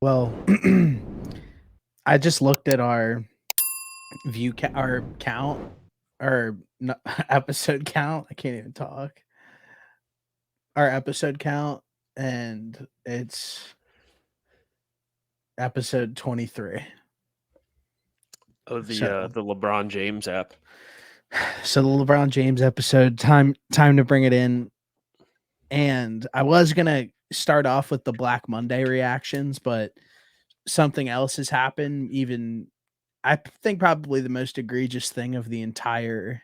Well, I just looked at our our count, our episode count. I can't even talk. Our episode count, and it's episode 23. Oh, So, the LeBron James app. so the LeBron James episode, time to bring it in. And I was gonna start off with the Black Monday reactions, but something else has happened. Even I think probably the most egregious thing of the entire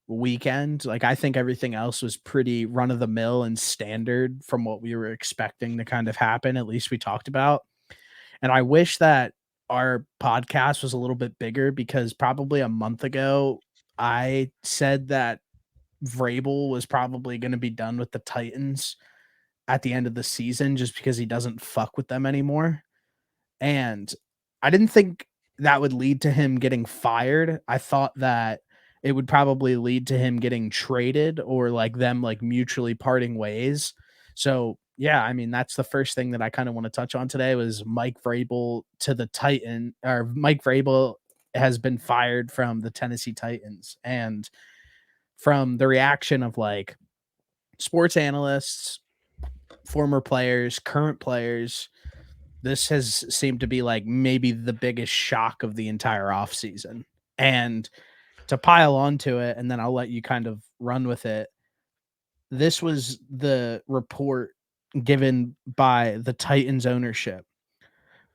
weekend. Like, I think everything else was pretty run of the mill and standard from what we were expecting to kind of happen, at least we talked about. And I wish that our podcast was a little bit bigger because probably a month ago, I said that Vrabel was probably going to be done with the Titans at the end of the season just because he doesn't fuck with them anymore. And I didn't think that would lead to him getting fired. I thought that it would probably lead to him getting traded or like them like mutually parting ways. So, yeah, I mean, that's the first thing that I kind of want to touch on today was Mike Vrabel to the Titan or Mike Vrabel has been fired from the Tennessee Titans. And from the reaction of like sports analysts, former players, current players, this has seemed to be like maybe the biggest shock of the entire offseason. And to pile onto it, and then I'll let you kind of run with it. This was the report given by the Titans ownership.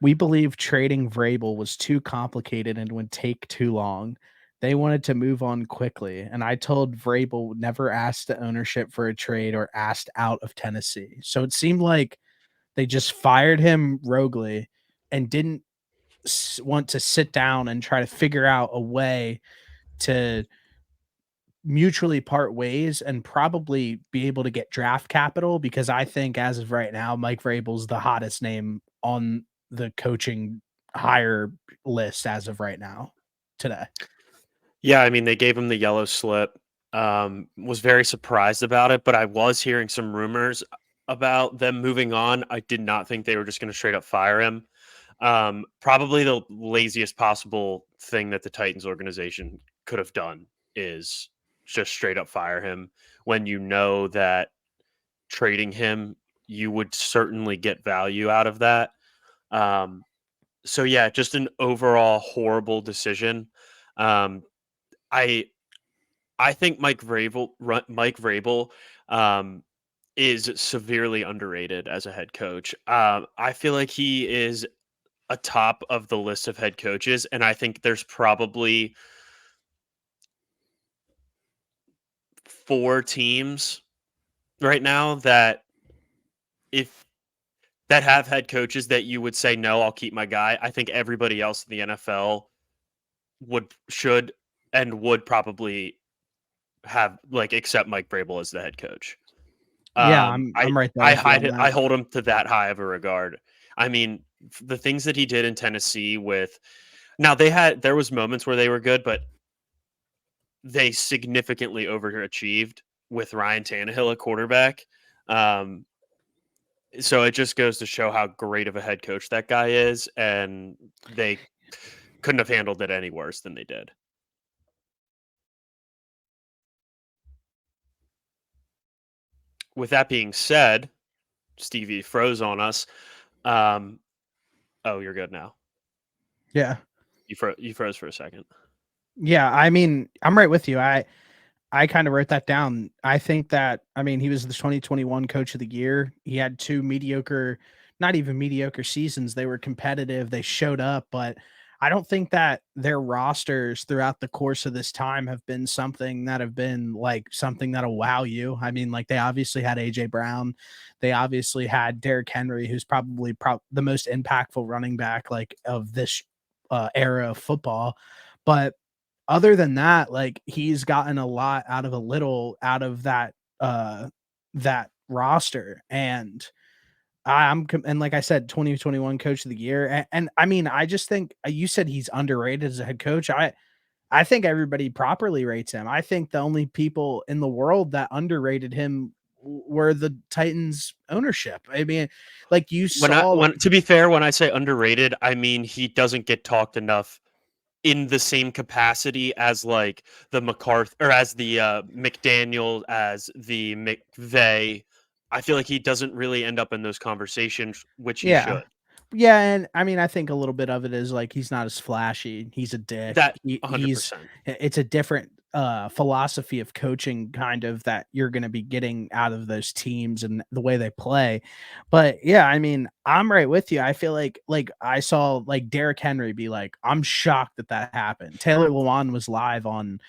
We believe trading Vrabel was too complicated and would take too long. They wanted to move on quickly, and I told Vrabel never asked the ownership for a trade or asked out of Tennessee. So it seemed like they just fired him roguely and didn't want to sit down and try to figure out a way to mutually part ways and probably be able to get draft capital because I think as of right now, Mike Vrabel's the hottest name on the coaching hire list as of right now today. Yeah, I mean they gave him the yellow slip. Was very surprised about it, but I was hearing some rumors about them moving on. I did not think they were just going to straight up fire him. Probably the laziest possible thing that the Titans organization could have done is just straight up fire him when you know that trading him, you would certainly get value out of that. Um, so yeah, just an overall horrible decision. Um, I I think Mike Vrabel um, is severely underrated as a head coach. I feel like he is a top of the list of head coaches, and I think there's probably 4 teams right now that if that have head coaches that you would say no, I'll keep my guy. I think everybody else in the NFL should and would probably have like accept Mike Vrabel as the head coach. Yeah, I'm right there with you on I that. hold him to that high of a regard. I mean, the things that he did in Tennessee with now there was moments where they were good, but they significantly overachieved with Ryan Tannehill at quarterback. Um, so it just goes to show how great of a head coach that guy is, and they couldn't have handled it any worse than they did. With that being said, Stevie froze on us. Um, oh, you're good now. Yeah. You froze for a second. Yeah, I mean, I'm right with you. I kind of wrote that down. I think that I mean, he was the 2021 coach of the year. He had two mediocre, not even mediocre seasons. They were competitive. They showed up, but I don't think that their rosters throughout the course of this time have been something that have been like something that'll wow you. I mean, like they obviously had AJ Brown. They obviously had Derrick Henry, who's probably the most impactful running back like of this era of football. But other than that, like he's gotten a lot out of a little out of that roster. And and like I said, 2021 coach of the year. And I mean, I just think you said he's underrated as a head coach. I think everybody properly rates him. I think the only people in the world that underrated him were the Titans ownership. I mean, like you When I saw, when to be fair, when I say underrated, I mean he doesn't get talked enough in the same capacity as like the McCarthy or as the McDaniel, as the McVay. I feel like he doesn't really end up in those conversations, which he yeah. should. Yeah, and I mean, I think a little bit of it is like he's not as flashy. He's a dick. That He's 100%. it's a different philosophy of coaching kind of that you're going to be getting out of those teams and the way they play. But yeah, I mean, I'm right with you. I feel like I saw like Derrick Henry be like, I'm shocked that that happened. Taylor Lewan was live on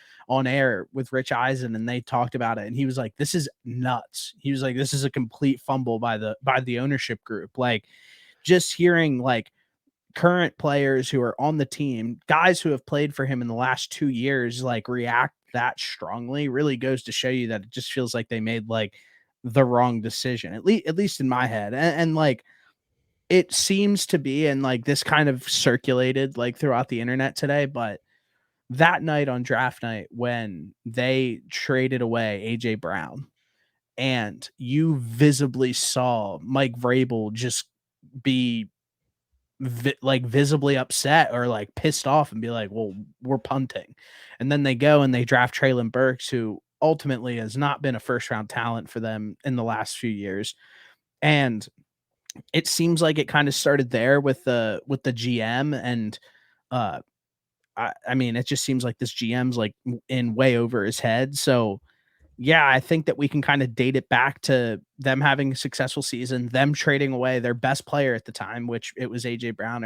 air with Rich Eisen and they talked about it and he was like, this is nuts. He was like, this is a complete fumble by the ownership group. Like just hearing like current players who are on the team, guys who have played for him in the last 2 years, like react that strongly really goes to show you that it just feels like they made like the wrong decision, at least in my head. And like it seems to be, and like this kind of circulated like throughout the internet today, but that night on draft night when they traded away AJ Brown and you visibly saw Mike Vrabel just be like visibly upset or like pissed off and be like, well, we're punting. And then they go and they draft Traylon Burks, who ultimately has not been a first round talent for them in the last few years. And it seems like it kind of started there with the GM and uh I mean it just seems like this GM's like in way over his head. So yeah, I think that we can kind of date it back to them having a successful season, them trading away their best player at the time, which it was AJ Brown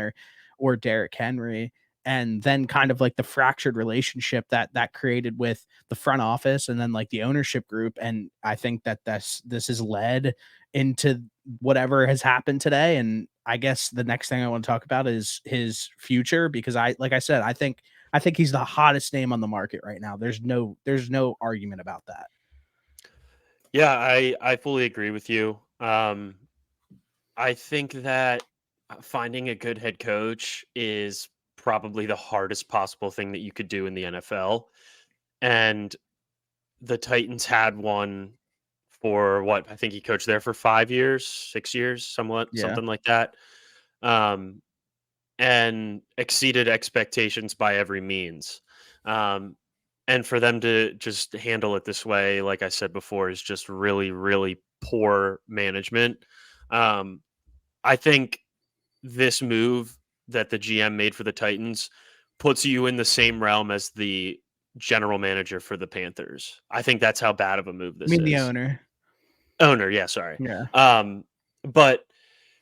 or Derrick Henry, and then kind of like the fractured relationship that created with the front office and then like the ownership group. And I think that this has led into whatever has happened today. And I guess the next thing I want to talk about is his future because like I said, I think he's the hottest name on the market right now. There's no argument about that. Yeah, I fully agree with you. I think that finding a good head coach is probably the hardest possible thing that you could do in the NFL. And the Titans had one for what I think he coached there for 5 years, 6 years, Yeah. something like that. Um, and exceeded expectations by every means. Um, and for them to just handle it this way, like I said before, is just really, really poor management. Um, I think this move that the GM made for the Titans puts you in the same realm as the general manager for the Panthers. I think that's how bad of a move I this mean the is. owner. Owner, yeah, sorry. Yeah. Um, but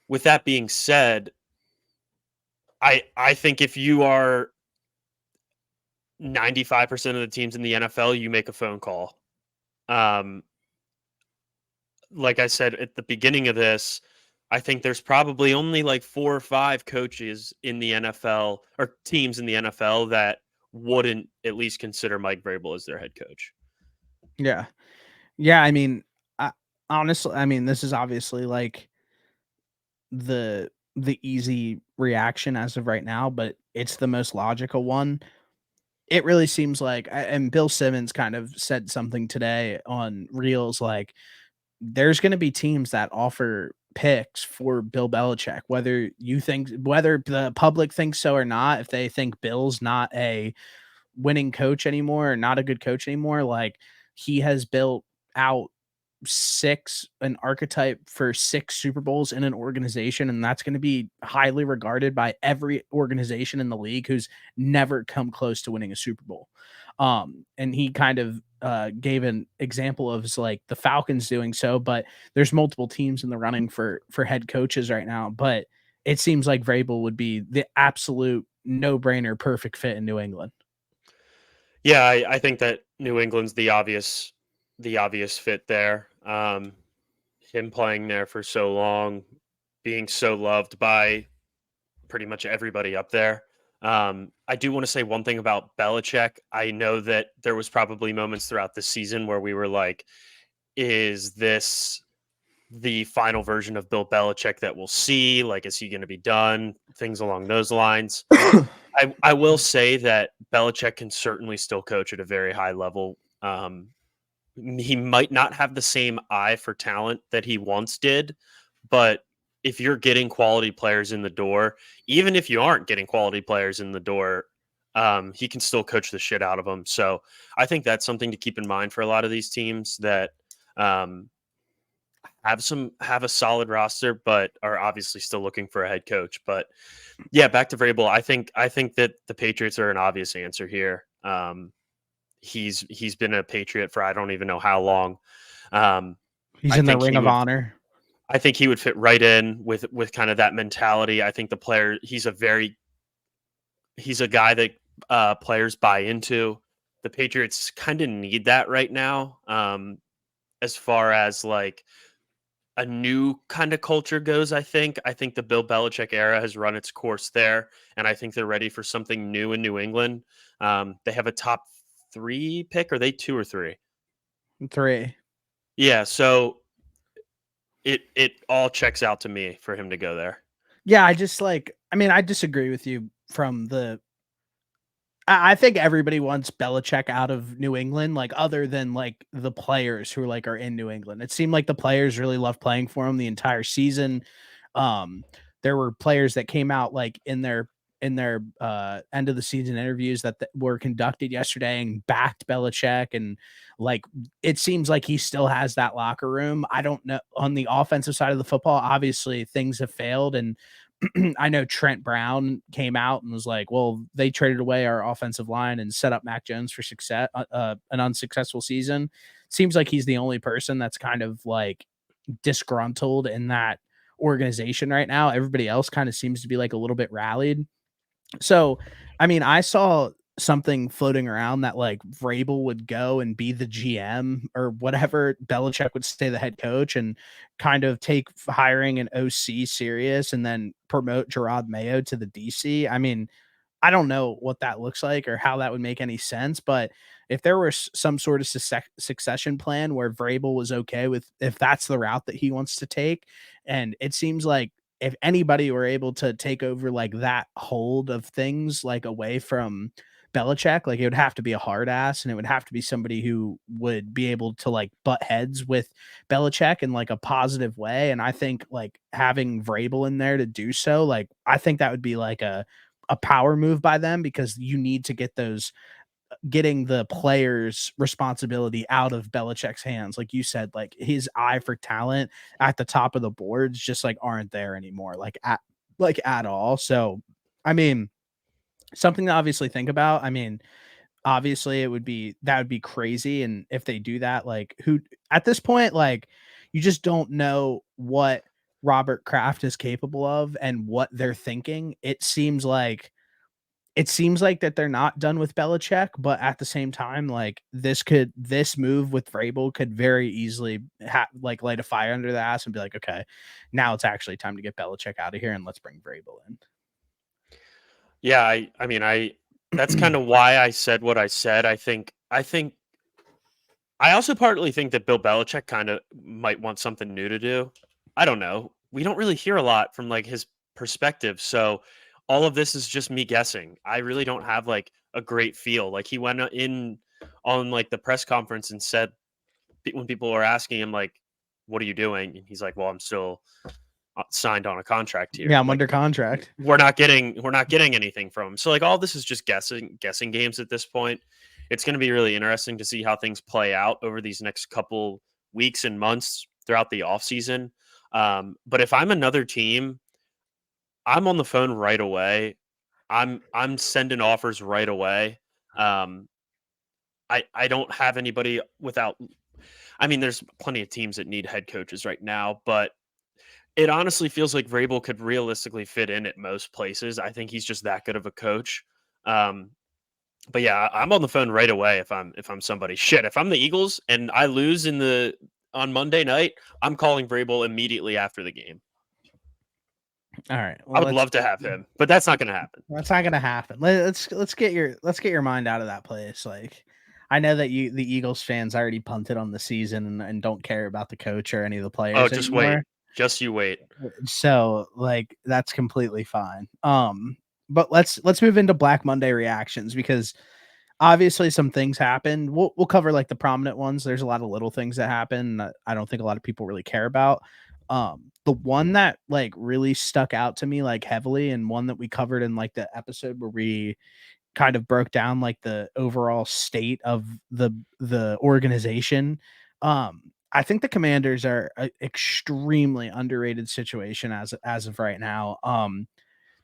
with that being said, I think if you are 95% of the teams in the NFL, you make a phone call. Um, like I said at the beginning of this, I think there's probably only like 4 or 5 coaches in the NFL or teams in the NFL that wouldn't at least consider Mike Vrabel as their head coach. Yeah. Yeah, I mean, I honestly, I mean, this is obviously like the easy reaction as of right now, but it's the most logical one. It really seems like and Bill Simmons kind of said something today on Reels like there's going to be teams that offer picks for Bill Belichick, whether the public thinks so or not, if they think Bill's not a winning coach anymore or not a good coach anymore, like he has built out an archetype for 6 Super Bowls in an organization, and that's going to be highly regarded by every organization in the league who's never come close to winning a Super Bowl. And he kind of gave an example of like the Falcons doing so, but there's multiple teams in the running for head coaches right now. But it seems like Vrabel would be the absolute no brainer, perfect fit in New England. Yeah, I think that New England's the obvious fit there. Him playing there for so long, being so loved by pretty much everybody up there. I do want to say one thing about Belichick. I know that there was probably moments throughout the season where we were like, is this the final version of Bill Belichick that we'll see? Like, is he going to be done? Things along those lines. I will say that Belichick can certainly still coach at a very high level. he might not have the same eye for talent that he once did, but if you're getting quality players in the door, even if you aren't getting quality players in the door, he can still coach the shit out of them. So I think that's something to keep in mind for a lot of these teams that um, have a solid roster, but are obviously still looking for a head coach. But yeah, back to Vrabel. I think that the Patriots are an obvious answer here. He's been a Patriot for I don't even know how long. Um, He's I in the think Ring he of would. Honor. I think he would fit right in with kind of that mentality. I think the player. He's a guy that players buy into. The Patriots kind of need that right now. As far as like a new kind of culture goes, I think the Bill Belichick era has run its course there, and I think they're ready for something new in New England. They have a top 3 pick. Are they 2 or 3? 3. Yeah, so it all checks out to me for him to go there. Yeah, I mean, I disagree with you from the I think everybody wants Belichick out of New England, like, other than, like, the players who, like, are in New England. It seemed like the players really loved playing for him the entire season. Um, there were players that came out, like, in their end of the season interviews that were conducted yesterday and backed Belichick, and, like, it seems like he still has that locker room. I don't know on the offensive side of the football, obviously, things have failed, and I know Trent Brown came out and was like, "Well, they traded away our offensive line and set up Mac Jones for success, an unsuccessful season." Seems like he's the only person that's kind of like disgruntled in that organization right now. Everybody else kind of seems to be like a little bit rallied. So, I mean, I saw something floating around that like Vrabel would go and be the GM or whatever. Belichick would stay the head coach and kind of take hiring an OC serious and then promote Gerard Mayo to the DC. I mean, I don't know what that looks like or how that would make any sense, but if there was some sort of succession plan where Vrabel was okay with if that's the route that he wants to take, and it seems like if anybody were able to take over like that hold of things like away from Belichick, like it would have to be a hard ass and it would have to be somebody who would be able to like butt heads with Belichick in like a positive way. And I think like having Vrabel in there to do so, like I think that would be like a power move by them because you need to get those getting the players' responsibility out of Belichick's hands. Like you said, like his eye for talent at the top of the boards just like aren't there anymore, like at all. So, I mean, something to obviously think about. I mean, obviously it would be that would be crazy. And if they do that, like who at this point, like you just don't know what Robert Kraft is capable of and what they're thinking. It seems like that they're not done with Belichick, but at the same time, like this move with Vrabel could very easily like light a fire under the ass and be like, okay, now it's actually time to get Belichick out of here and let's bring Vrabel Yeah, I mean, that's kind in. of why I said what I said. I think I also partly think that Bill Belichick kind of might want something new to do. I don't know. We don't really hear a lot from like his perspective. So all of this is just me guessing. I really don't have like a great feel. Like he went in on like the press conference and said when people were asking him like, "What are you doing?" and he's like, "Well, I'm still signed on a contract Yeah, here." I'm Like under contract. we're not getting anything from him. So like all this is just guessing games at this point. It's going to be really interesting to see how things play out over these next couple weeks and months throughout the offseason. But if I'm another team, I'm on the phone right away. I'm sending offers right away. Um, I don't have anybody without. I mean, there's plenty of teams that need head coaches right now, but it honestly feels like Vrabel could realistically fit in at most places. I think he's just that good of a coach. Um, but yeah, I'm on the phone right away if I'm somebody. Shit, if I'm the Eagles and I lose on Monday night, I'm calling Vrabel immediately after the game. All right. I Well, would love to have him, but that's not going to happen. that's not gonna happen. Let's get your mind out of that place. Like, I know that the Eagles fans already punted on the season and don't care about the coach or any of the Oh, players just wait. anymore. Just you wait. So like that's completely fine. But let's move into Black Monday reactions because obviously some things happened. We'll cover like the prominent ones. There's a lot of little things that happen that I don't think a lot of people really care about. The one that like really stuck out to me like heavily, and one that we covered in like the episode where we kind of broke down like the overall state of the organization. I think the Commanders are a extremely underrated situation as of right now.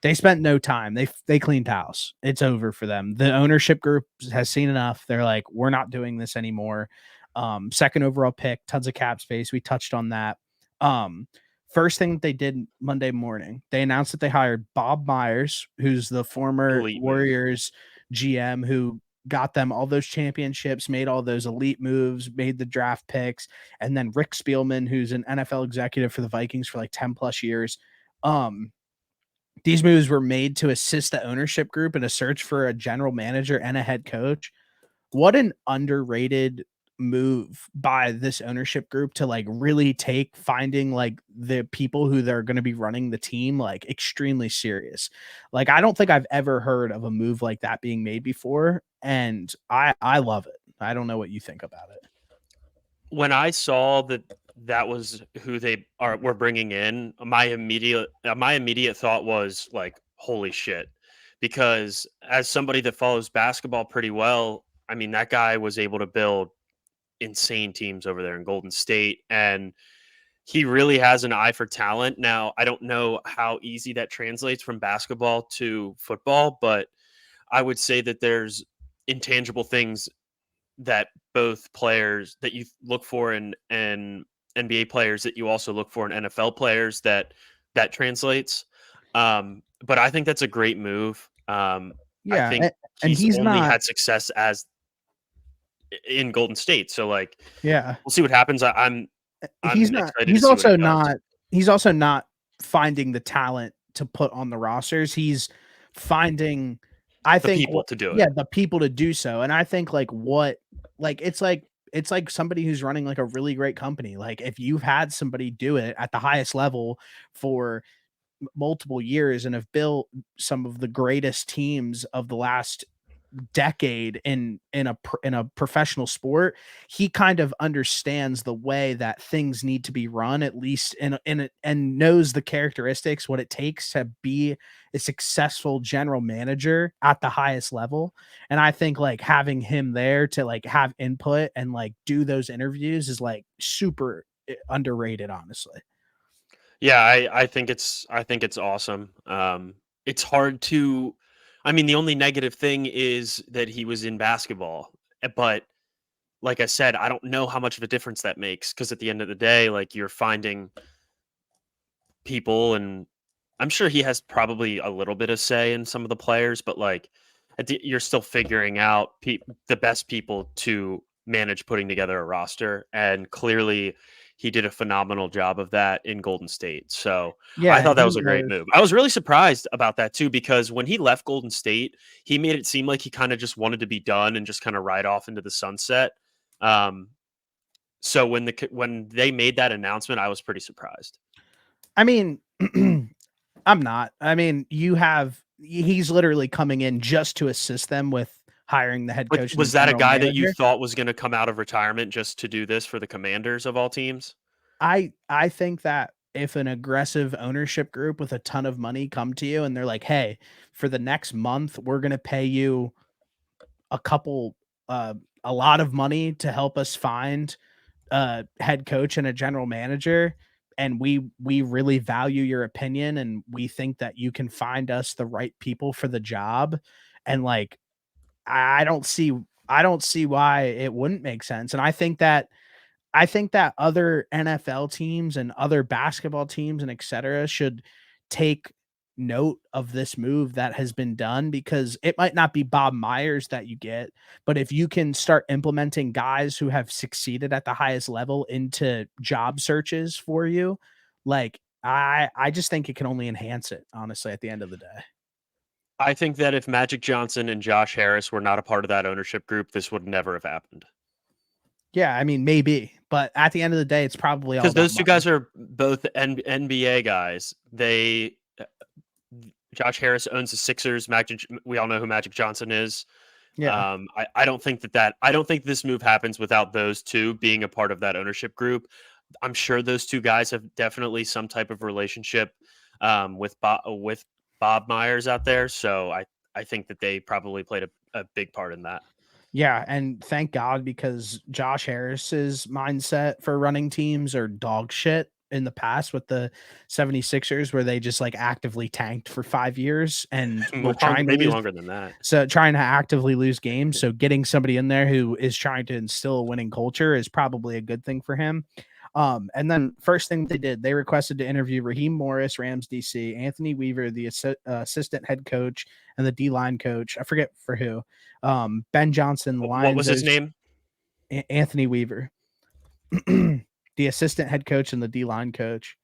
They spent no time. They cleaned house. It's over for them. The ownership group has seen enough. They're like, we're not doing this anymore. Second overall pick, tons of cap space. We touched on that. Um, First thing that they did Monday morning, they announced that they hired Bob Myers, who's the former Elite move. Warriors GM who got them all those championships, made all those elite moves, made the draft picks, and then Rick Spielman, who's an NFL executive for the Vikings for like 10 plus years. These moves were made to assist the ownership group in a search for a general manager and a head coach. What an underrated move by this ownership group to like really take finding like the people who they're going to be running the team like extremely serious. Like I don't think I've ever heard of a move like that being made before, and I love it. I don't know what you think about it. When I saw that was who they were bringing in, my immediate thought was like, holy shit. Because as somebody that follows basketball pretty well, I mean, that guy was able to build insane teams over there in Golden State, and he really has an eye for talent. Now, I don't know how easy that translates from basketball to football, but I would say that there's intangible things that both players that you look for in NBA players that you also look for in NFL players that translates. But I think that's a great move. I Yeah, think and he's he's only not. had success as in Golden State. So like Yeah, we'll see what happens. I'm he's not. excited to see what he does. He's also not finding the talent to put on the rosters. He's finding, I The think, people to do yeah, it. the people to do so. And I think like it's like somebody who's running like a really great company. Like if you've had somebody do it at the highest level for multiple years and have built some of the greatest teams of the last decade in a professional sport, he kind of understands the way that things need to be run, at least and knows the characteristics, what it takes to be a successful general manager at the highest level. And I think like having him there to like have input and like do those interviews is like super underrated, honestly. Yeah, I think it's awesome. It's hard to I mean, the only negative thing is that he was in basketball. But like I said, I don't know how much of a difference that makes because at the end of the day, like you're finding people, and I'm sure he has probably a little bit of say in some of the players, but like you're still figuring out the best people to manage putting together a roster, and clearly he did a phenomenal job of that in Golden State. So I Yeah, thought that he was a great was. move. I was really surprised about that too because when he left Golden State, he made it seem like he kind of just wanted to be done and just kind of ride off into the sunset. Um, so when they made that announcement, I was pretty surprised. I mean, I'm not. I mean, he's literally coming in just to assist them with hiring the head But coach and the was that a general guy that you manager. thought was gonna come out of retirement just to do this for the Commanders of all teams? I think that if an aggressive ownership group with a ton of money come to you and they're like, "Hey, for the next month, we're gonna pay you a couple, uh, a lot of money to help us find a head coach and a general manager, and we really value your opinion, and we think that you can find us the right people for the job," and like I don't see I don't see why it wouldn't make sense. And I think that other NFL teams and other basketball teams and et cetera should take note of this move that has been done, because it might not be Bob Myers that you get, but if you can start implementing guys who have succeeded at the highest level into job searches for you, like I just think it can only enhance it, honestly, at the end of the day. I think that if Magic Johnson and Josh Harris were not a part of that ownership group, this would never have happened. Yeah, I mean, maybe, but at the end of the day, it's probably all Because about those two money. guys are both NBA guys. Josh Harris owns the Sixers. We all know who Magic Johnson is. Yeah. I don't think I don't think this move happens without those two being a part of that ownership group. I'm sure those two guys have definitely some type of relationship with Bob Myers out there. So I think that they probably played a big part in that. Yeah, and thank God, because Josh Harris's mindset for running teams are dog shit in the past with the 76ers, where they just like actively tanked for 5 years and were trying to Maybe lose, longer than that. so trying to actively lose games. So getting somebody in there who is trying to instill a winning culture is probably a good thing for him. And then first thing they did, they requested to interview Raheem Morris, Rams DC, Anthony Weaver, the assistant head coach, and the D line coach. I forget for who. Ben Johnson, What was Lions, his name? Anthony Weaver, the assistant head coach and the D line coach.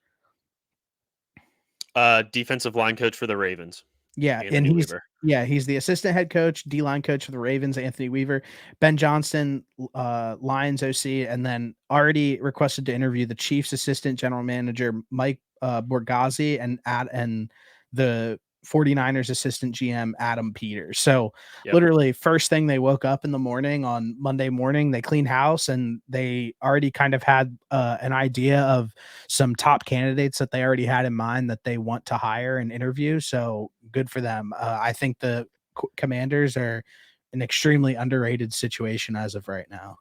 Defensive line coach for the Ravens. Yeah, and Anthony Weaver. he's the assistant head coach, D line coach for the Ravens, Anthony Weaver. Ben Johnston, Lions OC, and then already requested to interview the Chiefs assistant general manager Mike Borgazzi and the 49ers assistant GM Adam Peters. So Yep. literally first thing they woke up in the morning on Monday morning, they cleaned house and they already kind of had an idea of some top candidates that they already had in mind that they want to hire and interview. So good for them. I think the Commanders are an extremely underrated situation as of right now.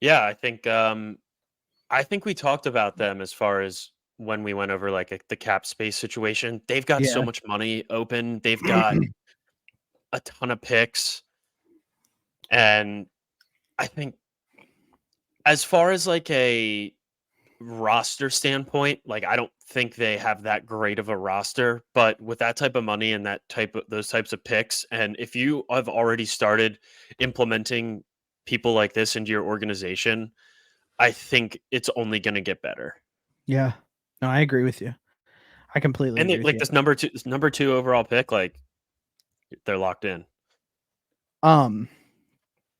Yeah, I think we talked about them as far as when we went over like the cap space situation. They've got so Yeah. much money open. They've got a ton of picks, and I think as far as like a roster standpoint, like I don't think they have that great of a roster, but with that type of money and those types of picks, and if you have already started implementing people like this into your organization, I think it's only going to get better. Yeah. No, I agree with you. I completely And agree with like you. this number two overall pick, like they're locked in.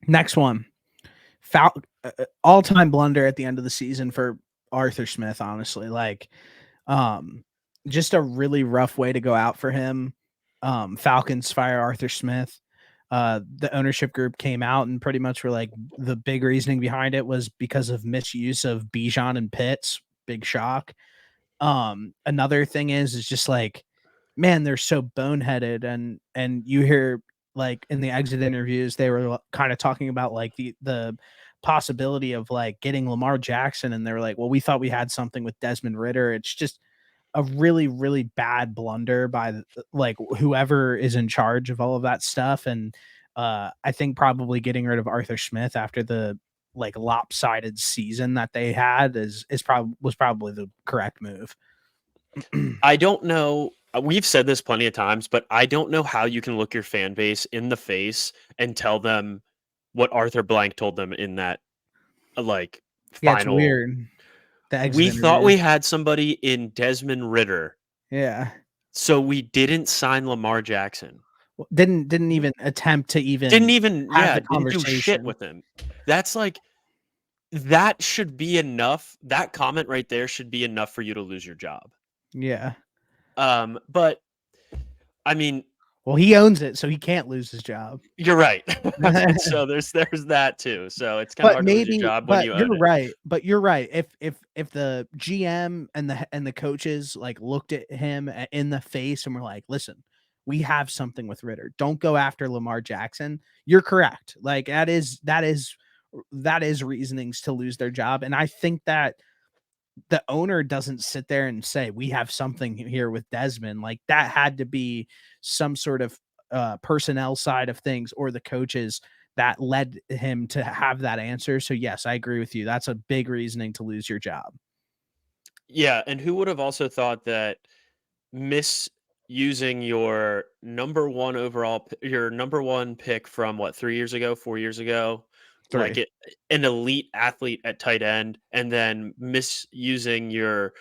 Next one. All-time blunder at the end of the season for Arthur Smith, honestly. Like, just a really rough way to go out for him. Falcons fire Arthur Smith. The ownership group came out and pretty much were like, the big reasoning behind it was because of misuse of Bijan and Pitts. Big shock. Another thing is just like, man, they're so boneheaded, and you hear like in the exit interviews they were kind of talking about like the possibility of like getting Lamar Jackson, and they were like, well, we thought we had something with Desmond Ritter. It's just a really really bad blunder by like whoever is in charge of all of that stuff. And I think probably getting rid of Arthur Smith after the like lopsided season that they had was probably the correct move. I don't know. We've said this plenty of times, but I don't know how you can look your fan base in the face and tell them what Arthur Blank told them in that like Yeah, it's final. weird. The exit We thought we interviews. had somebody in Desmond Ritter, Yeah. so we didn't sign Lamar Jackson. Didn't even attempt to Didn't even even, have the didn't do shit conversation. with him. That's like that should be enough. That comment right there should be enough for you to lose your job. Yeah. But I mean, Well, he owns it, so he can't lose his job. you're right. So there's that too. So it's kind of But hard to lose your maybe, job when but you own you're it. right. But you're right. If the GM and the coaches like looked at him in the face and were like, "Listen, we have something with Ritter. Don't go after Lamar Jackson." You're correct. Like that is reasonings to lose their job. And I think that the owner doesn't sit there and say, "We have something here with Desmond." Like that had to be some sort of personnel side of things or the coaches that led him to have that answer. So yes, I agree with you. That's a big reasoning to lose your job. Yeah, and who would have also thought that misusing your number one your number one pick from what 3 years ago, 4 years ago, like 3. an elite athlete at tight end, and then misusing your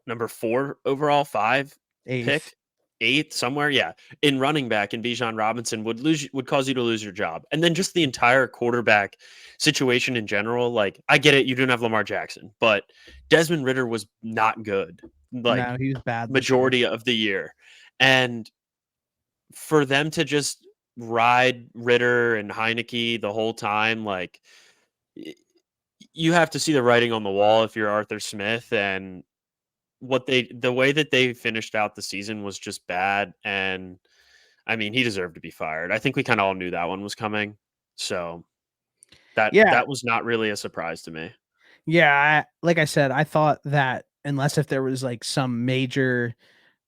number four overall, five 8th. pick, eighth somewhere, yeah, in running back in Bijan Robinson would cause you to lose your job, and then just the entire quarterback situation in general. Like I get it, you didn't have Lamar Jackson, but Desmond Ritter was not good, like No, he was bad this year. majority of the year. And for them to just ride Ritter and Heineke the whole time. Like, you have to see the writing on the wall if you're Arthur Smith, and the way that they finished out the season was just bad. And I mean, he deserved to be fired. I think we kind of all knew that one was coming. So Yeah, that was not really a surprise to me. yeah. Like I said, I thought that unless if there was like some major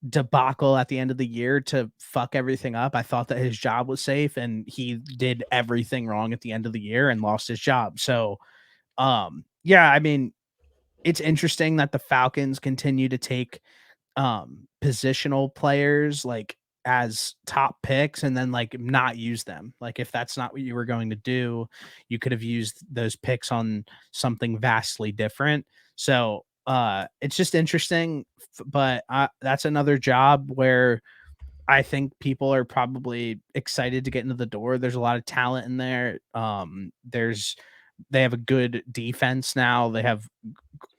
debacle at the end of the year to fuck everything up, I thought that his job was safe, and he did everything wrong at the end of the year and lost his job. So, yeah, I mean, it's interesting that the Falcons continue to take positional players like as top picks and then like not use them. Like if that's not what you were going to do, you could have used those picks on something vastly different. So it's just interesting, but that's another job where I think people are probably excited to get into the door. There's a lot of talent in there. They have a good defense now. They have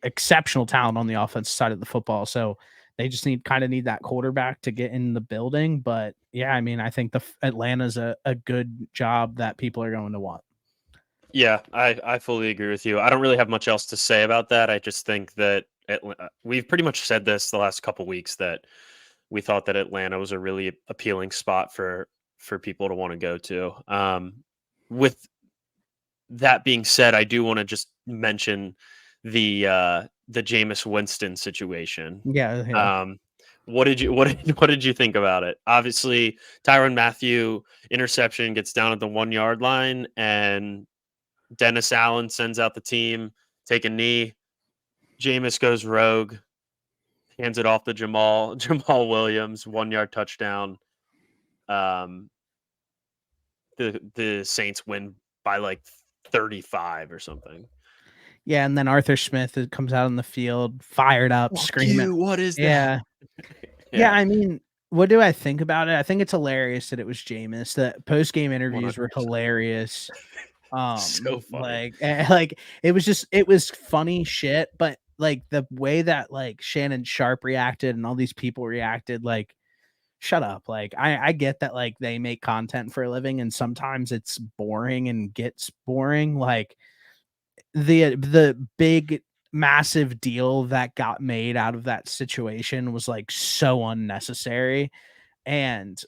exceptional talent on the offensive side of the football. So they just need that quarterback to get in the building. But yeah, I mean, I think Atlanta's a good job that people are going to want. Yeah, I fully agree with you. I don't really have much else to say about that. I just think that we've pretty much said this the last couple weeks that we thought that Atlanta was a really appealing spot for people to want to go to. With that being said, I do want to just mention the Jameis Winston situation. Yeah, yeah. Um, what did you think about it? Obviously, Tyrann Mathieu interception gets down at the 1 yard line, and Dennis Allen sends out the team, take a knee. Jameis goes rogue, hands it off to Jamal Jamal Williams, 1 yard touchdown. Um, the Saints win by like 35 or something. Yeah, and then Arthur Smith comes out on the field, fired up, Fuck screaming. you! What is that? Yeah. Yeah, Yeah, I mean, what do I think about it? I think it's hilarious that it was Jameis. The post-game interviews were 100%. hilarious. So funny. Like it was funny shit, but like the way that like Shannon Sharp reacted and all these people reacted, like shut up. Like I get that like they make content for a living and sometimes it's boring and gets boring. Like the big massive deal that got made out of that situation was like so unnecessary, and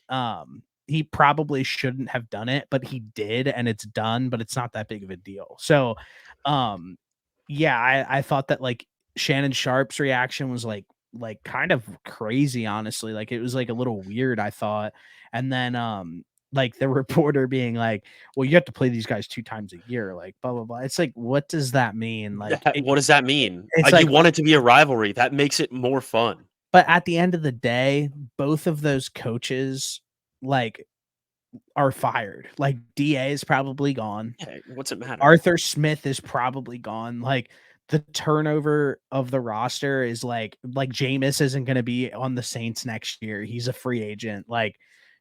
he probably shouldn't have done it, but he did and it's done, but it's not that big of a deal. So um yeah, I thought that like Shannon Sharp's reaction was like kind of crazy, honestly. Like it was like a little weird, I thought. And then like the reporter being like, well, you have to play these guys 2 times a year, like blah blah blah. It's like, what does that mean? Like What does that mean? it's You like, want it to be a rivalry. That makes it more fun. but at the end of the day, both of those coaches like are fired. Like DA is probably gone. Yeah, what's it matter? Arthur Smith is probably gone. Like the turnover of the roster is like Jameis isn't going to be on the Saints next year. He's a free agent. Like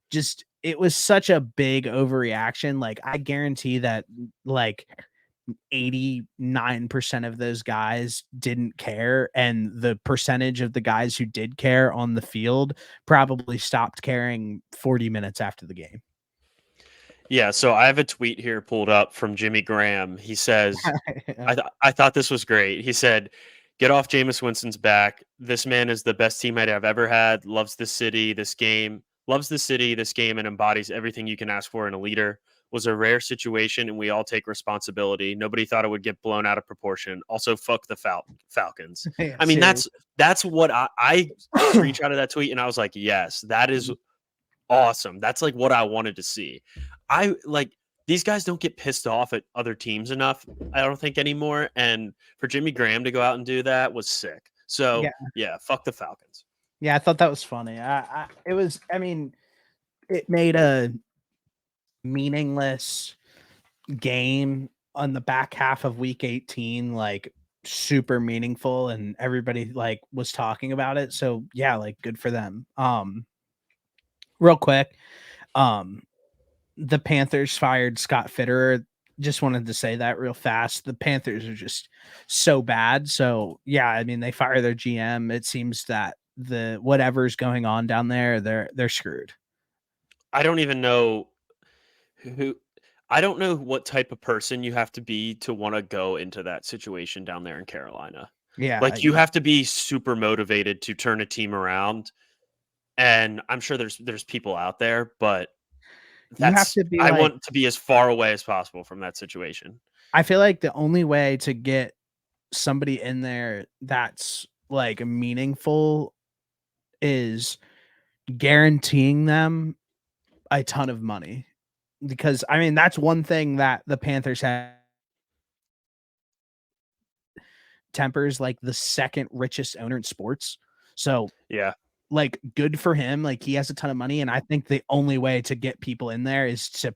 just it was such a big overreaction. Like I guarantee that like 89% of those guys didn't care, and the percentage of the guys who did care on the field probably stopped caring 40 minutes after the game. Yeah, so I have a tweet here pulled up from Jimmy Graham. He says, Yeah. I thought this was great. He said, "Get off Jameis Winston's back. This man is the best teammate I've ever had. Loves the city, this game, loves the city, this game, and embodies everything you can ask for in a leader. Was a rare situation, and we all take responsibility. Nobody thought it would get blown out of proportion. Also, fuck the Falcons. Yeah, I mean, seriously. that's what I screenshotted that tweet, and I was like, yes, that is awesome. That's like what I wanted to see. I like these guys don't get pissed off at other teams enough, I don't think anymore. And for Jimmy Graham to go out and do that was sick. So Yeah. yeah, fuck the Falcons. Yeah, I thought that was funny. It was, I mean, it made a meaningless game on the back half of week 18 like super meaningful, and everybody like was talking about it. So yeah, like good for them. Real quick, um the Panthers fired Scott Fitterer. Just wanted to say that real fast. The Panthers are just so bad. So yeah, I mean they fire their GM. It seems that the whatever's going on down there, they're screwed. I don't even know. Who I don't know what type of person you have to be to want to go into that situation down there in Carolina. Yeah, Like you have to be super motivated to turn a team around, and I'm sure there's people out there, but you have to be I like, want to be as far away as possible from that situation. I feel like the only way to get somebody in there that's like meaningful is guaranteeing them a ton of money. Because I mean, that's one thing that the Panthers have. Tempers like the second richest owner in sports. So Yeah. like good for him. Like he has a ton of money. And I think the only way to get people in there is to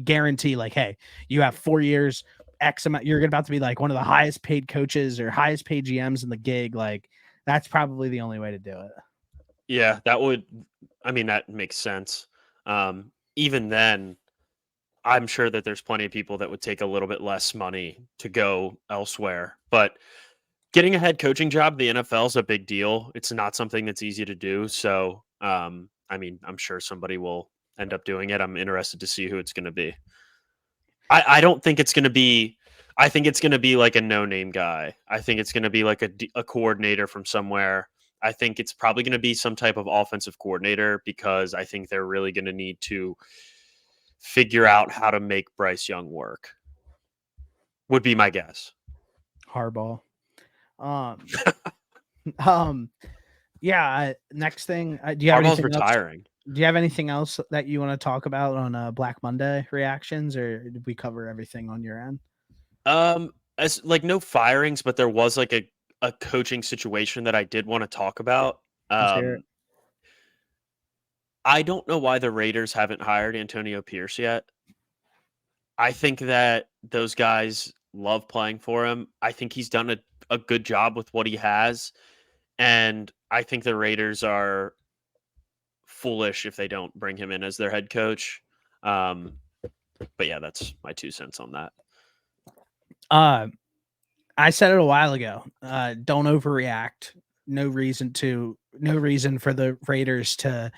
guarantee like, hey, you have 4 years, X amount, you're about to be like one of the highest paid coaches or highest paid GMs in the gig. Like that's probably the only way to do it. Yeah, that makes sense. Even then, I'm sure that there's plenty of people that would take a little bit less money to go elsewhere. But getting a head coaching job, the NFL is a big deal. It's not something that's easy to do. So, I'm sure somebody will end up doing it. I'm interested to see who it's going to be. I don't think it's going to be. I think it's going to be like a no-name guy. I think it's going to be like a coordinator from somewhere. I think it's probably going to be some type of offensive coordinator because I think they're really going to need to figure out how to make Bryce Young work. Would be my guess. Harbaugh. Um, um, yeah. Next thing, do you have Harbaugh's anything else? retiring. Do you have anything else that you want to talk about on Black Monday reactions, or did we cover everything on your end? As like no firings, but there was like a coaching situation that I did want to talk about. Let's hear it. Um, I don't know why the Raiders haven't hired Antonio Pierce yet. I think that those guys love playing for him. I think he's done a good job with what he has. And I think the Raiders are foolish if they don't bring him in as their head coach. But yeah, that's my 2 cents on that. Uh, I said it a while ago. Don't overreact. No reason for the Raiders to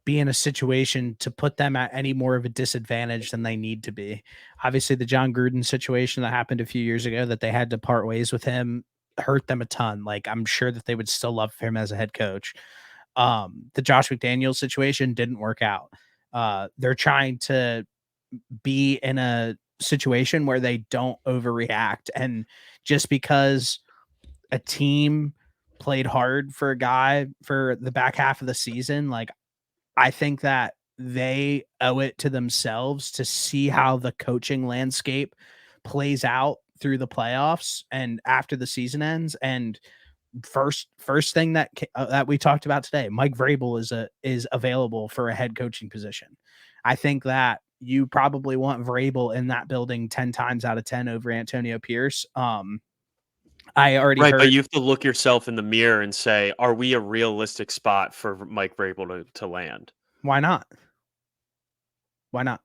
be in a situation to put them at any more of a disadvantage than they need to be. Obviously, the John Gruden situation that happened a few years ago that they had to part ways with him hurt them a ton. Like I'm sure that they would still love him as a head coach. The Josh McDaniels situation didn't work out. They're trying to be in a situation where they don't overreact. And just because a team played hard for a guy for the back half of the season, like I think that they owe it to themselves to see how the coaching landscape plays out through the playoffs and after the season ends. And first thing that we talked about today, Mike Vrable is available for a head coaching position. I think that you probably want Vrabel in that building 10 times out of 10 over Antonio Pierce. I already Right, but heard. you have to look yourself in the mirror and say, "Are we a realistic spot for Mike Vrabel to land?" Why not? Why not?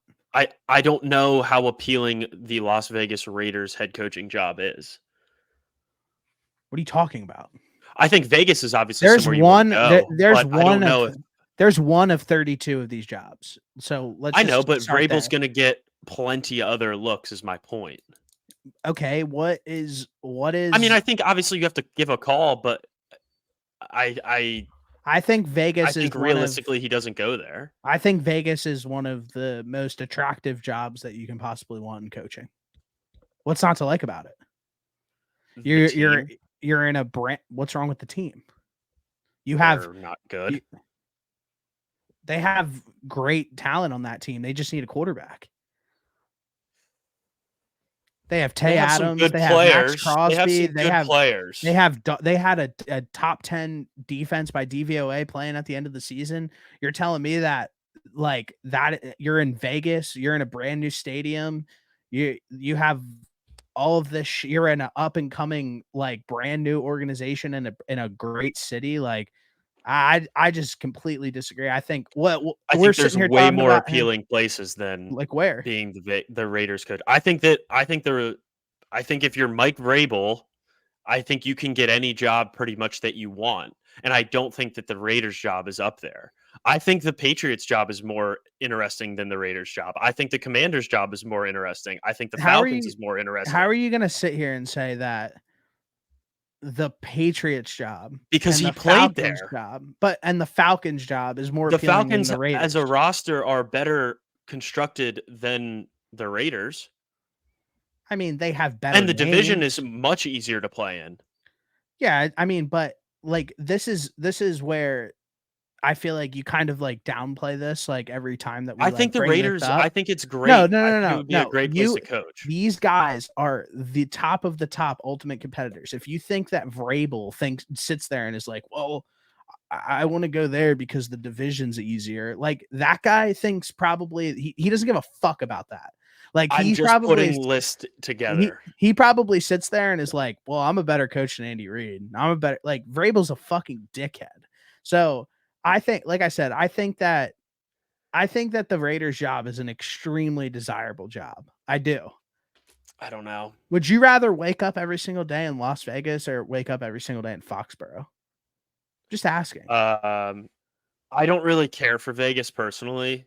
I don't know how appealing the Las Vegas Raiders head coaching job is. What are you talking about? I think Vegas is obviously There's somewhere you want one. to go, There's but I don't one of know if there's one of 32 of these jobs. So let's I know, just but start Vrabel's there. going to get plenty of other looks. Is my point. Okay, what I mean, is? I think obviously you have to give a call, but I I think I Vegas is think one of. realistically he doesn't go there. I think Vegas is one of the most attractive jobs that you can possibly want in coaching. What's not to like about it? The You're team, you're in a brand. What's wrong with the team? You have they're not you, good. they have great talent on that team. They just need a quarterback. They have They Tay have some Adams. good They have Max players. They have Crosby. some good They players. have they had a top 10 defense by DVOA playing at the end of the season. You're telling me that like that you're in Vegas, you're in a brand new stadium, you have all of this. You're in an up and coming like brand new organization in a great city. Like I just completely disagree. I think what I we're think there's sitting here way talking more about him appealing places than like where. being the Raiders could. I think if you're Mike Vrabel, I think you can get any job pretty much that you want, and I don't think that the Raiders job is up there. I think the Patriots' job is more interesting than the Raiders' job. I think the Commanders' job is more interesting. I think the How are Falcons you is more how interesting are you gonna sit here and say that the Patriots job because and he the played Falcons there. job and the Falcons job is more The appealing than Falcons the as a Raiders? roster are better constructed than the Raiders, I mean, they have better and the division is names. much easier to play in. Yeah, I mean, but, like, this is where I feel like you kind of, like, downplay this, like, every time that we, I think like, the bring this Raiders up. I think it's No, great. no, I no, think it no, would be a no. great place to coach. These guys are the top of the top ultimate competitors. If you think that Vrable sits there and is like, "Well, I wanna go there because the division's easier," like, that guy thinks probably he doesn't give a fuck about that. Like, I'm he just probably putting list he together. he probably sits there and is like, "Well, I'm a better coach than Andy Reid. I'm a better" like, Vrabel's a fucking dickhead. So, I think like I said, I think that the Raiders job is an extremely desirable job. I do. I don't know. Would you rather wake up every single day in Las Vegas or wake up every single day in Foxborough? Just asking. Um, I don't really care for Vegas personally.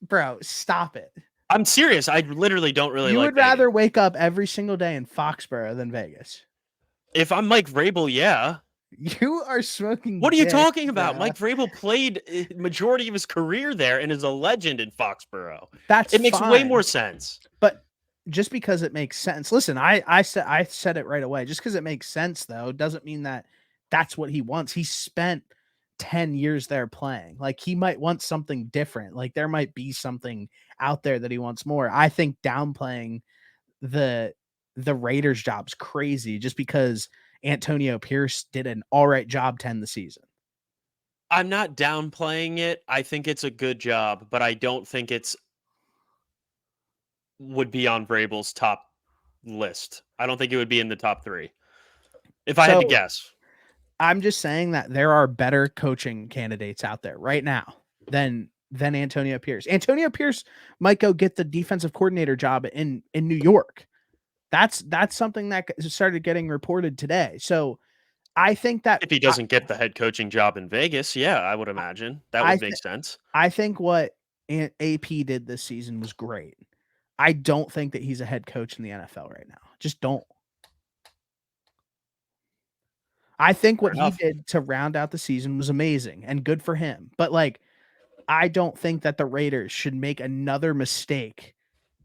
Bro, stop it. I'm serious. I literally don't really You like would Vegas. rather wake up every single day in Foxborough than Vegas. If I'm Mike Vrabel, yeah. You are smoking What are you dick, talking about? bro. Mike Vrabel played majority of his career there and is a legend in Foxborough. That's It makes way more fine. sense. But just because it makes sense. Listen, I said it right away. Just because it makes sense though doesn't mean that that's what he wants. He spent 10 years there playing. Like he might want something different. Like there might be something out there that he wants more. I think downplaying the the Raiders job's crazy just because Antonio Pierce did an all right job 10 the season. I'm not downplaying it. I think it's a good job, but I don't think it's would be on Vrabel's top list. I don't think it would be in the top 3 if I had to So guess. I'm just saying that there are better coaching candidates out there right now than Antonio Pierce. Antonio Pierce might go get the defensive coordinator job in New York. That's something that started getting reported today. So I think that If he doesn't get the head coaching job in Vegas, yeah, I would imagine that I would th- make sense. I think what AP did this season was great. I don't think that he's a head coach in the NFL right now. Just don't. I think Fair what he enough. did to round out the season was amazing and good for him. But like I don't think that the Raiders should make another mistake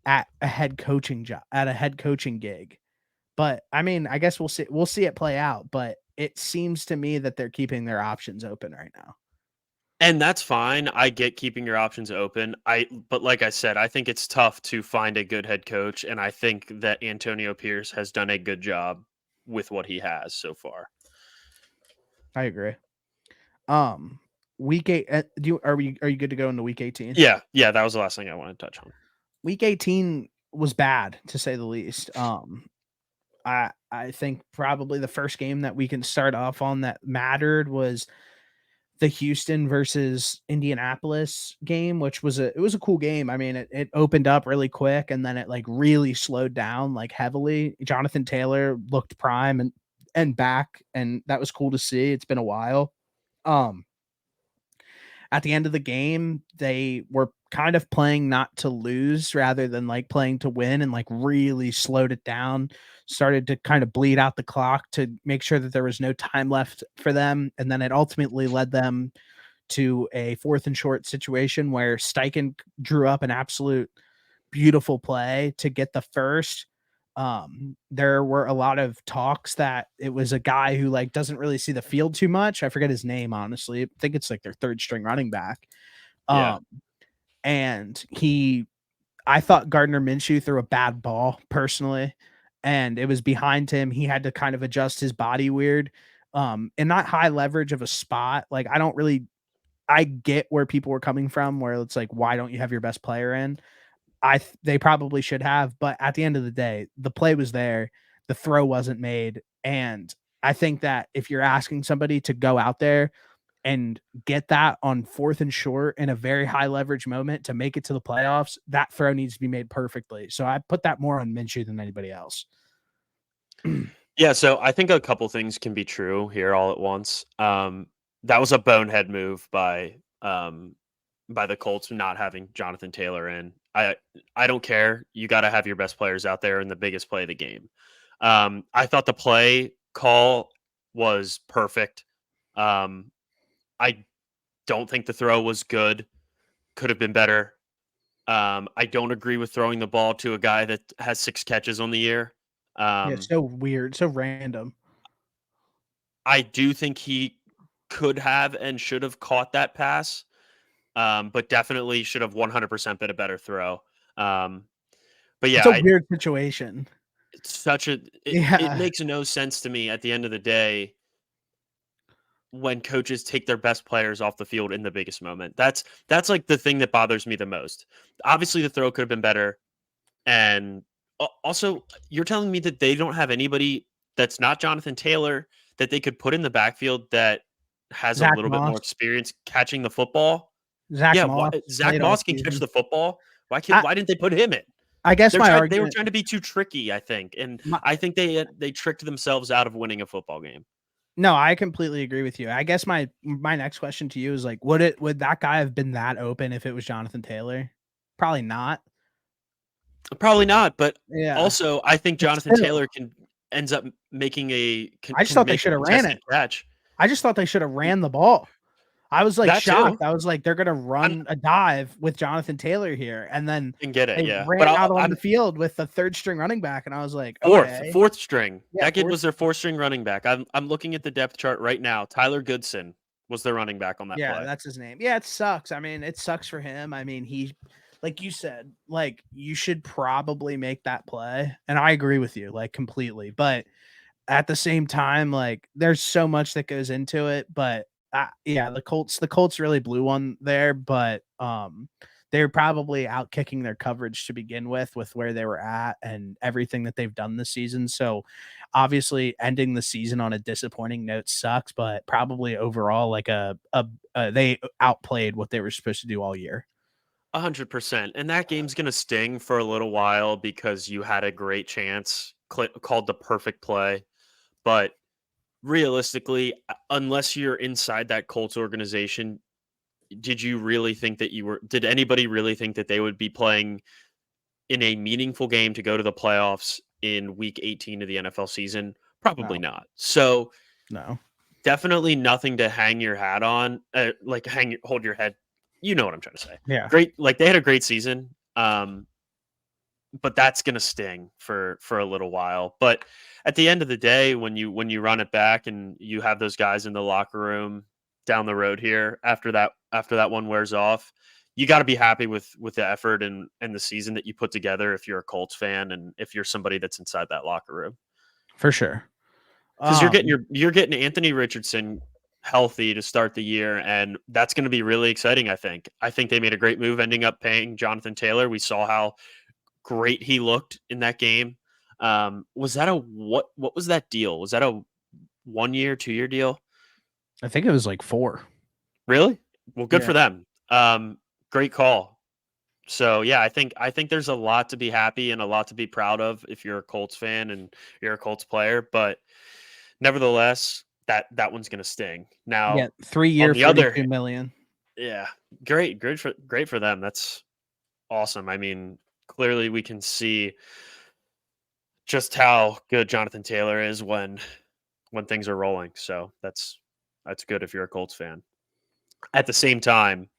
at a head coaching job at a head coaching gig. But I mean, I guess we'll see it play out, but it seems to me that they're keeping their options open right now. And that's fine. I get keeping your options open. But like I said, I think it's tough to find a good head coach, and I think that Antonio Pierce has done a good job with what he has so far. I agree. Um week 8 do you are you good to go into week 18? Yeah, that was the last thing I wanted to touch on. Week 18 was bad to say the least. I think probably the first game that we can start off on that mattered was the Houston versus Indianapolis game, which was it was a cool game. I mean, it opened up really quick and then it like really slowed down like heavily. Jonathan Taylor looked prime and back, and that was cool to see. It's been a while. Um, at the end of the game, they were kind of playing not to lose rather than like playing to win, and like really slowed it down, started to kind of bleed out the clock to make sure that there was no time left for them. And then it ultimately led them to a fourth and short situation where Steichen drew up an absolute beautiful play to get the first. There were a lot of talks that it was a guy who like doesn't really see the field too much. I forget his name, honestly. I think it's like their third string running back. Yeah. Um, and I thought Gardner Minshew threw a bad ball personally, and it was behind him. He had to kind of adjust his body weird. And not high leverage of a spot. Like I get where people were coming from, where it's like, why don't you have your best player in? They probably should have, but at the end of the day, the play was there, the throw wasn't made, and I think that if you're asking somebody to go out there and get that on fourth and short in a very high leverage moment to make it to the playoffs, that throw needs to be made perfectly. So I put that more on Minshew than anybody else. Yeah, so I think a couple things can be true here all at once. That was a bonehead move by um, by the Colts not having Jonathan Taylor in. I don't care. You got to have your best players out there in the biggest play of the game. I thought the play call was perfect. Um, I don't think the throw was good. Could have been better. I don't agree with throwing the ball to a guy that has 6 catches on the year. Yeah, Um, so weird, so random. I do think he could have and should have caught that pass, but definitely should have 100% been a better throw. Um, but It's yeah, a weird situation. it's such a it Yeah, makes no sense to me at the end of the day when coaches take their best players off the field in the biggest moment. That's like the thing that bothers me the most. Obviously, the throw could have been better, and also you're telling me that they don't have anybody that's not Jonathan Taylor that they could put in the backfield that has a Zach little bit more Moss. experience catching the football. Zach Yeah, Moss Zach played all Moss can catch season. the football. I Why didn't they put him in? I guess my They were argument trying to be too tricky, I think, and my I think they tricked themselves out of winning a football game. no, I completely agree with you. I guess my next question to you is like, would that guy have been that open if it was Jonathan Taylor? Probably not. Probably not, but Yeah, also I think but Jonathan still, Taylor ends up making I just can thought they make a should have ran contested it. catch. I just thought they should have Y- ran the ball. I was like That shocked. too. I was like, they're gonna I'm run a dive with Jonathan Taylor here, and then and get it, they yeah. But ran out on the I'm field with the third string running back, and I was like, okay, fourth string. yeah, That kid fourth. was their fourth string running back. I'm looking at the depth chart right now. Tyler Goodson was their running back on that Yeah, play. that's his name. Yeah, it sucks. I mean, it sucks for him. I mean, he like you said, like you should probably make that play. And I agree with you like completely. But at the same time, like there's so much that goes into it. But yeah, the Colts really blew one there, but they're probably out kicking their coverage to begin with where they were at and everything that they've done this season. So obviously ending the season on a disappointing note sucks, but probably overall like they outplayed what they were supposed to do all year. 100%. And that game's going to sting for a little while because you had a great chance called the perfect play. But realistically, unless you're inside that Colts organization, did anybody really think that they would be playing in a meaningful game to go to the playoffs in week 18 of the NFL season? Probably No, not. So no. definitely nothing to hang your hat on, hold your head. You know what I'm trying to say. Yeah, Great. Like they had a great season. But that's going to sting for a little while. But at the end of the day, when you run it back and you have those guys in the locker room down the road here after that one wears off, you got to be happy with the effort and the season that you put together if you're a Colts fan and if you're somebody that's inside that locker room. for sure. Because Um, you're getting Anthony Richardson healthy to start the year, and that's going to be really exciting. I think they made a great move ending up paying Jonathan Taylor. We saw how great he looked in that game. Was that a what was that deal? Was that a 1 year, 2 year deal? I think it was like 4. Really? Well, good Yeah. for them. Great call. So yeah, I think there's a lot to be happy and a lot to be proud of if you're a Colts fan and you're a Colts player. But nevertheless, that one's gonna sting. Yeah, Now, on 3 year, the other, 42 million. yeah, great for them. That's awesome. I mean, clearly we can see just how good Jonathan Taylor is when things are rolling. So that's good if you're a Colts fan. At the same time,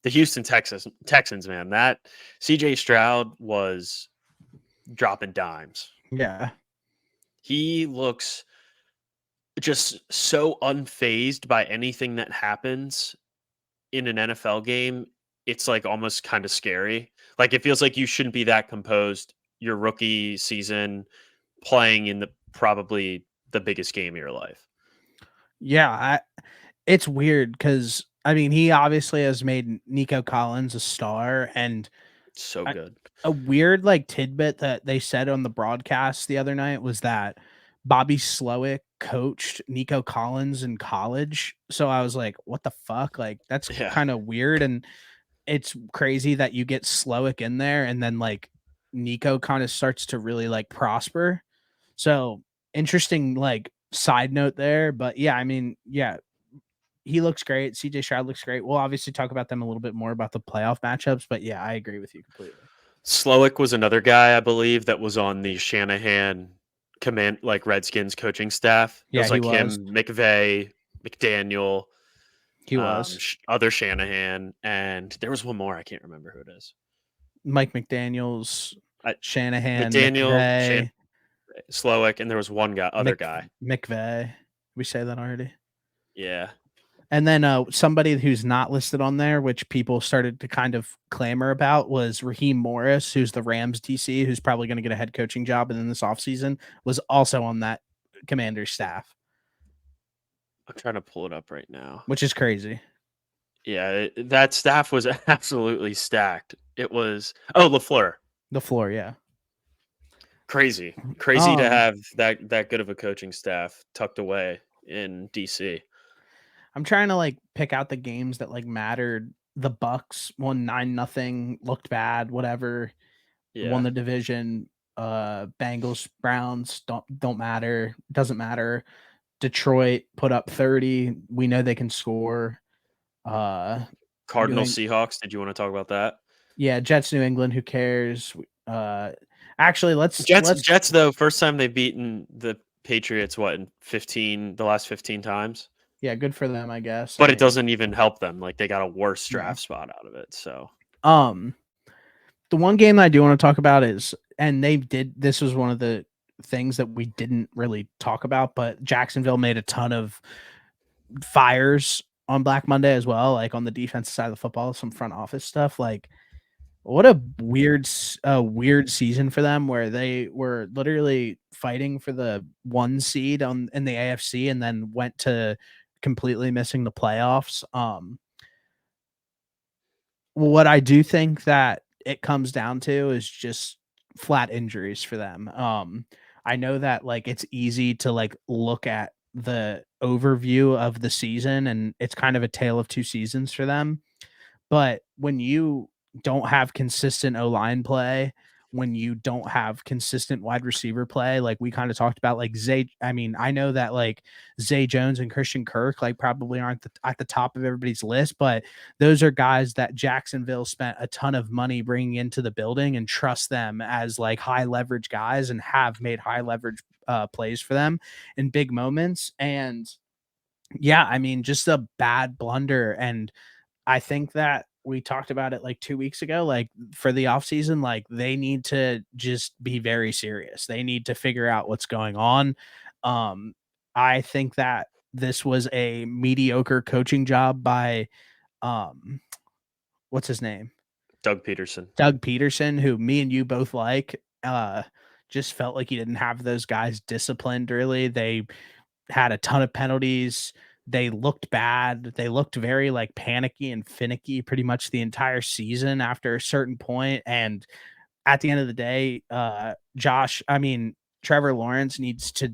the Texans, man, that CJ Stroud was dropping dimes. Yeah. He looks just so unfazed by anything that happens in an NFL game. It's like almost kind of scary. Like it feels like you shouldn't be that composed your rookie season playing in the probably the biggest game of your life. Yeah, it's weird because I mean, he obviously has made Nico Collins a star, and So a, good. a weird like tidbit that they said on the broadcast the other night was that Bobby Slowick coached Nico Collins in college. So I was like, what the fuck? Like that's Yeah. kind of weird, and it's crazy that you get Slowick in there, and then like Nico kind of starts to really like prosper. So interesting, like side note there, but yeah, I mean, yeah, he looks great. CJ Stroud looks great. We'll obviously talk about them a little bit more about the playoff matchups, but yeah, I agree with you completely. Slowick was another guy I believe that was on the Shanahan command, like Redskins coaching staff. It Yeah, was he like was. him, McVay, McDaniel, He was. other Shanahan, and there was one more. I can't remember who it is. Mike McDaniels, I, Shanahan, McDaniel, McVay, Slowick, and there was one guy, other guy. McVay. We say that already. Yeah. And then somebody who's not listed on there, which people started to kind of clamor about, was Raheem Morris, who's the Rams DC, who's probably going to get a head coaching job in this offseason, was also on that Commander's staff. I'm trying to pull it up right now. Which is crazy. Yeah, that staff was absolutely stacked. It was LaFleur. LaFleur, yeah. Crazy to have that good of a coaching staff tucked away in DC. I'm trying to like pick out the games that like mattered. The Bucks won 9-0, looked bad, whatever. Yeah. Won the division. Bengals, Browns don't matter. Doesn't matter. Detroit put up 30. We know they can score. Cardinals, Seahawks. Did you want to talk about that? Yeah, Jets, New England. Who cares? Actually, let's Jets though. First time they've beaten the Patriots. What in the last 15 times? Yeah, good for them, I guess. But it doesn't even help them. Like they got a worse draft spot out of it. So, the one game that I do want to talk about is, and this was one of the things that we didn't really talk about, but Jacksonville made a ton of fires on Black Monday as well, like on the defensive side of the football, some front office stuff. Like, what a weird season for them, where they were literally fighting for the 1 seed in the AFC and then went to completely missing the playoffs. What I do think that it comes down to is just flat injuries for them. I know that like it's easy to like look at the overview of the season and it's kind of a tale of two seasons for them. But when you don't have consistent O-line play, when you don't have consistent wide receiver play, like we kind of talked about, like I know that like Zay Jones and Christian Kirk like probably aren't at the top of everybody's list, but those are guys that Jacksonville spent a ton of money bringing into the building and trust them as like high leverage guys and have made high leverage plays for them in big moments. And yeah, I mean, just a bad blunder. And I think that we talked about it like 2 weeks ago, like for the offseason, like they need to just be very serious. They need to figure out what's going on. I think that this was a mediocre coaching job by, what's his name? Doug Peterson. Doug Peterson, who me and you both like, just felt like he didn't have those guys disciplined really. They had a ton of penalties. They looked bad. They looked very like panicky and finicky pretty much the entire season after a certain point. And at the end of the day, Trevor Lawrence needs to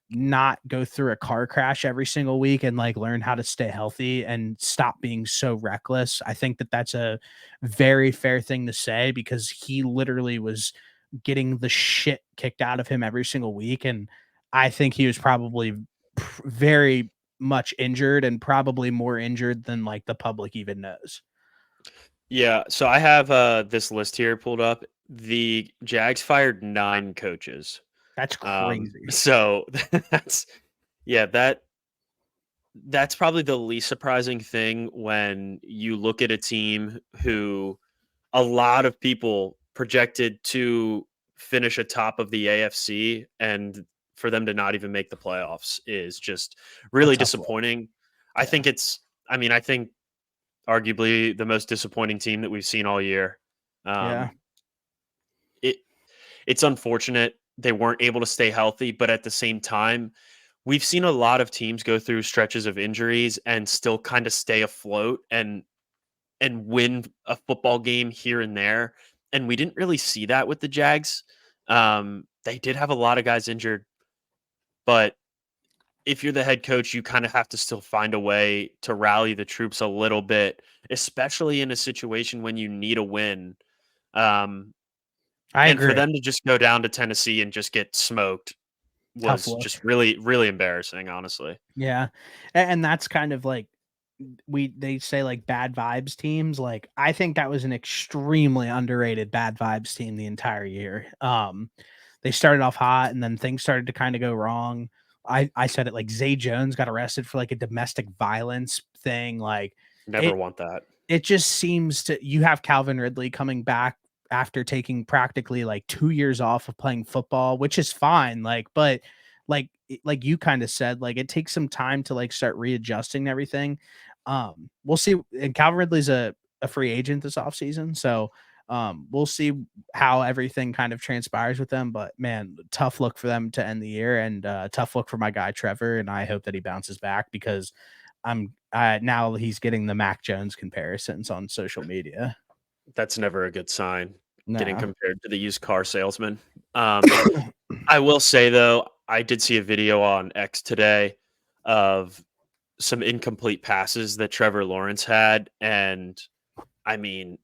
not go through a car crash every single week and like learn how to stay healthy and stop being so reckless. I think that that's a very fair thing to say because he literally was getting the shit kicked out of him every single week. And I think he was probably very much injured and probably more injured than like the public even knows. Yeah, so I have this list here pulled up. The Jags fired 9 coaches. That's crazy. So that's that's probably the least surprising thing when you look at a team who a lot of people projected to finish atop of the AFC, and for them to not even make the playoffs is just really disappointing. I think I think arguably the most disappointing team that we've seen all year. It's unfortunate they weren't able to stay healthy, but at the same time, we've seen a lot of teams go through stretches of injuries and still kind of stay afloat and win a football game here and there. And we didn't really see that with the Jags. They did have a lot of guys injured, but if you're the head coach, you kind of have to still find a way to rally the troops a little bit, especially in a situation when you need a win. I agree. For them to just go down to Tennessee and just get smoked was just really, really embarrassing, honestly. Yeah. And that's kind of like they say like bad vibes teams. Like I think that was an extremely underrated bad vibes team the entire year. They started off hot and then things started to kind of go wrong. I said it like Zay Jones got arrested for like a domestic violence thing. Like Never it want that. it just seems to you have Calvin Ridley coming back after taking practically like 2 years off of playing football, which is fine, like, but like you kinda said, like, it takes some time to, like, start readjusting everything. We'll see, and Calvin Ridley's a free agent this offseason, so, we'll see how everything kind of transpires with them, but man, tough look for them to end the year, and, tough look for my guy Trevor, and I hope that he bounces back because now he's getting the Mac Jones comparisons on social media. That's never a good sign, getting No. compared to the used car salesman. I will say though, I did see a video on X today of some incomplete passes that Trevor Lawrence had, and I mean,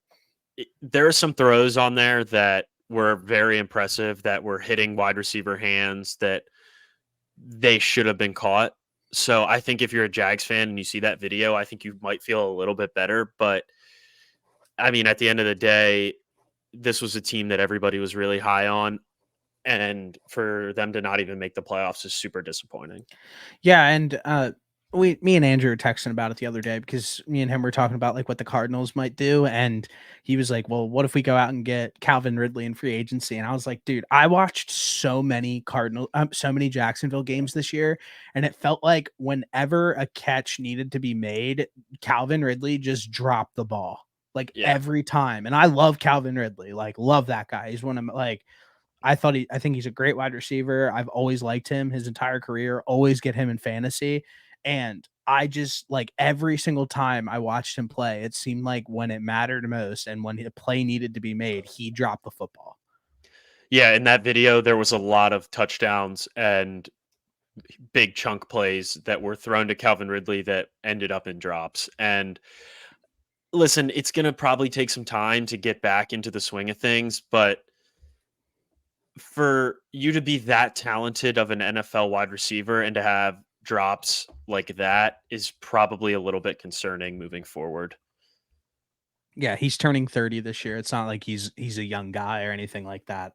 there are some throws on there that were very impressive that were hitting wide receiver hands that they should have been caught. So I think if you're a Jags fan and you see that video, I think you might feel a little bit better. But I mean, at the end of the day, this was a team that everybody was really high on. And for them to not even make the playoffs is super disappointing. Yeah, and, me and Andrew were texting about it the other day because me and him were talking about, like, what the Cardinals might do, and he was like, "Well, what if we go out and get Calvin Ridley in free agency?" And I was like, "Dude, I watched so many Jacksonville games this year, and it felt like whenever a catch needed to be made, Calvin Ridley just dropped the ball, like, Yeah. every time." And I love Calvin Ridley, like, love that guy. He's one of my like, I think he's a great wide receiver. I've always liked him his entire career, always get him in fantasy. And I just like every single time I watched him play, it seemed like when it mattered most and when a play needed to be made, he dropped the football. Yeah. In that video, there was a lot of touchdowns and big chunk plays that were thrown to Calvin Ridley that ended up in drops. And listen, it's going to probably take some time to get back into the swing of things, but for you to be that talented of an NFL wide receiver and to have drops like that is probably a little bit concerning moving forward. Yeah, he's turning 30 this year. It's not like he's a young guy or anything like that.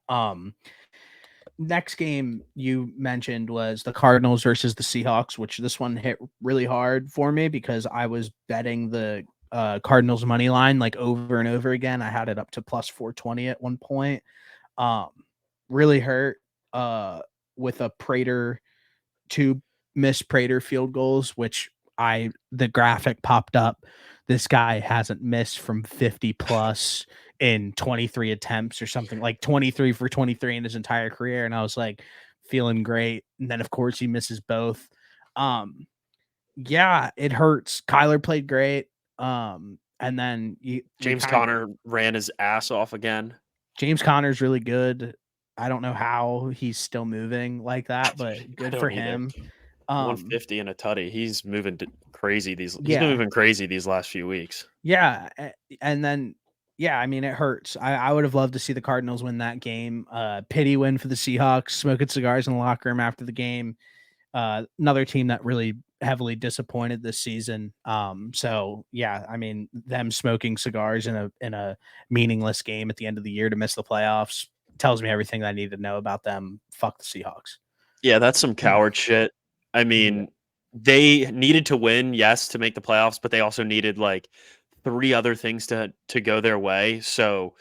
Next game you mentioned was the Cardinals versus the Seahawks, which this one hit really hard for me because I was betting the Cardinals money line like over and over again. I had it up to plus 420 at one point. Um, really hurt with a Prater two missed Prater field goals, which the graphic popped up. This guy hasn't missed from 50 plus in 23 attempts or something like 23 for 23 in his entire career. And I was like feeling great. And then of course he misses both. Um, yeah, it hurts. Kyler played great. And then we James kind of Conner ran his ass off again. James Conner's really good. I don't know how he's still moving like that, but I good for don't either. him. Um, 150 and a tutty. He's moving crazy he's been yeah, moving crazy these last few weeks. yeah, and then yeah, I mean it hurts. I would have loved to see the Cardinals win that game. Pity win for the Seahawks, smoking cigars in the locker room after the game. Another team that really heavily disappointed this season. So yeah, I mean them smoking cigars in a meaningless game at the end of the year to miss the playoffs tells me everything that I need to know about them. Fuck the Seahawks. Yeah, that's some coward shit. I Yeah. mean, they needed to win, yes, to make the playoffs, but they also needed like three other things to go their way. So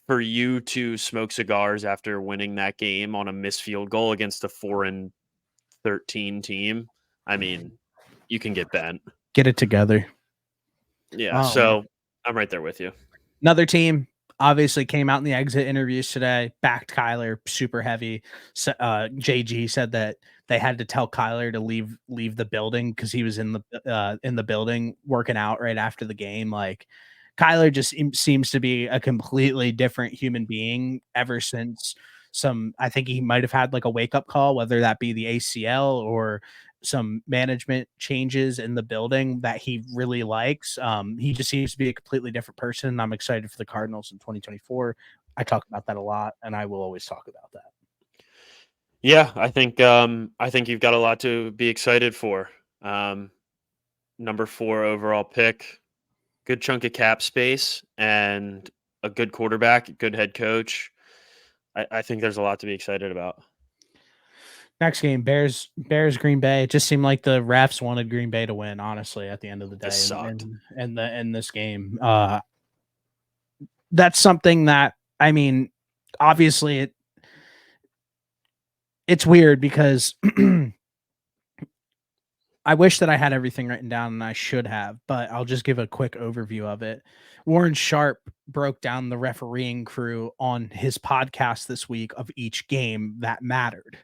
for you to smoke cigars after winning that game on a missed field goal against a 4-13 team, I mean, you can get bent. Get it together. Yeah, Um, so I'm right there with you. Another team obviously came out in the exit interviews today, backed Kyler super heavy. So, JG said that they had to tell Kyler to leave the building because he was in the building working out right after the game. Like Kyler just seems to be a completely different human being ever since I think he might have had like a wake up call, whether that be the ACL or some management changes in the building that he really likes. He just seems to be a completely different person. And I'm excited for the Cardinals in 2024. I talk about that a lot, and I will always talk about that. Yeah, I think you've got a lot to be excited for. Um number 4 overall pick, good chunk of cap space, and a good quarterback, good head coach. I think there's a lot to be excited about. Next game, Bears Green Bay. It just seemed like the refs wanted Green Bay to win, honestly, at the end of the This day sucked. in this game. That's something that, I mean, obviously it's weird because I wish that I had everything written down and I should have, but I'll just give a quick overview of it. Warren Sharp broke down the refereeing crew on his podcast this week of each game that mattered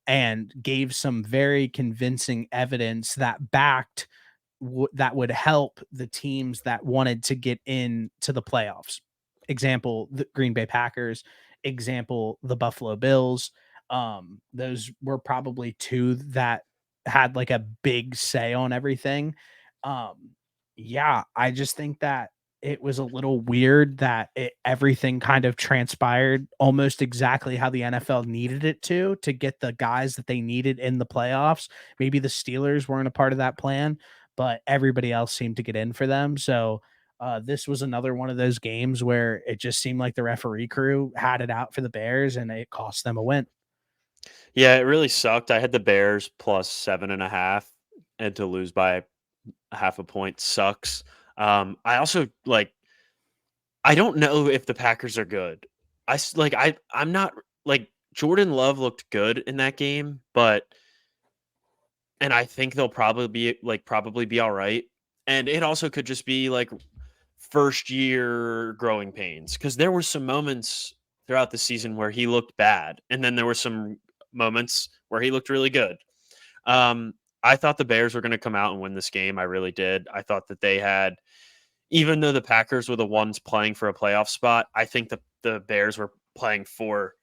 and gave some very convincing evidence that backed that would help the teams that wanted to get into the playoffs. Example, the Green Bay Packers. Example, the Buffalo Bills. Those were probably two that had like a big say on everything. Um, yeah, I just think that it was a little weird that everything kind of transpired almost exactly how the NFL needed it to get the guys that they needed in the playoffs. Maybe the Steelers weren't a part of that plan, but everybody else seemed to get in for them. So this was another one of those games where it just seemed like the referee crew had it out for the Bears and it cost them a win. Yeah, it really sucked. I had the Bears plus 7.5, and to lose by half a point sucks. I also I don't know if the Packers are good. I'm not like Jordan Love looked good in that game, but and I think they'll probably be all right. And it also could just be like first year growing pains because there were some moments throughout the season where he looked bad, and then there were some moments where he looked really good. Um, I thought the Bears were going to come out and win this game. I really did. I thought that they had, even though the Packers were the ones playing for a playoff spot, I think the Bears were playing for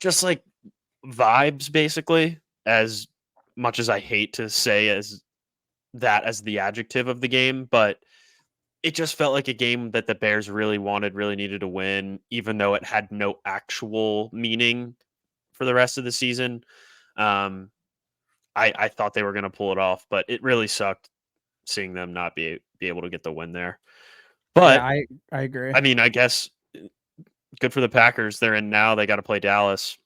just like vibes, basically, as much as I hate to say as the adjective of the game, but it just felt like a game that the Bears really wanted, really needed to win, even though it had no actual meaning for the rest of the season. Um, I thought they were going to pull it off, but it really sucked seeing them not be able to get the win there. Yeah, But I agree. I mean, I guess good for the Packers. They're in now. They got to play Dallas.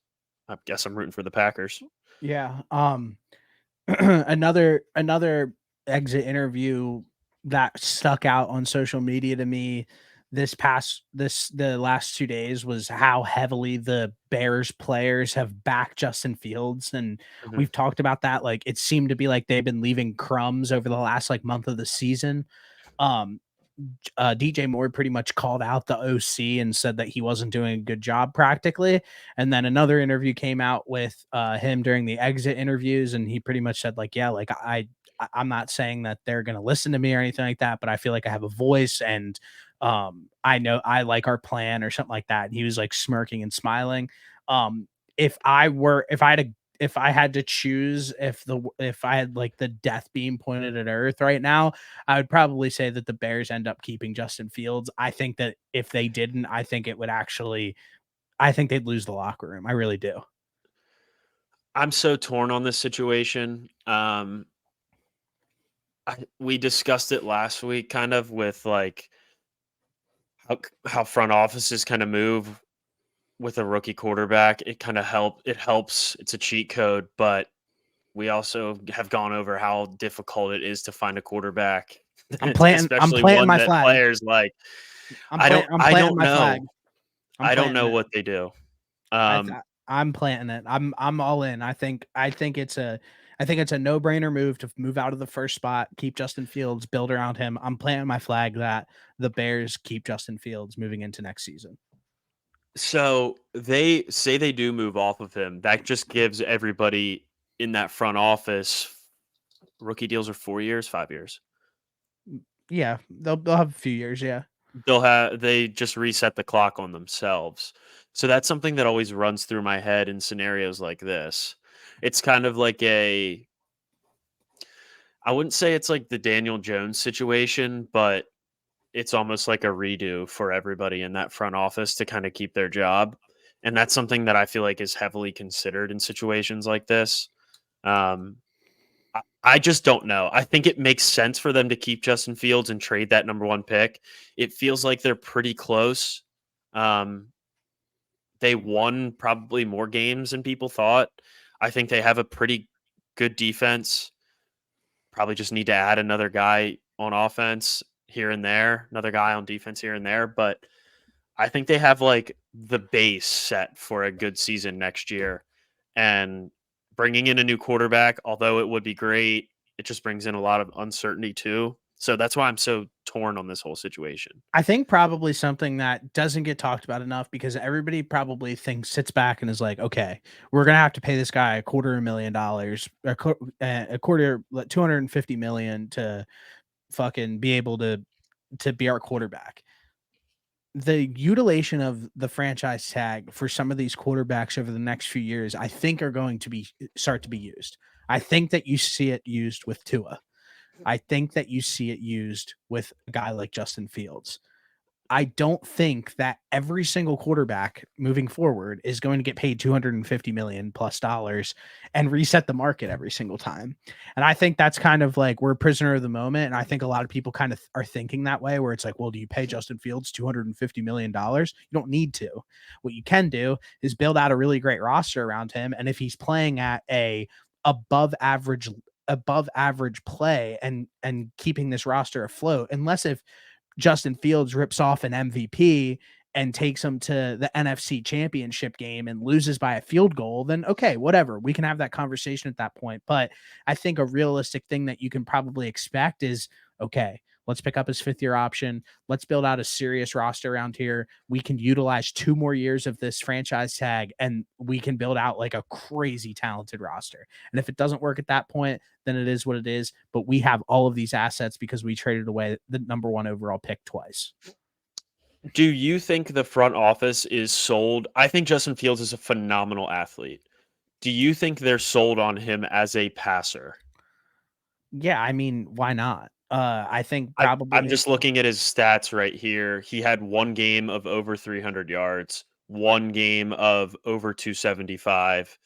I guess I'm rooting for the Packers. Yeah. Another exit interview that stuck out on social media to me the last 2 days was how heavily the Bears players have backed Justin Fields. And Mhm. we've talked about that. Like it seemed to be like they've been leaving crumbs over the last like month of the season. Um, DJ Moore pretty much called out the OC and said that he wasn't doing a good job practically. And then another interview came out with him during the exit interviews, and he pretty much said like, yeah, like I'm not saying that they're going to listen to me or anything like that, but I feel like I have a voice and I know I like our plan or something like that. And he was like smirking and smiling. Um, if I had to choose if I had like the death beam pointed at Earth right now, I would probably say that the Bears end up keeping Justin Fields. I think that if they didn't, I think they'd lose the locker room. I really do. I'm so torn on this situation. We discussed it last week, kind of with like how front offices kind of move with a rookie quarterback. It helps. It's a cheat code, but we also have gone over how difficult it is to find a quarterback, I'm especially planting one my that flag. players like. I'm I planting don't my know. flag. I'm I don't planting know it. what they do. I Um, th- I'm planting it. I'm all in. I think it's a no-brainer move to move out of the first spot, keep Justin Fields, build around him. I'm planting my flag that the Bears keep Justin Fields moving into next season. so they say they do move off of him. That just gives everybody in that front office rookie deals are 4 years, 5 years. Yeah, they'll have a few years, yeah. They just reset the clock on themselves. So that's something that always runs through my head in scenarios like this. It's kind of like I wouldn't say it's like the Daniel Jones situation, but it's almost like a redo for everybody in that front office to kind of keep their job. And that's something that I feel like is heavily considered in situations like this. Um, I just don't know. I think it makes sense for them to keep Justin Fields and trade that number one pick. It feels like they're pretty close. Um, they won probably more games than people thought. I think they have a pretty good defense. Probably just need to add another guy on offense here and there, another guy on defense here and there. But I think they have like the base set for a good season next year. And bringing in a new quarterback, although it would be great, it just brings in a lot of uncertainty too. So that's why I'm so torn on this whole situation. I think probably something that doesn't get talked about enough because everybody probably sits back and is like, okay, we're gonna have to pay this guy $250,000, a quarter, 250 million to fucking be able to be our quarterback. The utilization of the franchise tag for some of these quarterbacks over the next few years, I think, are going to be start to be used. I think that you see it used with Tua. I think that you see it used with a guy like Justin Fields. I don't think that every single quarterback moving forward is going to get paid 250 million plus dollars and reset the market every single time. And I think that's kind of like we're a prisoner of the moment. And I think a lot of people kind of are thinking that way, where it's like, well, do you pay Justin Fields $250 million? You don't need to. What you can do is build out a really great roster around him. And if he's playing at a above average play and keeping this roster afloat, unless if Justin Fields rips off an MVP and takes him to the NFC championship game and loses by a field goal, then okay, whatever. We can have that conversation at that point. But I think a realistic thing that you can probably expect is okay, let's pick up his fifth year option. Let's build out a serious roster around here. We can utilize 2 more years of this franchise tag and we can build out like a crazy talented roster. And if it doesn't work at that point, then it is what it is. But we have all of these assets because we traded away the number one overall pick twice. Do you think the front office is sold? I think Justin Fields is a phenomenal athlete. Do you think they're sold on him as a passer? Yeah, I mean, why not? I think I'm probably just looking at his stats right here. He had one game of over 300 yards, one game of over 275.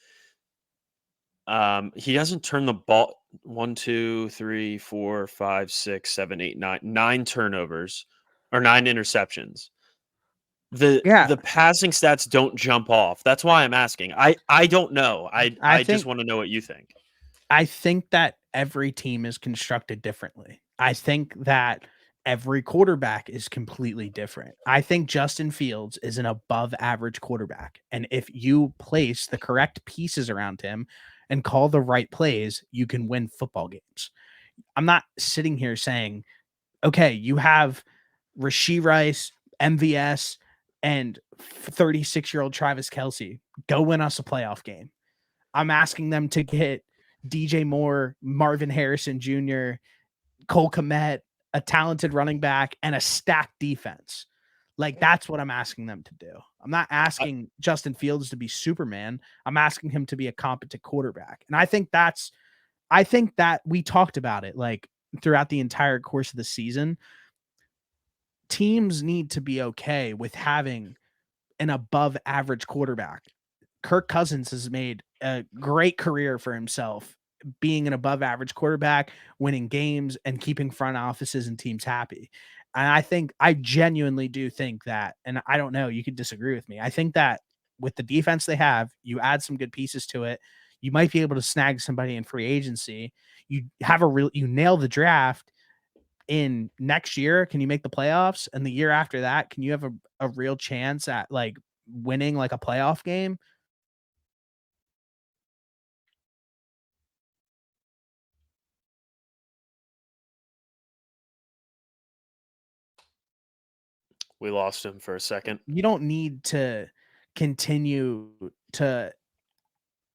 He doesn't turn the ball 1, 2, 3, 4, 5, 6, 7, 8, 9, 9 turnovers or 9 interceptions. yeah, The passing stats don't jump off. That's why I'm asking. I don't know. I I just think want to know what you think. I think that every team is constructed differently. I think that every quarterback is completely different. I think Justin Fields is an above average quarterback. And if you place the correct pieces around him and call the right plays, you can win football games. I'm not sitting here saying, okay, you have Rashee Rice, MVS, and 36-year-old Travis Kelsey. Go win us a playoff game. I'm asking them to get DJ Moore, Marvin Harrison Jr., Cole Kmet, a talented running back, and a stacked defense. Like that's what I'm asking them to do. I'm not I, asking Justin Fields to be Superman. I'm asking him to be a competent quarterback. And I think that we talked about it like throughout the entire course of the season. Teams need to be okay with having an above average quarterback. Kirk Cousins has made a great career for himself being an above average quarterback, winning games, and keeping front offices and teams happy. And I genuinely do think that, and I don't know, you could disagree with me. I think that with the defense they have, you add some good pieces to it. You might be able to snag somebody in free agency. You nail the draft in next year. Can you make the playoffs? And the year after that, can you have a real chance at like winning like a playoff game? we lost him for a second. You don't need to continue to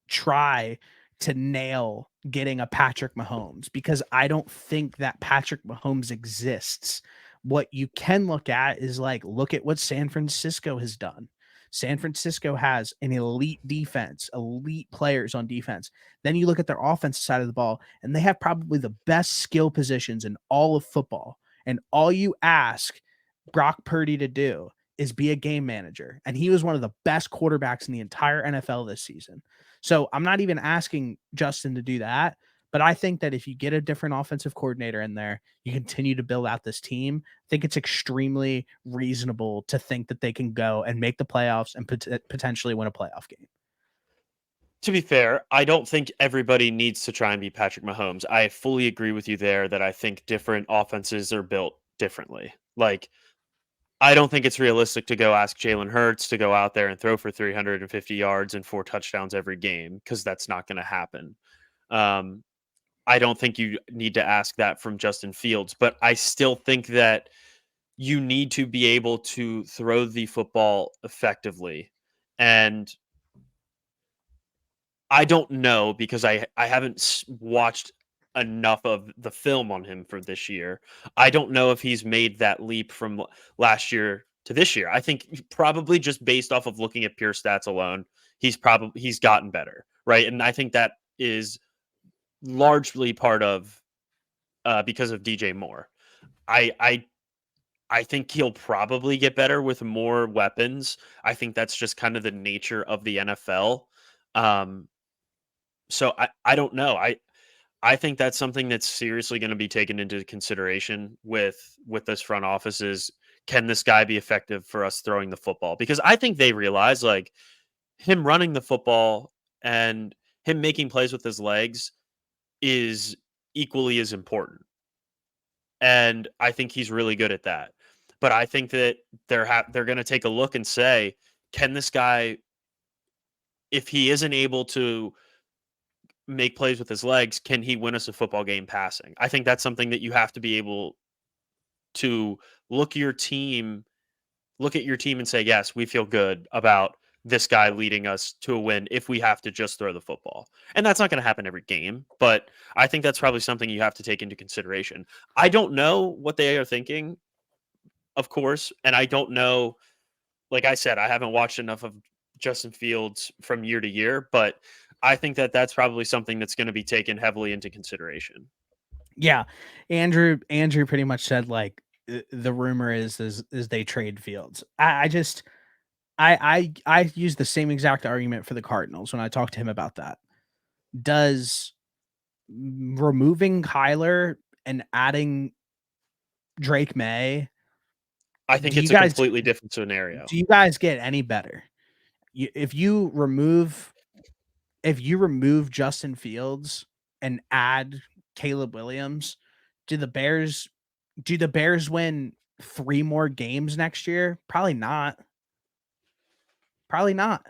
try to nail getting a Patrick Mahomes because I don't think that Patrick Mahomes exists. What you can look at is like, look at what San Francisco has done. San Francisco has an elite defense, elite players on defense. Then you look at their offensive side of the ball, and they have probably the best skill positions in all of football. And all you ask Brock Purdy to do is be a game manager. And he was one of the best quarterbacks in the entire NFL this season. So I'm not even asking Justin to do that, But I think that if you get a different offensive coordinator in there, you continue to build out this team. I think it's extremely reasonable to think that they can go and make the playoffs and potentially win a playoff game. To be fair, I don't think everybody needs to try and be Patrick Mahomes. I fully agree with you there that I think different offenses are built differently. Like, I don't think it's realistic to go ask Jalen Hurts to go out there and throw for 350 yards and 4 touchdowns every game because that's not going to happen. Um, I don't think you need to ask that from Justin Fields, but I still think that you need to be able to throw the football effectively. And I don't know because I haven't watched enough of the film on him for this year. I don't know if he's made that leap from last year to this year. I think probably just based off of looking at pure stats alone, he's gotten better, right? And I think that is largely part of because of DJ Moore. I I I think he'll probably get better with more weapons. I think that's just kind of the nature of the NFL. Um, so I don't know. I think that's something that's seriously going to be taken into consideration with this front office is can this guy be effective for us throwing the football? Because I think they realize like him running the football and him making plays with his legs is equally as important. And I think he's really good at that. But I think that they're going to take a look and say, can this guy, if he isn't able to make plays with his legs, can he win us a football game passing? I think that's something that you have to be able to look at your team, look at your team and say, yes, we feel good about this guy leading us to a win if we have to just throw the football. And that's not going to happen every game, but I think that's probably something you have to take into consideration. I don't know what they are thinking, of course, and I don't know, like I said, I haven't watched enough of Justin Fields from year to year, but I think that that's probably something that's going to be taken heavily into consideration. Yeah, Andrew pretty much said like the rumor is they trade Fields. I just I use the same exact argument for the Cardinals when I talked to him about that. Does removing Kyler and adding Drake May, I think do you it's a guys completely different scenario. get any better? If you remove Justin Fields and add Caleb Williams, do the Bears win 3 more games next year? Probably not. Probably not.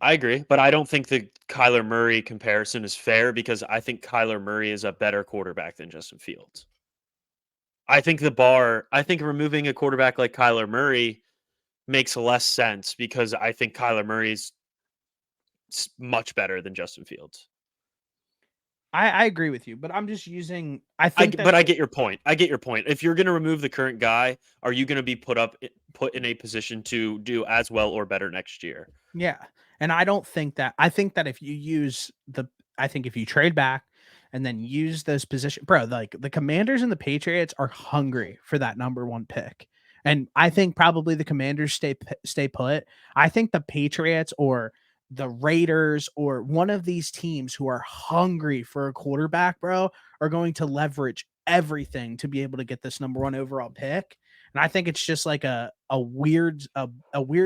I agree, but I don't think the Kyler Murray comparison is fair because I think Kyler Murray is a better quarterback than Justin Fields. I think removing a quarterback like Kyler Murray makes less sense because I think Kyler Murray's much better than Justin Fields. I agree with you, but I'm just using I think that But I get your point. I get your point. If you're going to remove the current guy, are you going to be put in a position to do as well or better next year? yeah, and I think that if you use the I think if you trade back and then use those position bro, like the Commanders and the Patriots are hungry for that number 1 pick. And I think probably the Commanders stay put. I think the Patriots or the Raiders or one of these teams who are hungry for a quarterback, bro, are going to leverage everything to be able to get this number 1 overall pick. And I think it's just like a weird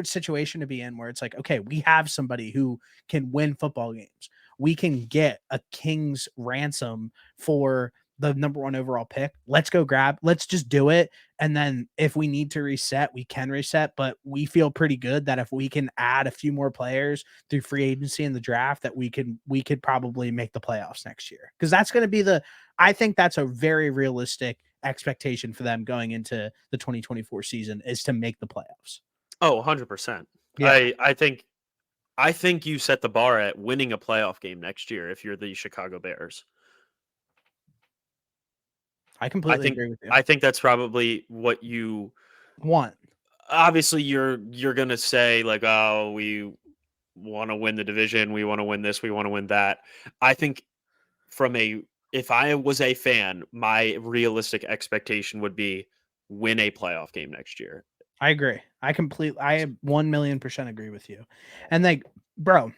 situation to be in where it's like, okay, we have somebody who can win football games. We can get a king's ransom for the number 1 overall pick. Let's just do it. And then if we need to reset, we can reset. But we feel pretty good that if we can add a few more players through free agency and the draft, that we could probably make the playoffs next year. Because that's going to be I think that's a very realistic expectation for them going into the 2024 season is to make the playoffs. Oh, 100%. Yeah, I think you set the bar at winning a playoff game next year if you're the Chicago Bears. I I completely think agree with you. I think that's probably what you One, obviously you're going to say like, "Oh, we want to win the division, we want to win this, we want to win that." I think from a if I was a fan, my realistic expectation would be win a playoff game next year. I agree. I 1,000,000% agree with you. And like, bro,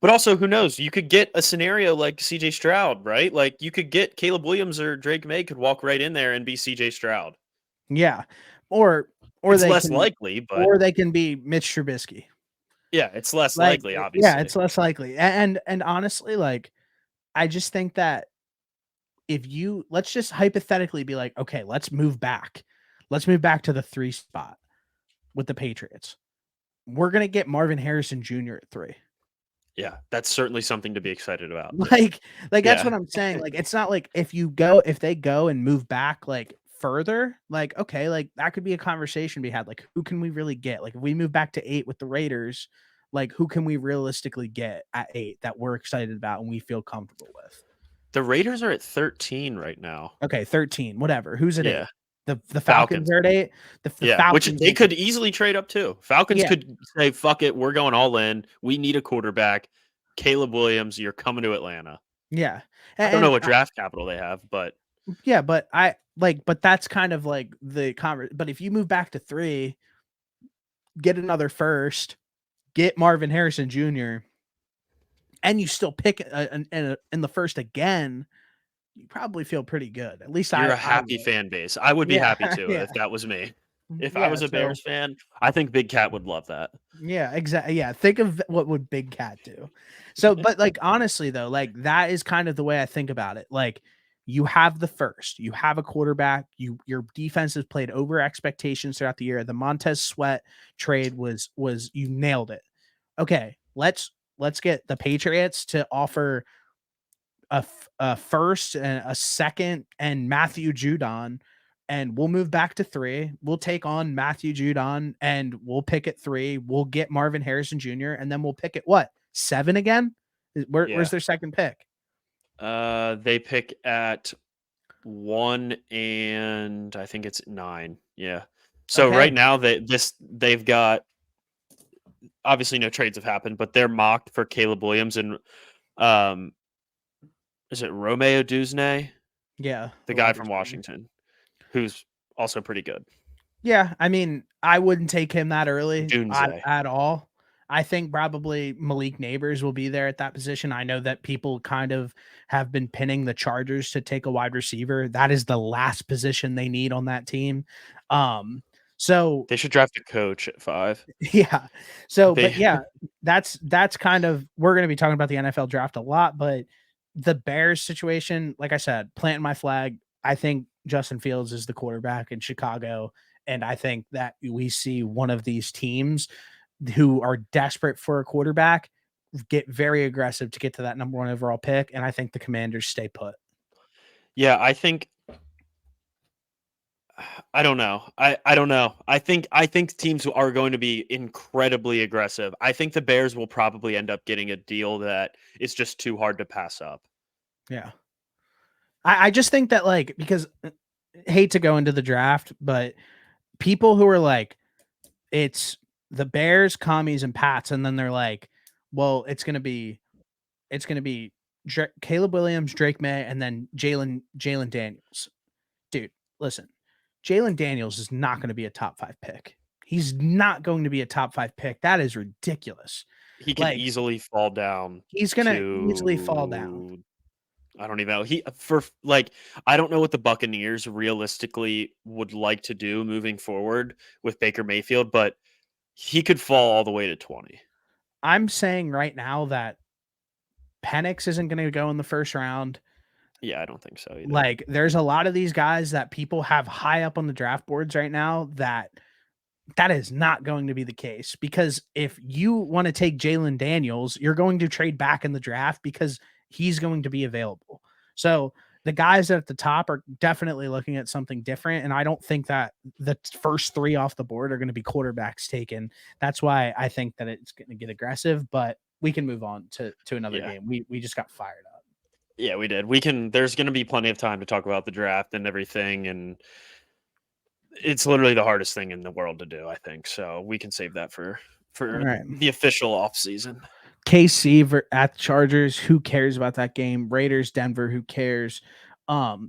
But also, who knows? You could get a scenario like CJ Stroud, right? Like you could get Caleb Williams or Drake May could walk right in there and be CJ Stroud. Yeah. Or It's they less can likely, but be Mitch Trubisky. yeah, it's less Like, likely, yeah, obviously. it's less likely. And honestly, like, I just think that if you let's just hypothetically be like, okay, let's move back. Let's move back to the 3 spot with the Patriots. We're gonna get Marvin Harrison Jr. at 3. Yeah, that's certainly something to be excited about. Like that's Yeah. what I'm saying. Like, it's not like if they go and move back like further, like, okay, like that could be a conversation we had. Like, who can we really get? Like, if we move back to 8 with the Raiders, like who can we realistically get at 8 that we're excited about and we feel comfortable with? The Raiders are at 13 right now. Okay, 13, whatever. Who's at 8? Yeah. The Falcons Falcons. are at 8. The Yeah, which Falcons they are could easily trade up too. Falcons yeah, could say, "Fuck it, we're going all in. We need a quarterback. Caleb Williams, you're coming to Atlanta." yeah. I don't know And what draft capital they have, but yeah, but but that's kind of like the but if you move back to 3, get another first, get Marvin Harrison Jr., and you still pick in the first again, you probably feel pretty good. At least you're a I happy would. fan base. I would be Yeah, happy too yeah, if that was me. If I yeah. was a So Bears fan, I think Big Cat would love that. yeah, exactly. Yeah, think of what would Big Cat do. So, but like honestly though, like that is kind of the way I think about it. Like you have the first, you have a quarterback, your defense has played over expectations throughout the year. The Montez Sweat trade was you nailed it. Okay, let's get the Patriots to offer a first and a second and Matthew Judon, and we'll move back to 3. We'll take on Matthew Judon and we'll pick at 3. We'll get Marvin Harrison Jr. and then we'll pick at what? 7 again? Where's Yeah. their second pick? They pick at 1 and I think it's 9. Yeah. So right Okay. now they've got obviously no trades have happened, but they're mocked for Caleb Williams and um is it Romeo Dusney? Yeah, The the guy wide from receiver. Washington, who's also pretty good. Yeah, I mean, I wouldn't take him that early Dunze. at all. I think probably Malik Neighbors will be there at that position. I know that people kind of have been pinning the Chargers to take a wide receiver. That is the last position they need on that team. So They should draft a coach at 5. yeah. So, They but yeah, that's kind of we're going to be talking about the NFL draft a lot, but the Bears situation, like I said, planting my flag. I think Justin Fields is the quarterback in Chicago, and I think that we see one of these teams who are desperate for a quarterback get very aggressive to get to that number 1 overall pick, and I think the Commanders stay put. Yeah, I don't know. I don't know. I think teams are going to be incredibly aggressive. I think the Bears will probably end up getting a deal that is just too hard to pass up. Yeah. I just think that like because hate to go into the draft, but people who are like it's the Bears, Commies, and Pats, and then they're like, well, it's gonna be Caleb Williams, Drake May, and then Jalen Daniels. Dude, listen, Jalen Daniels is not going to be a top 5 pick. He's not going to be a top 5 pick. That is ridiculous. He could Like easily fall down he's gonna easily fall down. to I don't even know. He for like I don't know what the Buccaneers realistically would like to do moving forward with Baker Mayfield, but he could fall all the way to 20. I'm saying right now that Penix isn't going to go in the first round. Yeah, I don't think so either. Like there's a lot of these guys that people have high up on the draft boards right now that is not going to be the case because if you want to take Jalen Daniels, you're going to trade back in the draft because he's going to be available. So the guys at the top are definitely looking at something different. And I don't think that the first 3 off the board are going to be quarterbacks taken. That's why I think that it's going to get aggressive, but we can move on to another Yeah. game. We just got fired up. Yeah, we did. There's going to be plenty of time to talk about the draft and everything and it's literally the hardest thing in the world to do, I think. So we can save that for All right. the official off season. KC at the Chargers. Who cares about that game? Raiders, Denver. Who cares?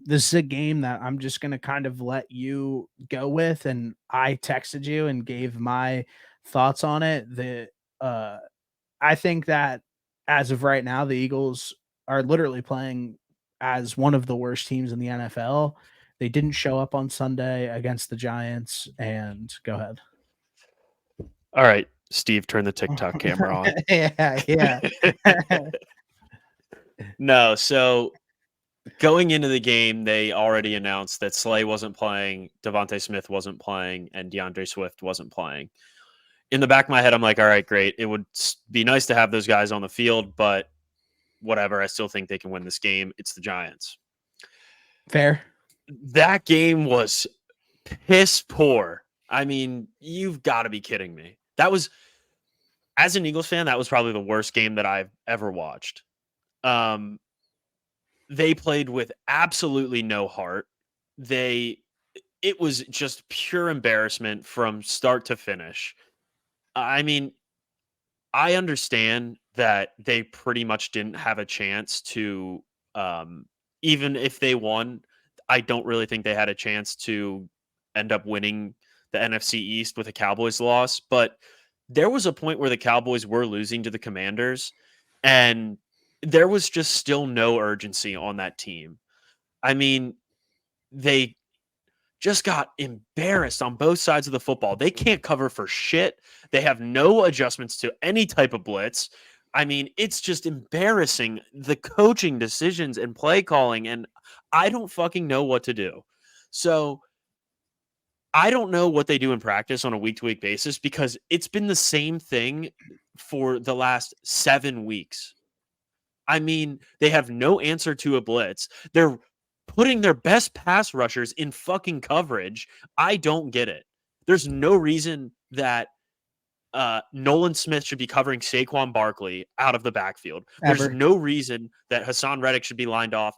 This is a game that I'm just gonna kind of let you go with, and I texted you and gave my thoughts on it. I think that as of right now, the Eagles are literally playing as one of the worst teams in the NFL. They didn't show up on Sunday against the Giants. And go ahead. All right, Steve, turn the TikTok camera on. Yeah. No, so going into the game, they already announced that Slay wasn't playing, Devontae Smith wasn't playing, and DeAndre Swift wasn't playing. In the back of my head, I'm like, all right, great. It would be nice to have those guys on the field, but whatever. I still think they can win this game. It's the Giants. Fair. That game was piss poor. I mean, you've got to be kidding me. That was, as an Eagles fan, that was probably the worst game that I've ever watched. They played with absolutely no heart. It was just pure embarrassment from start to finish. I mean, I understand that they pretty much didn't have a chance to, even if they won, I don't really think they had a chance to end up winning the NFC East with a Cowboys loss. But there was a point where the Cowboys were losing to the Commanders, and there was just still no urgency on that team. I mean, they just got embarrassed on both sides of the football. They can't cover for shit. They have no adjustments to any type of blitz. I mean, it's just embarrassing, the coaching decisions and play calling, and I don't fucking know what to do. So I don't know what they do in practice on a week-to-week basis because it's been the same thing for the last 7 weeks. I mean, they have no answer to a blitz. They're putting their best pass rushers in fucking coverage. I don't get it. There's no reason that Nolan Smith should be covering Saquon Barkley out of the backfield. There's Ever. no reason that Hassan Reddick should be lined up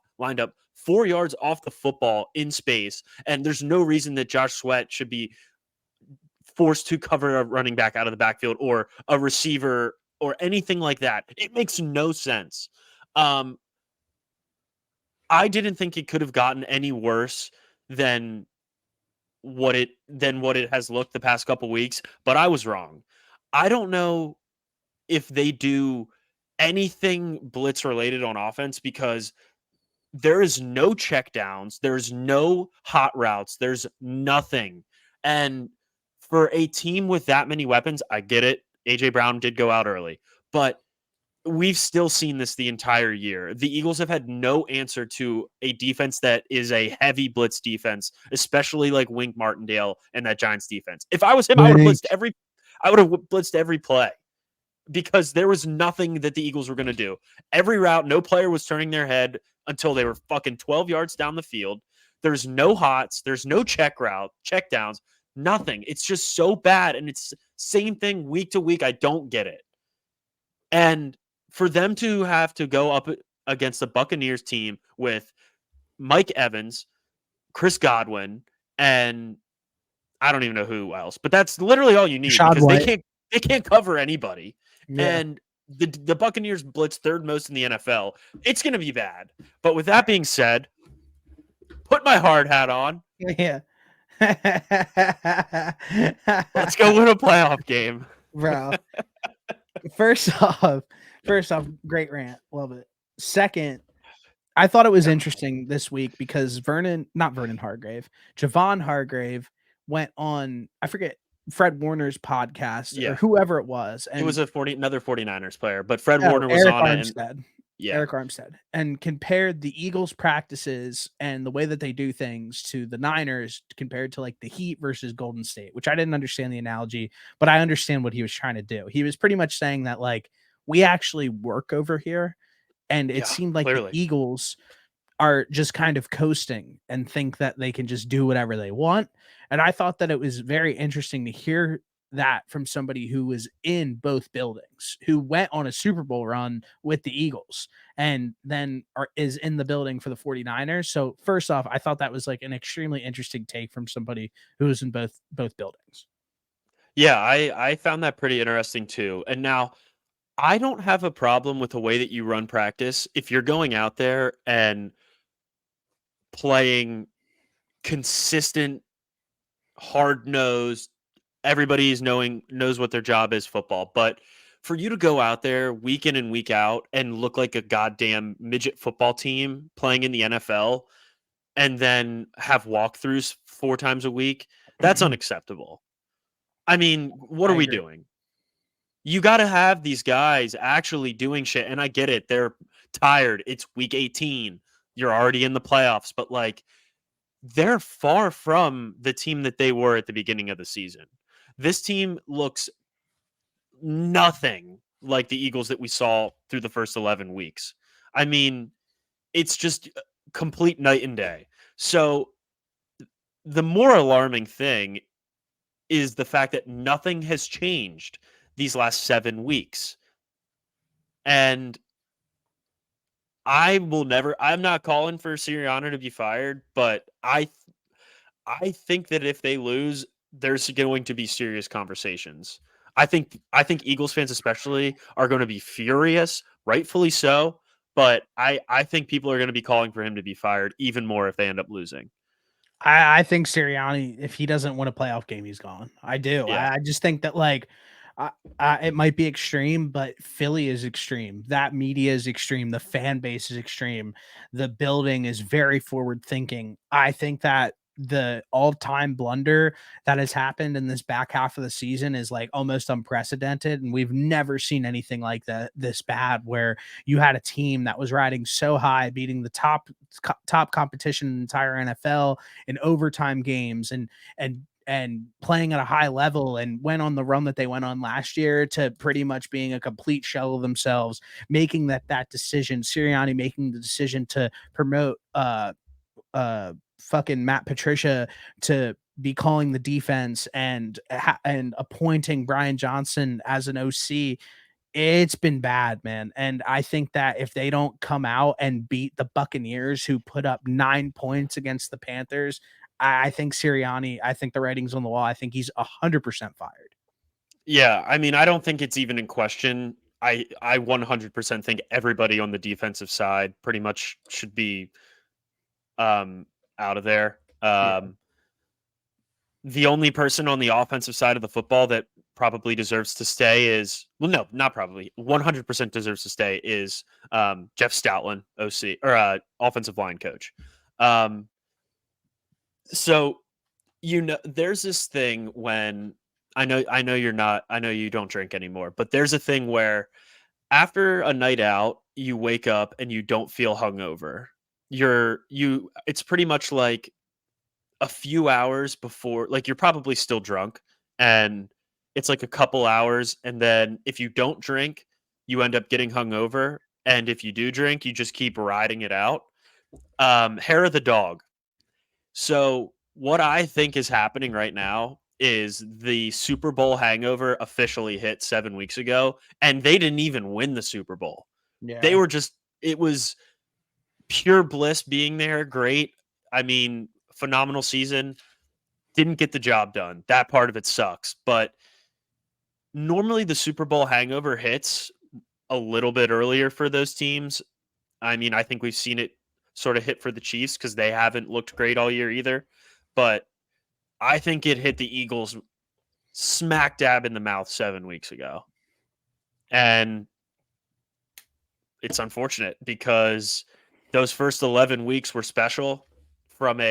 4 yards off the football in space. And there's no reason that Josh Sweat should be forced to cover a running back out of the backfield or a receiver or anything like that. It makes no sense. Um, I didn't think it could have gotten any worse than what it has looked the past couple weeks, but I was wrong. I don't know if they do anything blitz related on offense because there is no checkdowns, there's no hot routes, there's nothing. And for a team with that many weapons, I get it. AJ Brown did go out early, but we've still seen this the entire year. The Eagles have had no answer to a defense that is a heavy blitz defense, especially like Wink Martindale and that Giants defense. If I was him, I would have blitzed every play because there was nothing that the Eagles were going to do. Every route, no player was turning their head until they were fucking 12 yards down the field. There's no hots, there's no check downs, nothing. It's just so bad, and it's same thing week to week. I don't get it. And for them to have to go up against the Buccaneers team with Mike Evans, Chris Godwin, and I don't even know who else, but that's literally all you need Rashad because White. they can't cover anybody. Yeah. And the Buccaneers blitz third most in the NFL. It's going to be bad. But with that being said, put my hard hat on. Yeah. Let's go win a playoff game. Bro. First off, great rant. Love it. Second, I thought it was interesting this week because Javon Hargrave went on, I forget, Fred Warner's podcast or whoever it was. And it was another 49ers player, but Fred Warner was Eric on Armstead. it. Eric Armstead, and compared the Eagles practices and the way that they do things to the Niners compared to like the Heat versus Golden State, which I didn't understand the analogy, but I understand what he was trying to do. He was pretty much saying that like we actually work over here, and it seemed like clearly. the Eagles are just kind of coasting and think that they can just do whatever they want. And I thought that it was very interesting to hear that from somebody who was in both buildings, who went on a Super Bowl run with the Eagles and then is in the building for the 49ers. So first off, I thought that was like an extremely interesting take from somebody who was in both buildings. Yeah, I found that pretty interesting too. And now I don't have a problem with the way that you run practice if you're going out there and playing consistent, hard-nosed, everybody's knows what their job is football. But for you to go out there week in and week out and look like a goddamn midget football team playing in the NFL and then have walkthroughs 4 times a week, that's unacceptable. I mean, what I are we agree. doing? You got to have these guys actually doing shit. And I get it. They're tired. It's week 18. You're already in the playoffs, but like they're far from the team that they were at the beginning of the season. This team looks nothing like the Eagles that we saw through the first 11 weeks. I mean, it's just complete night and day. So the more alarming thing is the fact that nothing has changed these last 7 weeks. And I'm not calling for Sirianni to be fired, but I think that if they lose, there's going to be serious conversations. I think Eagles fans especially are going to be furious, rightfully so, but I think people are going to be calling for him to be fired even more if they end up losing. I think Sirianni, if he doesn't win a playoff game, he's gone. I do. Yeah. I just think that I, it might be extreme, but Philly is extreme. That media is extreme. The fan base is extreme. The building is very forward thinking. I think that the all-time blunder that has happened in this back half of the season is like almost unprecedented, and we've never seen anything like that this bad. Where you had a team that was riding so high, beating the top competition in the entire NFL in overtime games and playing at a high level, and went on the run that they went on last year, to pretty much being a complete shell of themselves, making that decision, Sirianni making the decision to promote fucking Matt Patricia to be calling the defense, and appointing Brian Johnson as an OC. It's been bad, man. And I think that if they don't come out and beat the Buccaneers, who put up 9 points against the Panthers, I think Sirianni, I think the writing's on the wall. I think he's 100% fired. Yeah, I mean, I don't think it's even in question. I 100% think everybody on the defensive side pretty much should be um out of there. Yeah. The only person on the offensive side of the football that probably deserves to stay is, well, no, not probably, 100% deserves to stay is Jeff Stoutland, OC or offensive line coach. Um, so there's this thing when I know you're not, I know you don't drink anymore, but there's a thing where after a night out, you wake up and you don't feel hungover. It's pretty much like a few hours before, like you're probably still drunk, and it's like a couple hours, and then if you don't drink, you end up getting hungover, and if you do drink, you just keep riding it out. Hair of the dog. So what I think is happening right now is the Super Bowl hangover officially hit 7 weeks ago, and they didn't even win the Super Bowl. They Yeah. were just, it was pure bliss being there. Great. I mean, phenomenal season. Didn't get the job done. That part of it sucks. But normally the Super Bowl hangover hits a little bit earlier for those teams. I mean, I think we've seen it sort of hit for the Chiefs because they haven't looked great all year either. But I think it hit the Eagles smack dab in the mouth 7 weeks ago. And it's unfortunate because those first 11 weeks were special from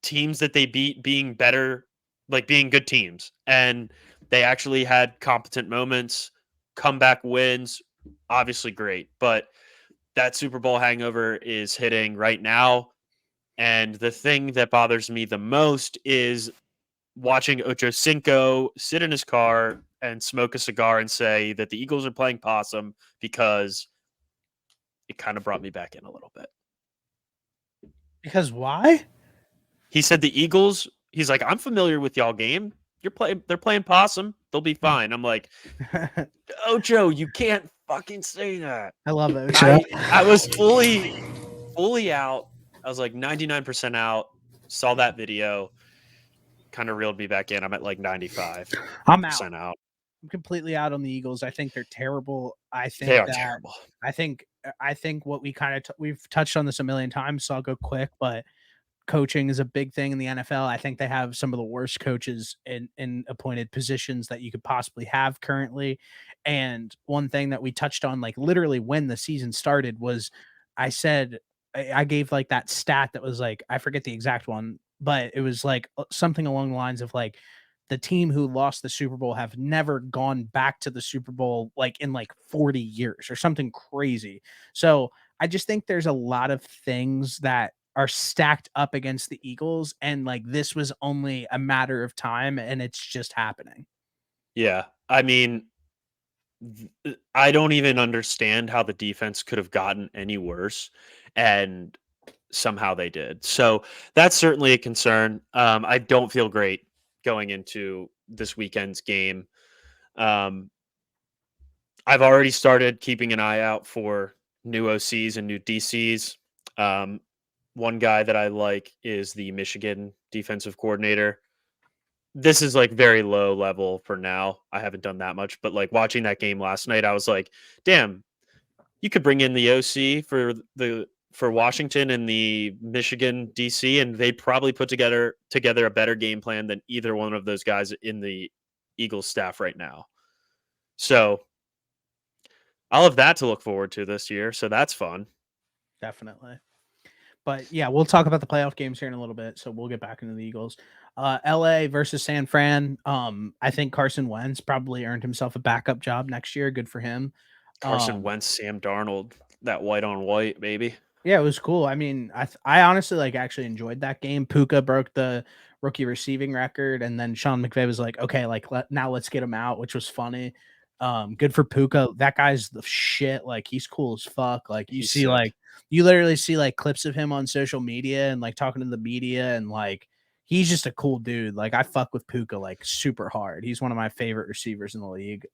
teams that they beat being better, like being good teams. And they actually had competent moments, comeback wins, obviously great. But that Super Bowl hangover is hitting right now. And the thing that bothers me the most is watching Ocho Cinco sit in his car and smoke a cigar and say that the Eagles are playing possum, because it kind of brought me back in a little bit. Because why? He said the Eagles, he's like, I'm familiar with y'all game. They're playing possum. They'll be fine. I'm like, Ocho, you can't fucking say that. I love it. I was fully out. I was like 99% out. Saw that video, kind of reeled me back in. I'm at like 95% I'm out. out. I'm completely out on the Eagles. I think they're terrible. They are terrible. I think what we kind of we've touched on this a million times, so I'll go quick. But coaching is a big thing in the NFL. I think they have some of the worst coaches in appointed positions that you could possibly have currently. And one thing that we touched on, like literally when the season started, was I said I gave like that stat that was like I forget the exact one, but it was like something along the lines of like the team who lost the Super Bowl have never gone back to the Super Bowl like in like 40 years or something crazy. So I just think there's a lot of things that are stacked up against the Eagles, and like this was only a matter of time, and it's just happening. Yeah. I mean, I don't even understand how the defense could have gotten any worse, and somehow they did. So that's certainly a concern. I don't feel great going into this weekend's game. Um, I've already started keeping an eye out for new OCs and new DCs. Um, one guy that I like is the Michigan defensive coordinator. This is like very low level for now. I haven't done that much, but like watching that game last night, I was like, damn, you could bring in the OC for Washington and the Michigan DC, and they probably put together a better game plan than either one of those guys in the Eagles staff right now. So I'll have that to look forward to this year. So that's fun. Definitely. But yeah, we'll talk about the playoff games here in a little bit. So we'll get back into the Eagles. LA versus San Fran. I think Carson Wentz probably earned himself a backup job next year. Good for him. Carson Um, Wentz, Sam Darnold, that white on white, baby. Yeah, it was cool. I mean, I honestly like actually enjoyed that game. Puka broke the rookie receiving record, and then Sean McVay was like, "Okay, like now let's get him out," which was funny. Good for Puka. That guy's the shit. Like he's cool as fuck. Like He's sick. you literally see like clips of him on social media and like talking to the media, and like he's just a cool dude. Like I fuck with Puka like super hard. He's one of my favorite receivers in the league.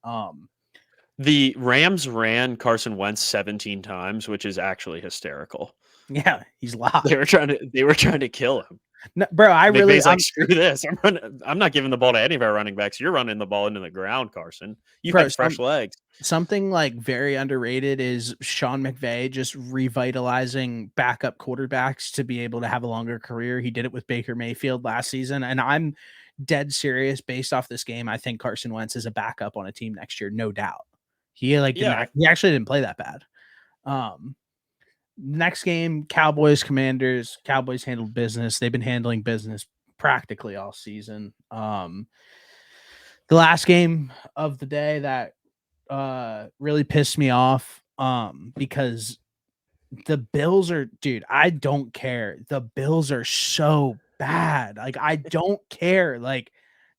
The Rams ran Carson Wentz 17 times, which is actually hysterical. Yeah, he's live. They were trying to kill him. No, bro, McVay's like, screw this. I'm not giving the ball to any of our running backs. You're running the ball into the ground, Carson. You bro, had fresh legs. something like very underrated is Sean McVay just revitalizing backup quarterbacks to be able to have a longer career. He did it with Baker Mayfield last season, and I'm dead serious based off this game. I think Carson Wentz is a backup on a team next year, no doubt. He like Yeah, he actually didn't play that bad. Um, Next game, Cowboys Commanders. Cowboys handled business. They've been handling business practically all season. The last game of the day that really pissed me off because the Bills are, dude, I don't care. The Bills are so bad. Like I don't care. Like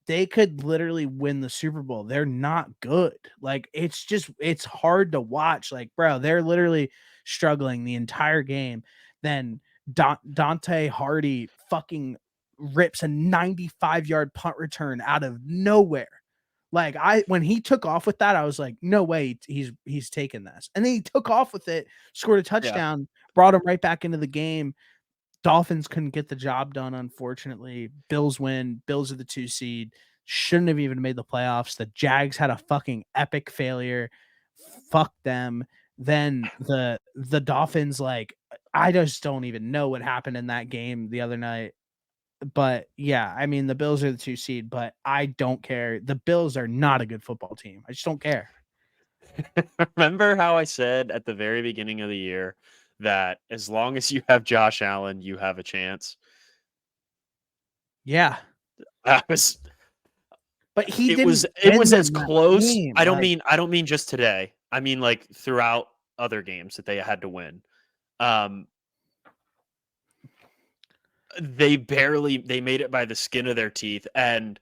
they could literally win the Super Bowl. They're not good. Like it's hard to watch. Like bro, they're literally struggling the entire game. Then Dante Hardy fucking rips a 95-yard punt return out of nowhere. Like when he took off with that, I was like, no way he's taking this. And then he took off with it, scored a yeah. touchdown, brought him right back into the game. Dolphins couldn't get the job done, unfortunately. Bills win. Bills are the 2 seed. Shouldn't have even made the playoffs. The Jags had a fucking epic failure. Fuck them. Then the Dolphins, like, I just don't even know what happened in that game the other night. But yeah, I mean the Bills are the 2 seed, but I don't care. The Bills are not a good football team. I just don't care. Remember how I said at the very beginning of the year that as long as you have Josh Allen, you have a chance? Yeah. I was But he it was didn't it win was as them that close. game. I don't mean just today. I mean like throughout other games that they had to win. Um they made it by the skin of their teeth, and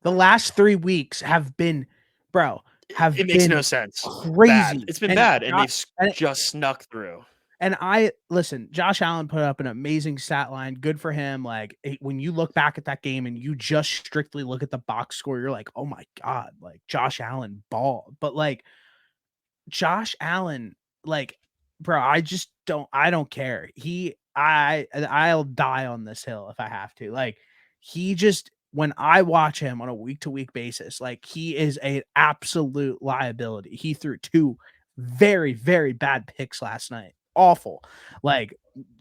The last 3 weeks have been, bro, it have makes no been sense. Bad. crazy. It's been bad, and they've And, just snuck through. and I listen, Josh Allen put up an amazing stat line. Good for him. Like when you look back at that game and you just strictly look at the box score, you're like, oh my God, like Josh Allen balled. But like Josh Allen, like, bro, I don't care. I'll die on this hill if I have to. Like, he just when I watch him on a week to week basis, like he is an absolute liability. He threw 2 very, very bad picks last night. awful. Like,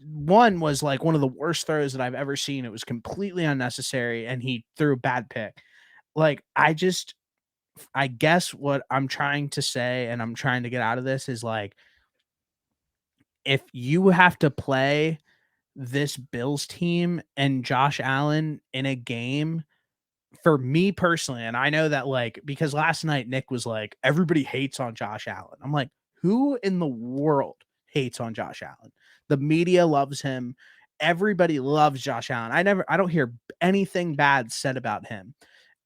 one was like one of the worst throws that I've ever seen. It was completely unnecessary, and he threw a bad pick. Like, I guess what I'm trying to say and I'm trying to get out of this is like, if you have to play this Bills team and Josh Allen in a game, for me personally, and I know that, like, because last night Nick was like, everybody hates on Josh Allen. I'm like, who in the world hates on Josh Allen? The media loves him. Everybody loves Josh Allen. I don't hear anything bad said about him.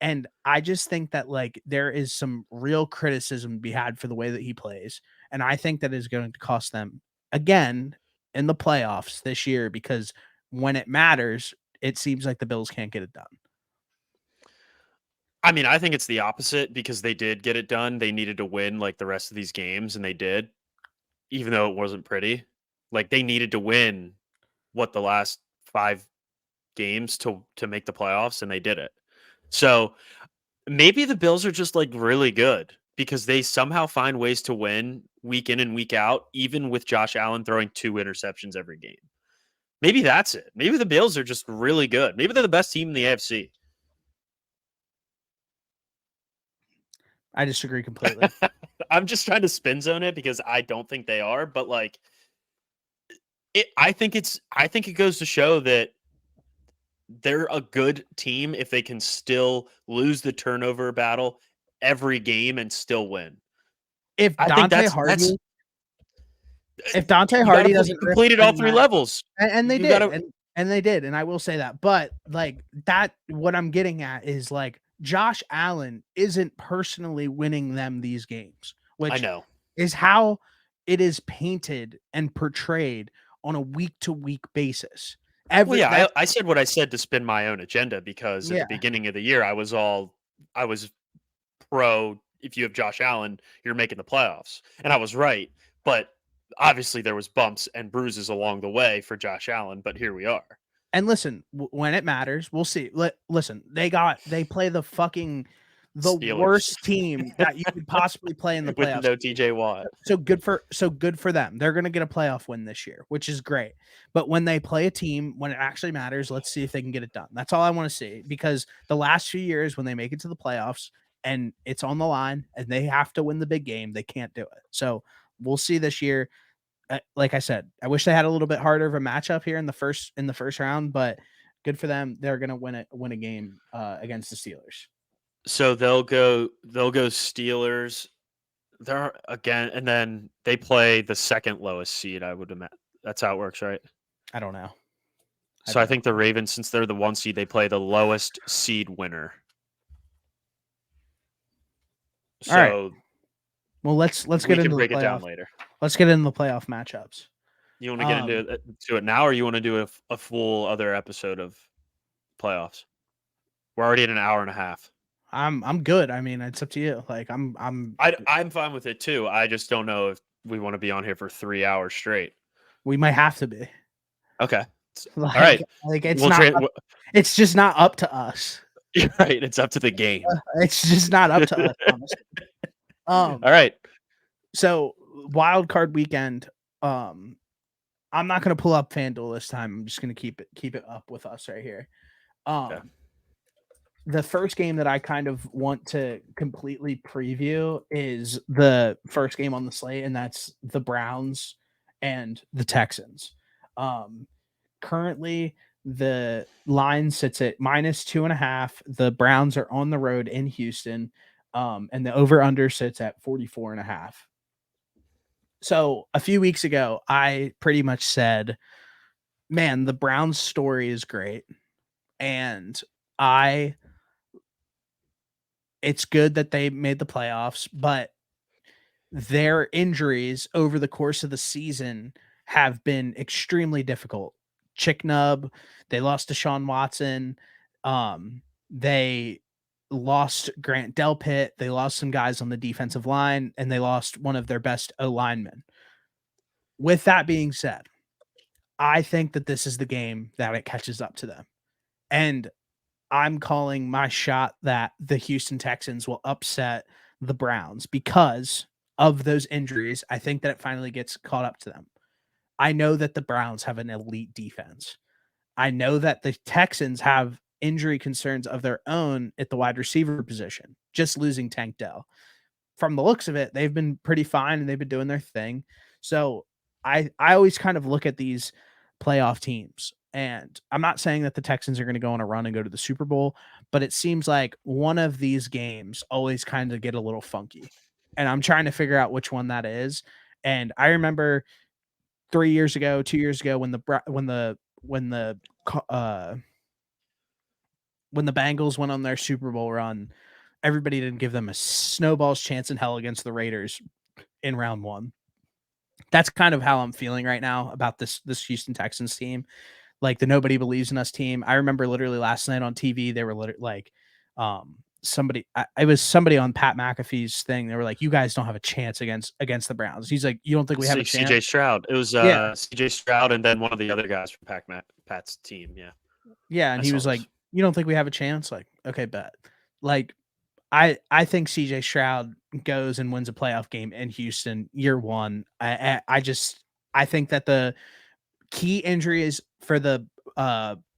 And I just think that, like, there is some real criticism to be had for the way that he plays. And I think that is going to cost them again in the playoffs this year, because when it matters, it seems like the Bills can't get it done. I mean, I think it's the opposite because they did get it done. They needed to win like the rest of these games, and they did, even though it wasn't pretty. Like they needed to win the last 5 games to make the playoffs, and they did it. So maybe the Bills are just like really good because they somehow find ways to win week in and week out, even with Josh Allen throwing 2 interceptions every game. Maybe that's it. Maybe the Bills are just really good. Maybe they're the best team in the AFC. I disagree completely. I'm just trying to spin zone it because I don't think they are, but like I think it goes to show that they're a good team if they can still lose the turnover battle every game and still win. If I think Dante that's Hardy if Dante you got to Hardy play. You doesn't rip completed all in 3 that, levels. and they You did, got to. and they did, and I will say that. But like that, what I'm getting at is like Josh Allen isn't personally winning them these games, I which know. is how it is painted and portrayed on a week to week basis. Well, Every yeah, that I said what I said to spin my own agenda because at the Yeah, beginning of the year I was pro. If you have Josh Allen, you're making the playoffs, and I was right. But obviously, there was bumps and bruises along the way for Josh Allen. But here we are, and listen, when it matters, we'll see. Listen, they play the Steelers worst team that you could possibly play in the with playoffs. no TJ Watt. So good for them. They're going to get a playoff win this year, which is great. But when they play a team, when it actually matters, let's see if they can get it done. That's all I want to see, because the last few years when they make it to the playoffs and it's on the line and they have to win the big game, they can't do it. So we'll see this year. Like I said, I wish they had a little bit harder of a matchup here in the first round, but good for them. They're going to win a game against the Steelers. So they'll go Steelers. They're again, and then they play the second lowest seed. I would imagine that's how it works, right? I don't know. So I think the Ravens, since they're the 1 seed, they play the lowest seed winner. All right. So Well, let's we get can into the break it down playoff. later. Let's get into the playoff matchups. You want to get into it now, or you want to do a full other episode of playoffs? We're already at an hour and a half. I'm good. I mean, it's up to you. Like I'm fine with it too. I just don't know if we want to be on here for 3 hours straight. We might have to be. Okay. Like, all right. Like it's just not up to us. You're right. It's up to the game. It's just not up to us, honestly. All right. So wild card weekend. I'm not gonna pull up FanDuel this time. I'm just gonna keep it up with us right here. Okay. The first game that I kind of want to completely preview is the first game on the slate, and that's the Browns and the Texans. Currently, the line sits at -2.5. The Browns are on the road in Houston, and the over/under sits at 44.5. So a few weeks ago, I pretty much said, "Man, the Browns story is great," and it's good that they made the playoffs, but their injuries over the course of the season have been extremely difficult. Chick Nub, they lost to Deshaun Watson. They lost Grant Delpit. They lost some guys on the defensive line, and they lost one of their best O linemen. With that being said, I think that this is the game that it catches up to them. And I'm calling my shot that the Houston Texans will upset the Browns because of those injuries. I think that it finally gets caught up to them. I know that the Browns have an elite defense. I know that the Texans have injury concerns of their own at the wide receiver position, just losing Tank Dell. From the looks of it, they've been pretty fine and they've been doing their thing. So I always kind of look at these playoff teams, and I'm not saying that the Texans are going to go on a run and go to the Super Bowl, but it seems like one of these games always kind of get a little funky. And I'm trying to figure out which one that is. And I remember 3 years ago, 2 years ago uh when the Bengals went on their Super Bowl run, everybody didn't give them a snowball's chance in hell against the Raiders in round 1. That's kind of how I'm feeling right now about this Houston Texans team, like the nobody believes in us team. I remember literally last night on TV, they were like, it was somebody on Pat McAfee's thing. They were like, "You guys don't have a chance against the Browns." He's like, "You don't think we have a chance?" CJ Stroud. It was Yeah, CJ Stroud and then one of the other guys from Pat's team. Yeah, yeah, and I he saw was like, this. "You don't think we have a chance?" Like, okay, bet. Like, I think CJ Stroud goes and wins a playoff game in Houston year 1. I think that the key injuries for the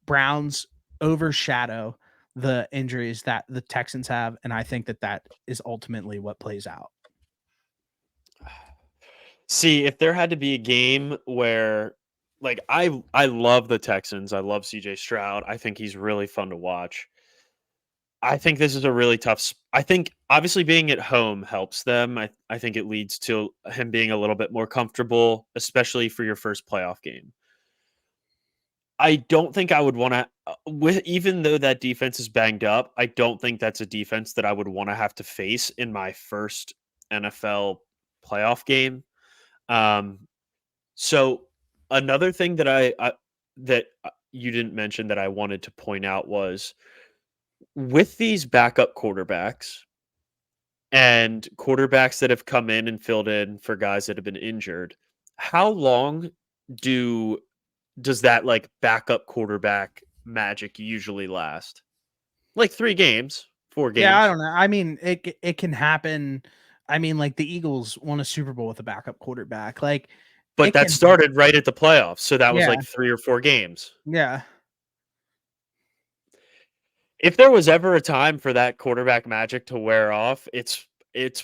Browns overshadow the injuries that the Texans have, and I think that that is ultimately what plays out. See, if there had to be a game where, like, I love the Texans. I love CJ Stroud. I think he's really fun to watch. I think this is a really tough. I think obviously being at home helps them. I think it leads to him being a little bit more comfortable, especially for your first playoff game. I don't think I would want to, with even though that defense is banged up. I don't think that's a defense that I would want to have to face in my first NFL playoff game. Um, so another thing that you didn't mention that I wanted to point out was with these backup quarterbacks and quarterbacks that have come in and filled in for guys that have been injured. How long do does that like backup quarterback magic usually last? Like 3 games, 4 Yeah, I games. don't know. I mean, it can happen. I mean, like the Eagles won a Super Bowl with a backup quarterback. Like But it that can happen. started right at the playoffs, so that was Yeah, like 3 or 4 games. yeah, If there was ever a time for that quarterback magic to wear off, it's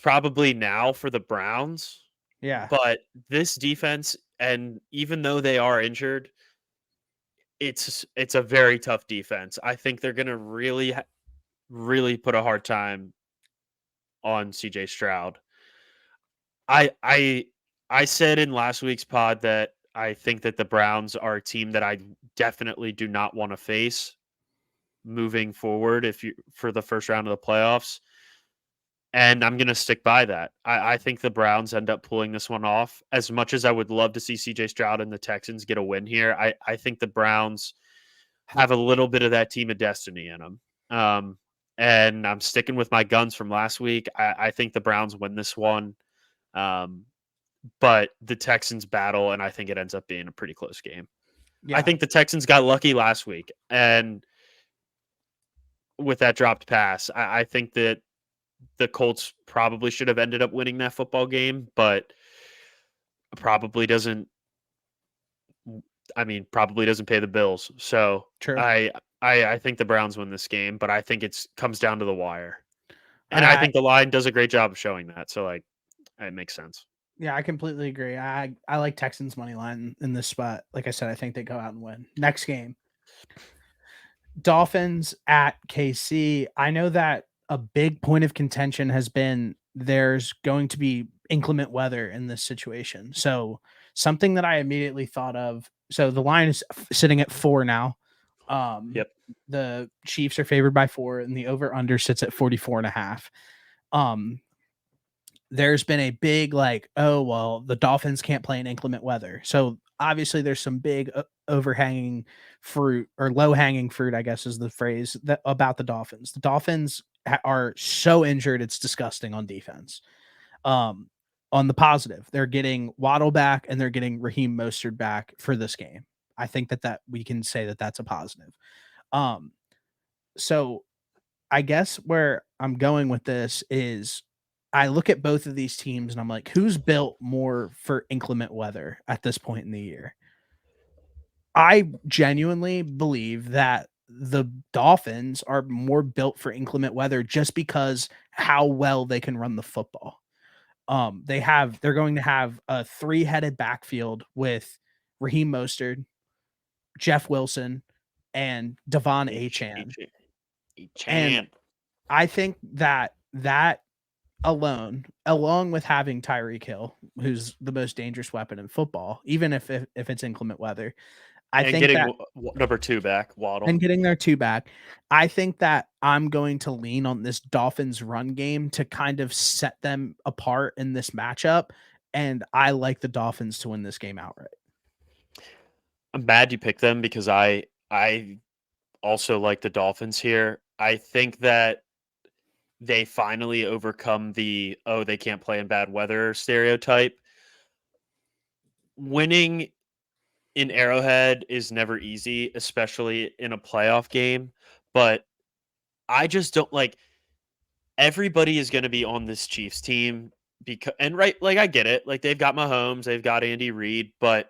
probably now for the Browns, yeah, but this defense, and even though they are injured, it's a very tough defense. I think they're gonna really put a hard time on CJ Stroud. I I I said in last week's pod that I think that the Browns are a team that I definitely do not want to face moving forward if you for the first round of the playoffs. And I'm gonna stick by that. I think the Browns end up pulling this one off. As much as I would love to see CJ Stroud and the Texans get a win here, I think the Browns have a little bit of that team of destiny in them. And I'm sticking with my guns from last week. I think the Browns win this one. Um, but the Texans battle, and I think it ends up being a pretty close game. I yeah. think the Texans got lucky last week, and with that dropped pass, I think that the Colts probably should have ended up winning that football game, but probably doesn't. Probably doesn't pay the bills. So True. I think the Browns win this game, but I think it's comes down to the wire, and I I think the line does a great job of showing that. So like, it makes sense. Yeah, I completely agree. I like Texans money line in this spot. Like I said, I think they go out and win. Next game, Dolphins at KC. I know that a big point of contention has been there's going to be inclement weather in this situation. So something that I immediately thought of. So the line is sitting at 4 now. Um, Yep. the Chiefs are favored by 4, and the over under sits at 44 and a half. Um, there's been a big like, oh well, the Dolphins can't play in inclement weather. So obviously there's some big overhanging fruit, or low hanging fruit, I guess is the phrase, that about the Dolphins. The Dolphins are so injured, it's disgusting on defense. Um, on the positive, they're getting Waddle back and they're getting Raheem Mostert back for this game. I think that we can say that that's a positive. So I guess where I'm going with this is I look at both of these teams and I'm like, who's built more for inclement weather at this point in the year? I genuinely believe that the Dolphins are more built for inclement weather just because how well they can run the football. They're going to have a three-headed backfield with Raheem Mostert, Jeff Wilson, and Devon Achan. And Chan. I think that alone, along with having Tyreek Hill, who's the most dangerous weapon in football, even if it's inclement weather, I And think getting that number 2 back, Waddle. and getting their two back, I think that I'm going to lean on this Dolphins run game to kind of set them apart in this matchup. And I like the Dolphins to win this game outright. I'm mad you picked them because I also like the Dolphins here. I think that they finally overcome the oh they can't play in bad weather stereotype. Winning in Arrowhead is never easy, especially in a playoff game, but I just don't like everybody is going to be on this Chiefs team because and right like I get it. Like they've got Mahomes, they've got Andy Reid, but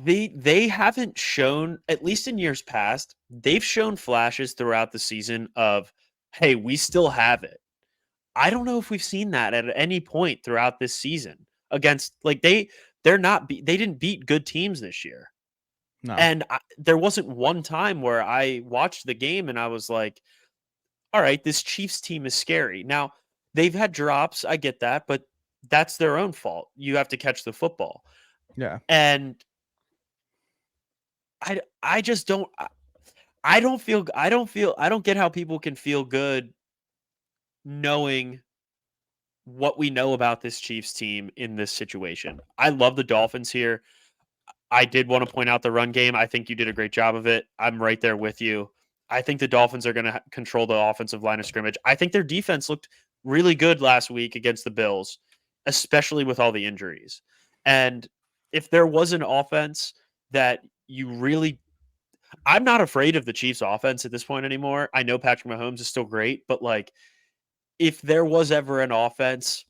they haven't shown, at least in years past, they've shown flashes throughout the season of, hey, we still have it. I don't know if we've seen that at any point throughout this season against like they didn't beat good teams this year. No. And there wasn't one time where I watched the game and I was like, all right, this Chiefs team is scary. Now, they've had drops, I get that, but that's their own fault. You have to catch the football. Yeah. And I just don't I don't get how people can feel good knowing what we know about this Chiefs team in this situation. I love the Dolphins here. I did want to point out the run game. I think you did a great job of it. I'm right there with you. I think the Dolphins are going to control the offensive line of scrimmage. I think their defense looked really good last week against the Bills, especially with all the injuries. And if there was an offense that you really I'm not afraid of the Chiefs offense at this point anymore. I know Patrick Mahomes is still great, but like if there was ever an offense,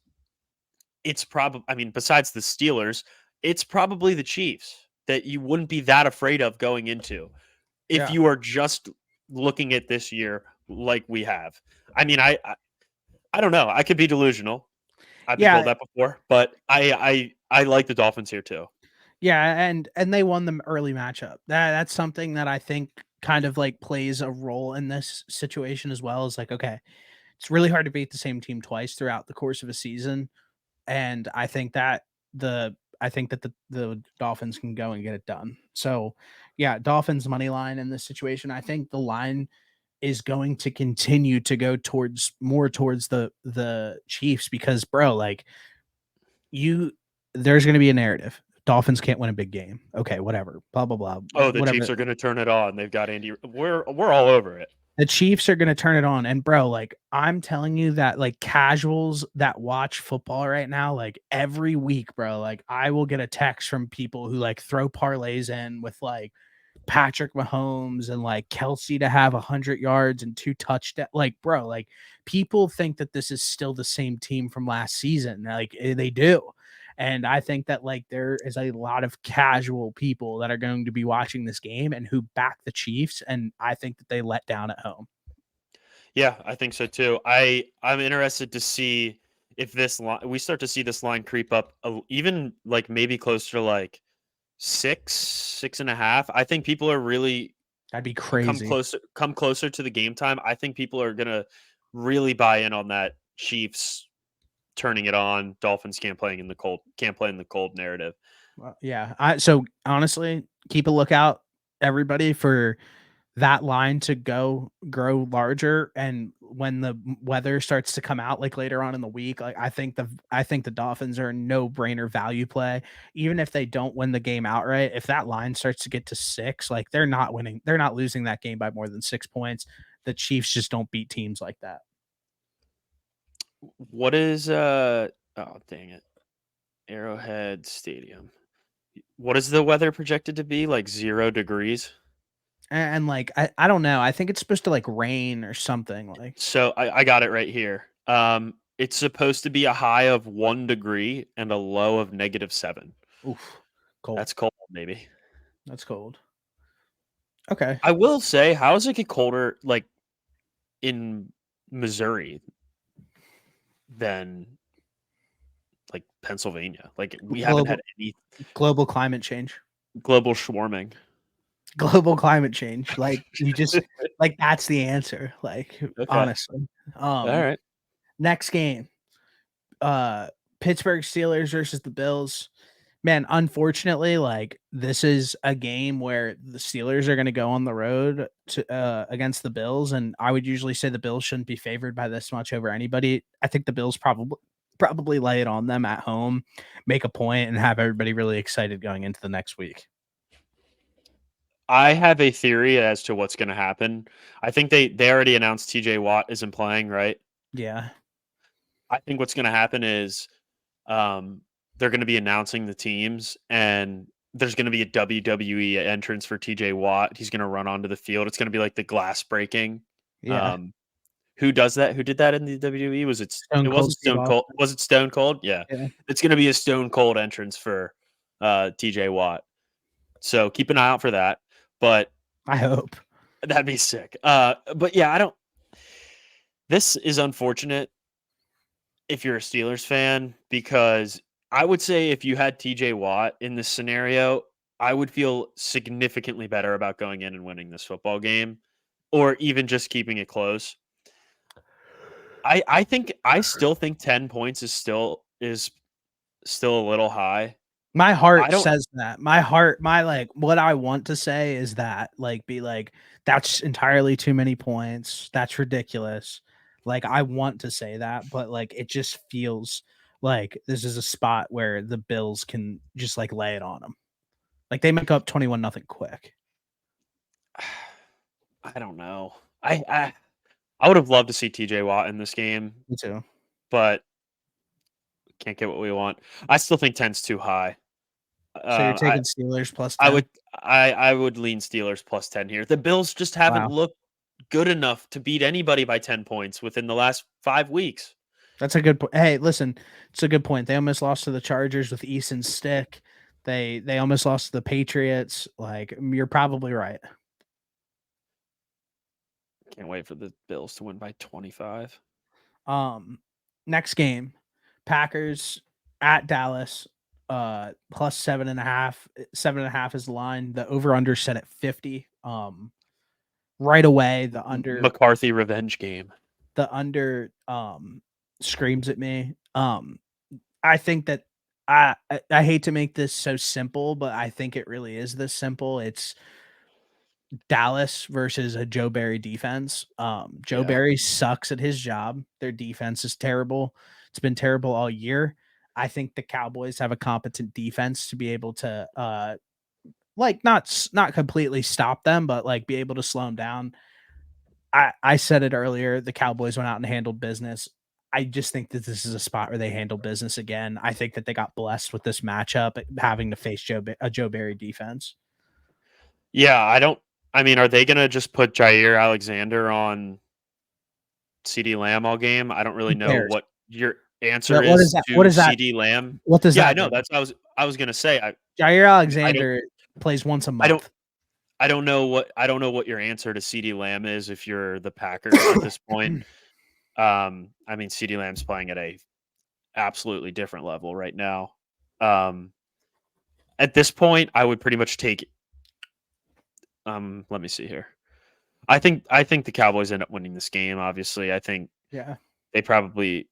it's probably I mean, besides the Steelers, it's probably the Chiefs that you wouldn't be that afraid of going into if Yeah. you are just looking at this year like we have. I mean, I don't know. I could be delusional. I've been told Yeah. that before, but I like the Dolphins here too. Yeah. And they won the early matchup. That's something that I think kind of like plays a role in this situation as well. Is like, okay, it's really hard to beat the same team twice throughout the course of a season. And I think that the Dolphins can go and get it done. So, yeah, Dolphins money line in this situation. I think the line is going to continue to go towards the Chiefs because bro, like you there's going to be a narrative. Dolphins can't win a big game. Okay, whatever. Blah blah blah. Oh, the Whatever. Chiefs are going to turn it on. They've got Andy. We're all over it. The Chiefs are gonna turn it on, and bro, like, I'm telling you that, like, casuals that watch football right now, like, every week, bro, like, I will get a text from people who, like, throw parlays in with, like, Patrick Mahomes and, like, Kelsey to have 100 yards and 2 touchdowns. Like, bro, like, people think that this is still the same team from last season, like, they do, and I think that, like, there is a lot of casual people that are going to be watching this game and who back the Chiefs, and I think that they let down at home. Yeah, I think so too. I'm interested to see if this line we start to see this line creep up even like maybe closer to like 6.5. I think people are really That'd be crazy. come closer to the game time. I think people are gonna really buy in on that Chiefs turning it on. Dolphins can't play in the cold narrative. Yeah. So honestly, keep a lookout, everybody, for that line to grow larger. And when the weather starts to come out, like later on in the week, like I think the Dolphins are a no brainer value play. Even if they don't win the game outright, if that line starts to get to 6, like they're not winning, they're not losing that game by more than 6 points. The Chiefs just don't beat teams like that. What is oh dang it. Arrowhead Stadium. What is the weather projected to be? Like 0 degrees? And like I don't know. I think it's supposed to like rain or something like So I got it right here. It's supposed to be a high of 1 degree and a low of -7. Oof, cold. That's cold, maybe. That's cold. Okay. I will say, how does it get colder, like, in Missouri than, like, Pennsylvania? Like, we haven't had any Global climate change. global swarming. Global climate change. Like you just like that's the answer. Like Okay. honestly. Alright. Next game. Pittsburgh Steelers versus the Bills. Man, unfortunately, like this is a game where the Steelers are going to go on the road to against the Bills, and I would usually say the Bills shouldn't be favored by this much over anybody. I think the Bills probably lay it on them at home, make a point, and have everybody really excited going into the next week. I have a theory as to what's gonna happen. I think they already announced TJ Watt isn't playing, right? Yeah, I think what's gonna happen is, they're gonna be announcing the teams, and there's gonna be a WWE entrance for TJ Watt. He's gonna run onto the field. It's gonna be like the glass breaking. yeah. Um, who does that? Who did that in the WWE? Stone It Cold wasn't Steve Stone Cold. Austin. Was it Stone Cold? Yeah. Yeah, It's gonna be a Stone Cold entrance for TJ Watt. So keep an eye out for that. But I hope. that'd be sick. But yeah, I don't this is unfortunate if you're a Steelers fan, because I would say if you had TJ Watt in this scenario, I would feel significantly better about going in and winning this football game, or even just keeping it close. I still think 10 points is still a little high. My I heart don't says that. My heart, my like, what I want to say is that, like, be like, that's entirely too many points. That's ridiculous. Like, I want to say that, but like, it just feels like this is a spot where the Bills can just like lay it on them. Like, they make up 21-0 quick. I don't know. I would have loved to see TJ Watt in this game, Me too. but can't get what we want. I still think 10's too high. So you're I taking Steelers plus I 10? would I would lean Steelers plus 10 here. The Bills just haven't Wow. looked good enough to beat anybody by 10 points within the last 5 weeks. That's a good point. Hey, listen, it's a good point. They almost lost to the Chargers with Eason's stick. They almost lost to the Patriots. Like, you're probably right. Can't wait for the Bills to win by 25. Next game, Packers at Dallas, plus 7.5. 7.5 is the line. The over under set at 50. Right away, McCarthy revenge game. the under screams at me. I think that I hate to make this so simple, but I think it really is this simple. It's Dallas versus a Joe Barry defense. Joe Yeah. Barry sucks at his job. Their defense is terrible. It's been terrible all year. I think the Cowboys have a competent defense to be able to like not completely stop them, but like be able to slow them down. I said it earlier, the Cowboys went out and handled business. I just think that this is a spot where they handle business again. I think that they got blessed with this matchup, having to face a Joe Barry defense. Yeah, I mean, are they going to just put Jair Alexander on CD Lamb all game? I don't really Who know cares? what your answer What is is that? What to is that? CD Lamb. What does Yeah, I that know. mean? That's what I was going to say. Jair I don't Alexander plays once a I don't month. I don't know what your answer to CD Lamb is if you're the Packers at this point. I mean, CD Lamb's playing at a absolutely different level right now. Um, at this point, I would pretty much take. Let me see here. I think the Cowboys end up winning this game. Obviously, Yeah. they probably.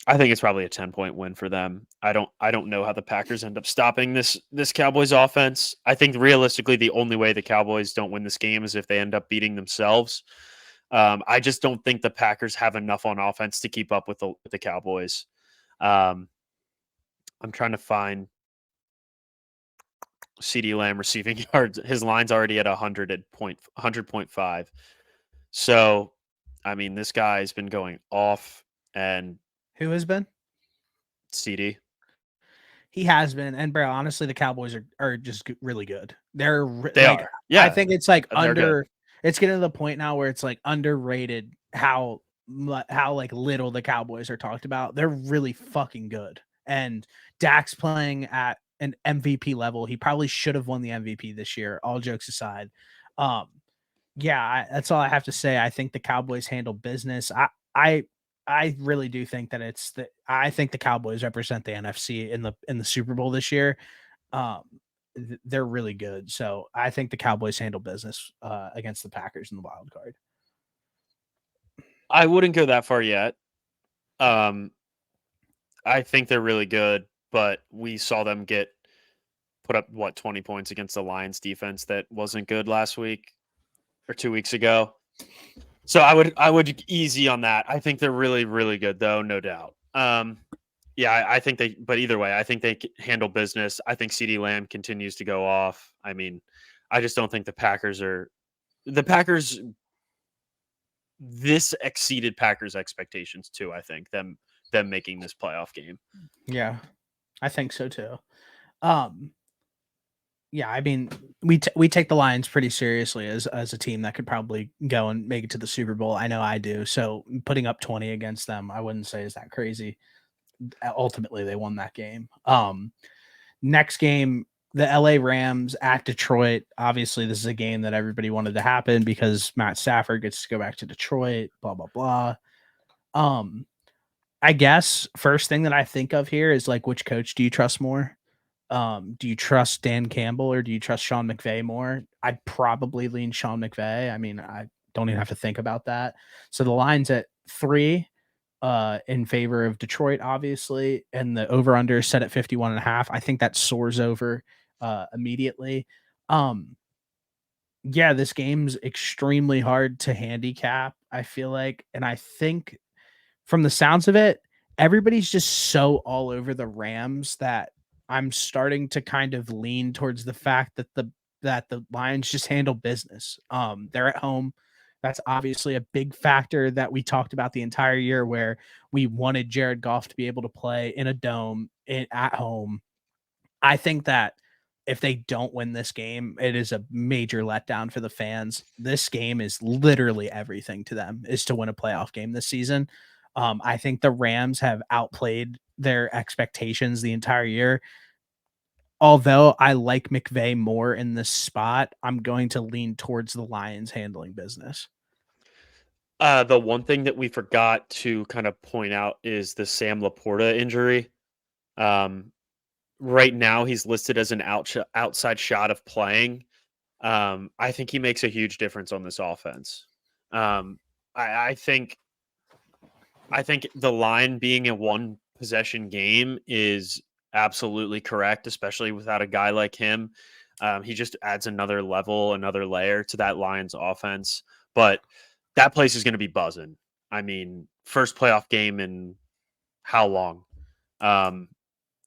I think it's probably a 10-point win for them. I don't know how the Packers end up stopping this Cowboys offense. I think realistically the only way the Cowboys don't win this game is if they end up beating themselves. I just don't think the Packers have enough on offense to keep up with the Cowboys. I'm trying to find CD Lamb receiving yards. His line's already at 100.5. So, I mean, this guy's been going off, and Who has been? CD. He has been, and bro, honestly, the Cowboys are just really good. They Like, are. I Yeah, think it's like they're good. under. It's getting to the point now where it's like underrated how how like little the Cowboys are talked about. They're really fucking good. And Dak's playing at an MVP level. He probably should have won the MVP this year, all jokes aside. Um, yeah, that's all I have to say. I think the Cowboys handle business. I really do think that I think the Cowboys represent the NFC in the Super Bowl this year. Um, they're really good. So I think the Cowboys handle business against the Packers in the wild card. I wouldn't go that far yet. Um, I think they're really good, but we saw them get put up 20 points against the Lions defense that wasn't good last week or 2 weeks ago. So I would easy on that. I think they're really really good though, no doubt. Yeah, I think they. But either way, I think they handle business. I think CeeDee Lamb continues to go off. I mean, I just don't think the Packers are the Packers. This exceeded Packers' expectations too. I think them making this playoff game. Yeah, I think so too. Um, yeah, I mean, we take the Lions pretty seriously as a team that could probably go and make it to the Super Bowl. I know I do. So putting up 20 against them, I wouldn't say is that crazy. Ultimately, they won that game. Next game, the LA Rams at Detroit. Obviously, this is a game that everybody wanted to happen because Matt Stafford gets to go back to Detroit. Blah blah blah. Um, I guess first thing that I think of here is like, which coach do you trust more? Do you trust Dan Campbell or do you trust Sean McVay more? I'd probably lean Sean McVay. I mean, I don't even have to think about that. So the line's at 3 in favor of Detroit, obviously, and the over under set at 51.5. I think that soars over immediately. Um, yeah, this game's extremely hard to handicap, I feel like. And I think from the sounds of it, everybody's just so all over the Rams that I'm starting to kind of lean towards the fact that the Lions just handle business. They're at home. That's obviously a big factor that we talked about the entire year where we wanted Jared Goff to be able to play in a dome at home. I think that if they don't win this game, it is a major letdown for the fans. This game is literally everything to them is to win a playoff game this season. I think the Rams have outplayed their expectations the entire year. Although I like McVay more in this spot, I'm going to lean towards the Lions handling business. The one thing that we forgot to kind of point out is the Sam Laporta injury. Um, right now, he's listed as an outside shot of playing. I think he makes a huge difference on this offense. Um, I, I think I think the line being a one possession game is absolutely correct, especially without a guy like him. He just adds another level, another layer to that Lions offense. But that place is going to be buzzing. I mean, first playoff game in how long? Um,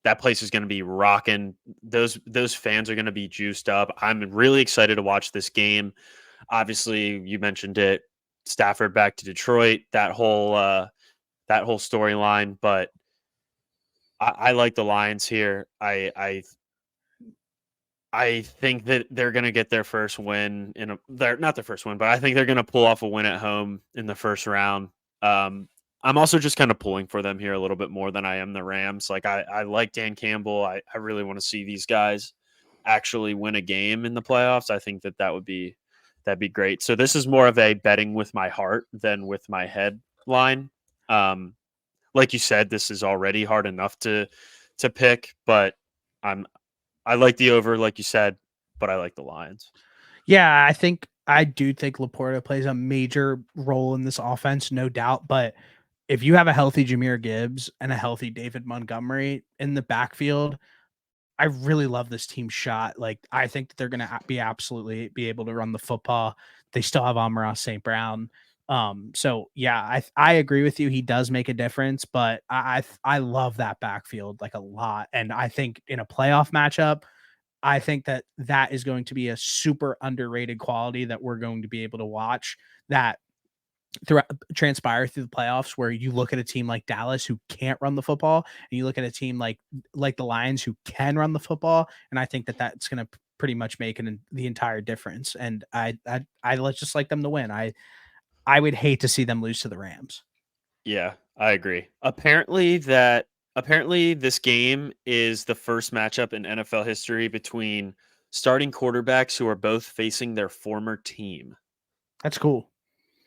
that place is going to be rocking. Those fans are going to be juiced up. I'm really excited to watch this game. Obviously, you mentioned it. Stafford back to Detroit. That whole storyline. But I like the Lions here. I think that they're going to get their first win they're not their first win, but I think they're going to pull off a win at home in the first round. I'm also just kind of pulling for them here a little bit more than I am the Rams. Like I like Dan Campbell. I really want to see these guys actually win a game in the playoffs. I think that'd be great. So this is more of a betting with my heart than with my head line. Um, like you said, this is already hard enough to pick, but I'm I like the over, like you said, but I like the Lions. Yeah, I do think Laporta plays a major role in this offense, no doubt. But if you have a healthy Jameer Gibbs and a healthy David Montgomery in the backfield, I really love this team shot. Like, I think that they're going to be absolutely be able to run the football. They still have Amon-Ra St. Brown. So yeah, I agree with you. He does make a difference, but I love that backfield like a lot. And I think in a playoff matchup, I think that that is going to be a super underrated quality that we're going to be able to watch that throughout transpire through the playoffs where you look at a team like Dallas who can't run the football and you look at a team like the Lions who can run the football, and I think that that's going to pretty much make the entire difference. And I let's just like them to win. I would hate to see them lose to the Rams. Yeah, I agree. Apparently this game is the first matchup in NFL history between starting quarterbacks who are both facing their former team. That's cool.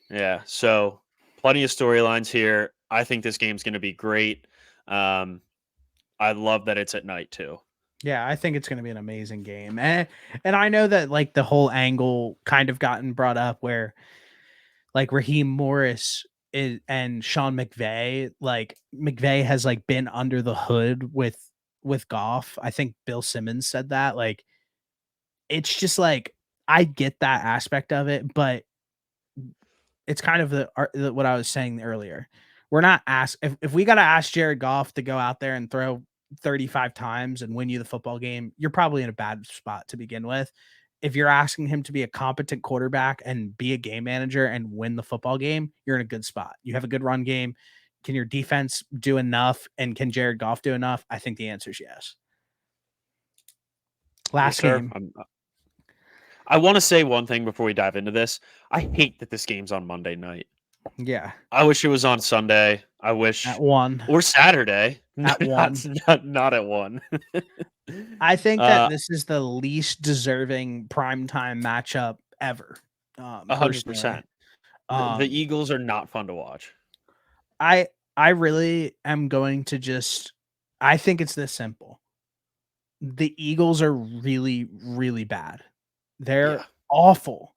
Yeah, so plenty of storylines here. I think this game's going to be great. Um, I love that it's at night too. Yeah, I think it's going to be an amazing game. And I know that like the whole angle kind of gotten brought up where like Raheem Morris and Sean McVay, like McVay has like been under the hood with Goff. I think Bill Simmons said that. Like it's just like I get that aspect of it, but it's kind of what I was saying earlier. We're not asked if we got to ask Jared Goff to go out there and throw 35 times and win you the football game, you're probably in a bad spot to begin with. If you're asking him to be a competent quarterback and be a game manager and win the football game, you're in a good spot. You have a good run game. Can your defense do enough? And can Jared Goff do enough? I think the answer is yes. Yes, Last sir. game. I want to say one thing before we dive into this. I hate that this game's on Monday night. Yeah. I wish it was on Sunday. I wish At one. or Saturday. At one. Not at one. I think that this is the least deserving primetime matchup ever. Personally. 100%. The Um, Eagles are not fun to watch. I I really am going to just I think it's this simple. The Eagles are really, really bad. They're Yeah. awful.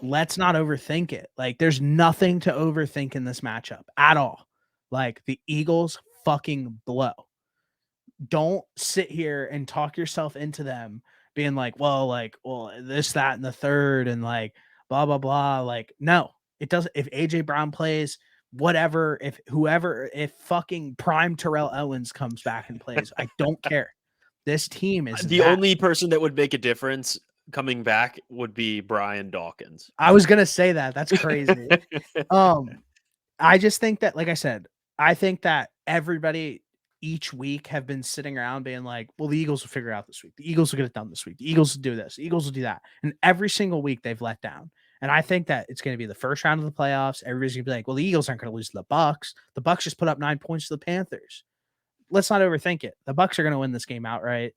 Let's not overthink it. Like, there's nothing to overthink in this matchup at all. Like, the Eagles fucking blow. Don't sit here and talk yourself into them being well, this, that, and the third, and like blah blah blah. Like, no, it doesn't. If AJ Brown plays, whatever, if fucking prime Terrell Owens comes back and plays, I don't care. This team is The that. only person that would make a difference coming back would be Brian Dawkins. I was gonna say that. That's crazy. I just think that, like I said, I think that everybody each week have been sitting around being like, well, the Eagles will figure it out this week. The Eagles will get it done this week. The Eagles will do this. The Eagles will do that. And every single week they've let down. And I think that it's going to be the first round of the playoffs. Everybody's going to be like, well, the Eagles aren't going to lose to the Bucks. The Bucks just put up 9 points to the Panthers. Let's not overthink it. The Bucks are going to win this game outright.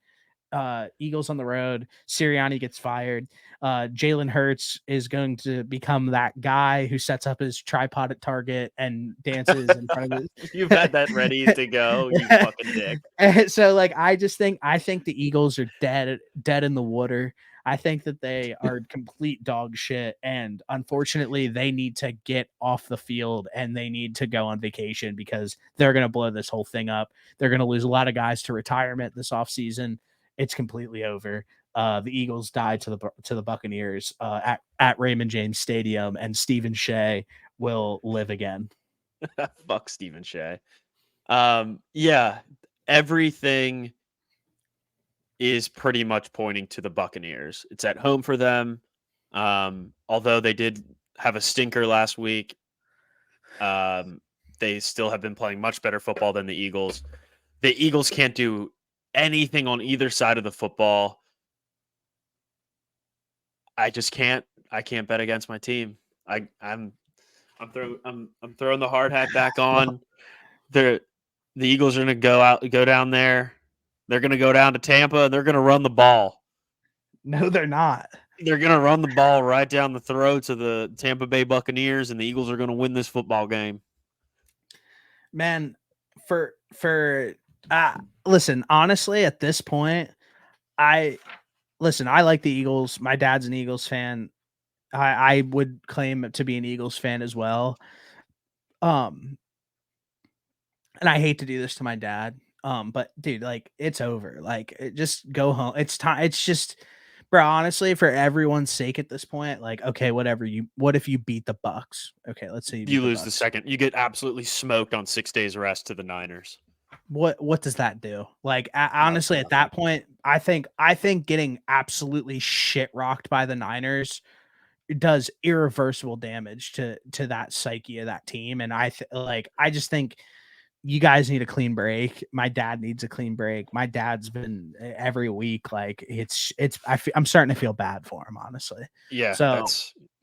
Eagles on the road. Sirianni gets fired. Jalen Hurts is going to become that guy who sets up his tripod at Target and dances in front of his. You've had that ready to go, you fucking dick. And so, like, I think the Eagles are dead in the water. I think that they are complete dog shit, and unfortunately, they need to get off the field and they need to go on vacation because they're going to blow this whole thing up. They're going to lose a lot of guys to retirement this offseason. It's completely over. The Eagles died to the Buccaneers at Raymond James Stadium, and Stephen Shea will live again. Fuck Stephen Shea. Yeah, everything is pretty much pointing to the Buccaneers. It's at home for them. Although they did have a stinker last week, they still have been playing much better football than the Eagles. The Eagles can't do anything on either side of the football. I just can't. I can't bet against my team. I'm throwing the hard hat back on. The Eagles are going to go down there. They're going to go down to Tampa and they're going to run the ball. No, they're not. They're going to run the ball right down the throats of the Tampa Bay Buccaneers, and the Eagles are going to win this football game. Man, listen, honestly, at this point, I like the Eagles. My dad's an Eagles fan. I would claim to be an Eagles fan as well. And I hate to do this to my dad. But dude, like, it's over. Like, just go home. It's time. It's just, bro, honestly, for everyone's sake at this point, like, okay, whatever. What if you beat the Bucks? Okay, let's say You lose the Bucks. second. You get absolutely smoked on 6 days rest to the Niners. What does that do? Like, honestly, at that point, I think getting absolutely shit rocked by the Niners does irreversible damage to that psyche of that team. And I just think you guys need a clean break. My dad needs a clean break. My dad's been every week. Like, I'm starting to feel bad for him, honestly. Yeah, So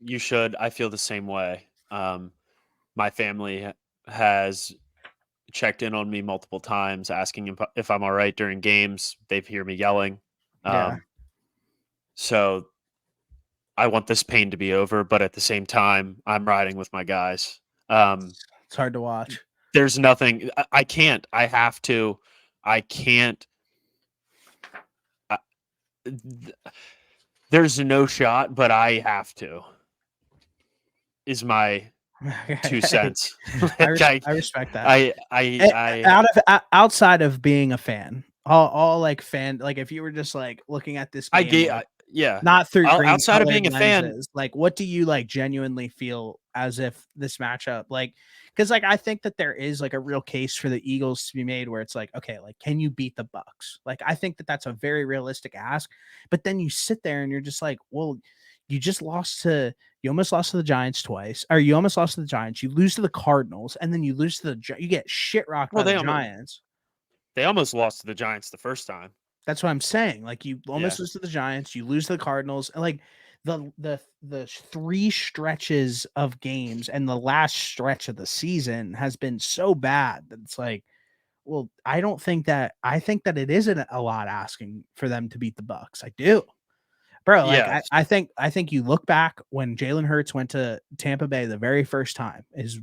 you should. I feel the same way. My family has checked in on me multiple times, asking if I'm all right during games. They hear me yelling. Yeah. So I want this pain to be over, but at the same time, I'm riding with my guys. Um, It's hard to watch. there's nothing I can't. I have to. I can't. I, there's no shot, but I have to. Is my 2 cents. Like, I respect that. I Outside of being a fan, all like fan, like if you were just like looking at this I game, get. like Yeah. not through green Outside of colored being a fan, lenses, like what do you like genuinely feel as if this matchup, like, because like I think that there is like a real case for the Eagles to be made where it's like, okay, like can you beat the Bucks? Like I think that that's a very realistic ask, but then you sit there and you're just like, well, you just lost to you almost lost to the Giants twice, or you almost lost to the Giants. You lose to the Cardinals, and then you lose to you get shit rocked well, by the Giants. they almost lost to the Giants the first time. That's what I'm saying. Like you Yeah. almost lose to the Giants, you lose to the Cardinals, and like the three stretches of games and the last stretch of the season has been so bad that it's like, well, I think that it isn't a lot asking for them to beat the Bucks. I do. Bro, like Yes. I think you look back when Jalen Hurts went to Tampa Bay the very first time, his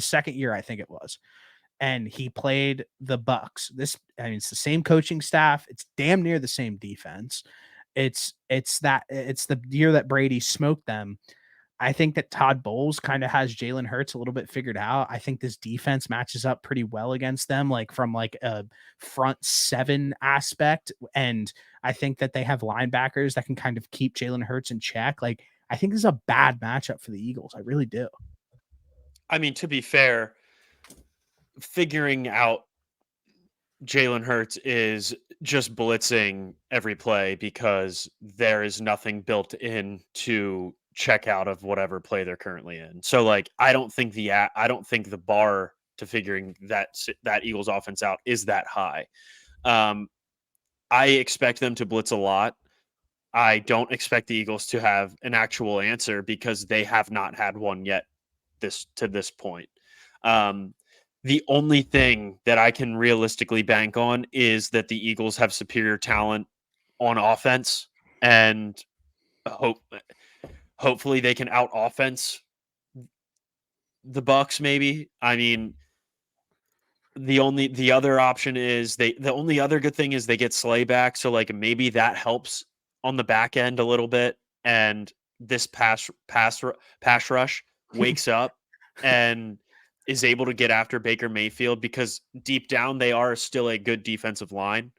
second year, I think it was, and he played the Bucks. I mean, it's the same coaching staff. It's damn near the same defense. It's the year that Brady smoked them. I think that Todd Bowles kind of has Jalen Hurts a little bit figured out. I think this defense matches up pretty well against them, like from like a front seven aspect. And I think that they have linebackers that can kind of keep Jalen Hurts in check. Like, I think this is a bad matchup for the Eagles. I really do. I mean, to be fair, figuring out Jalen Hurts is just blitzing every play because there is nothing built in to check out of whatever play they're currently in. So like I don't think the bar to figuring that Eagles offense out is that high. Um, I expect them to blitz a lot. I don't expect the Eagles to have an actual answer because they have not had one yet this point. Um, the only thing that I can realistically bank on is that the Eagles have superior talent on offense, and hopefully they can out offense the Bucks. Maybe I mean the other option is the only other good thing is they get Slay back, so like maybe that helps on the back end a little bit, and this pass rush wakes up and is able to get after Baker Mayfield because deep down they are still a good defensive line.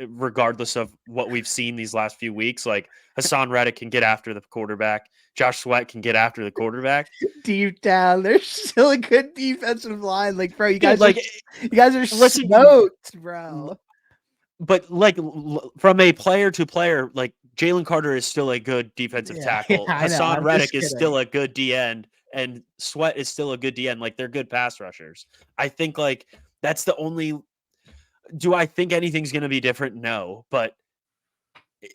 Regardless of what we've seen these last few weeks, like Hassan Reddick can get after the quarterback, Josh Sweat can get after the quarterback. Deep down, there's still a good defensive line. Like, bro, Dude, like you guys are listen, smoked, bro. but like from a player to player, like Jalen Carter is still a good defensive Yeah, yeah, tackle. I know. Hassan I'm just Reddick is kidding. still a good D end, and Sweat is still a good D end. Like they're good pass rushers. I think like that's the only. Do I think anything's going to be different? No, but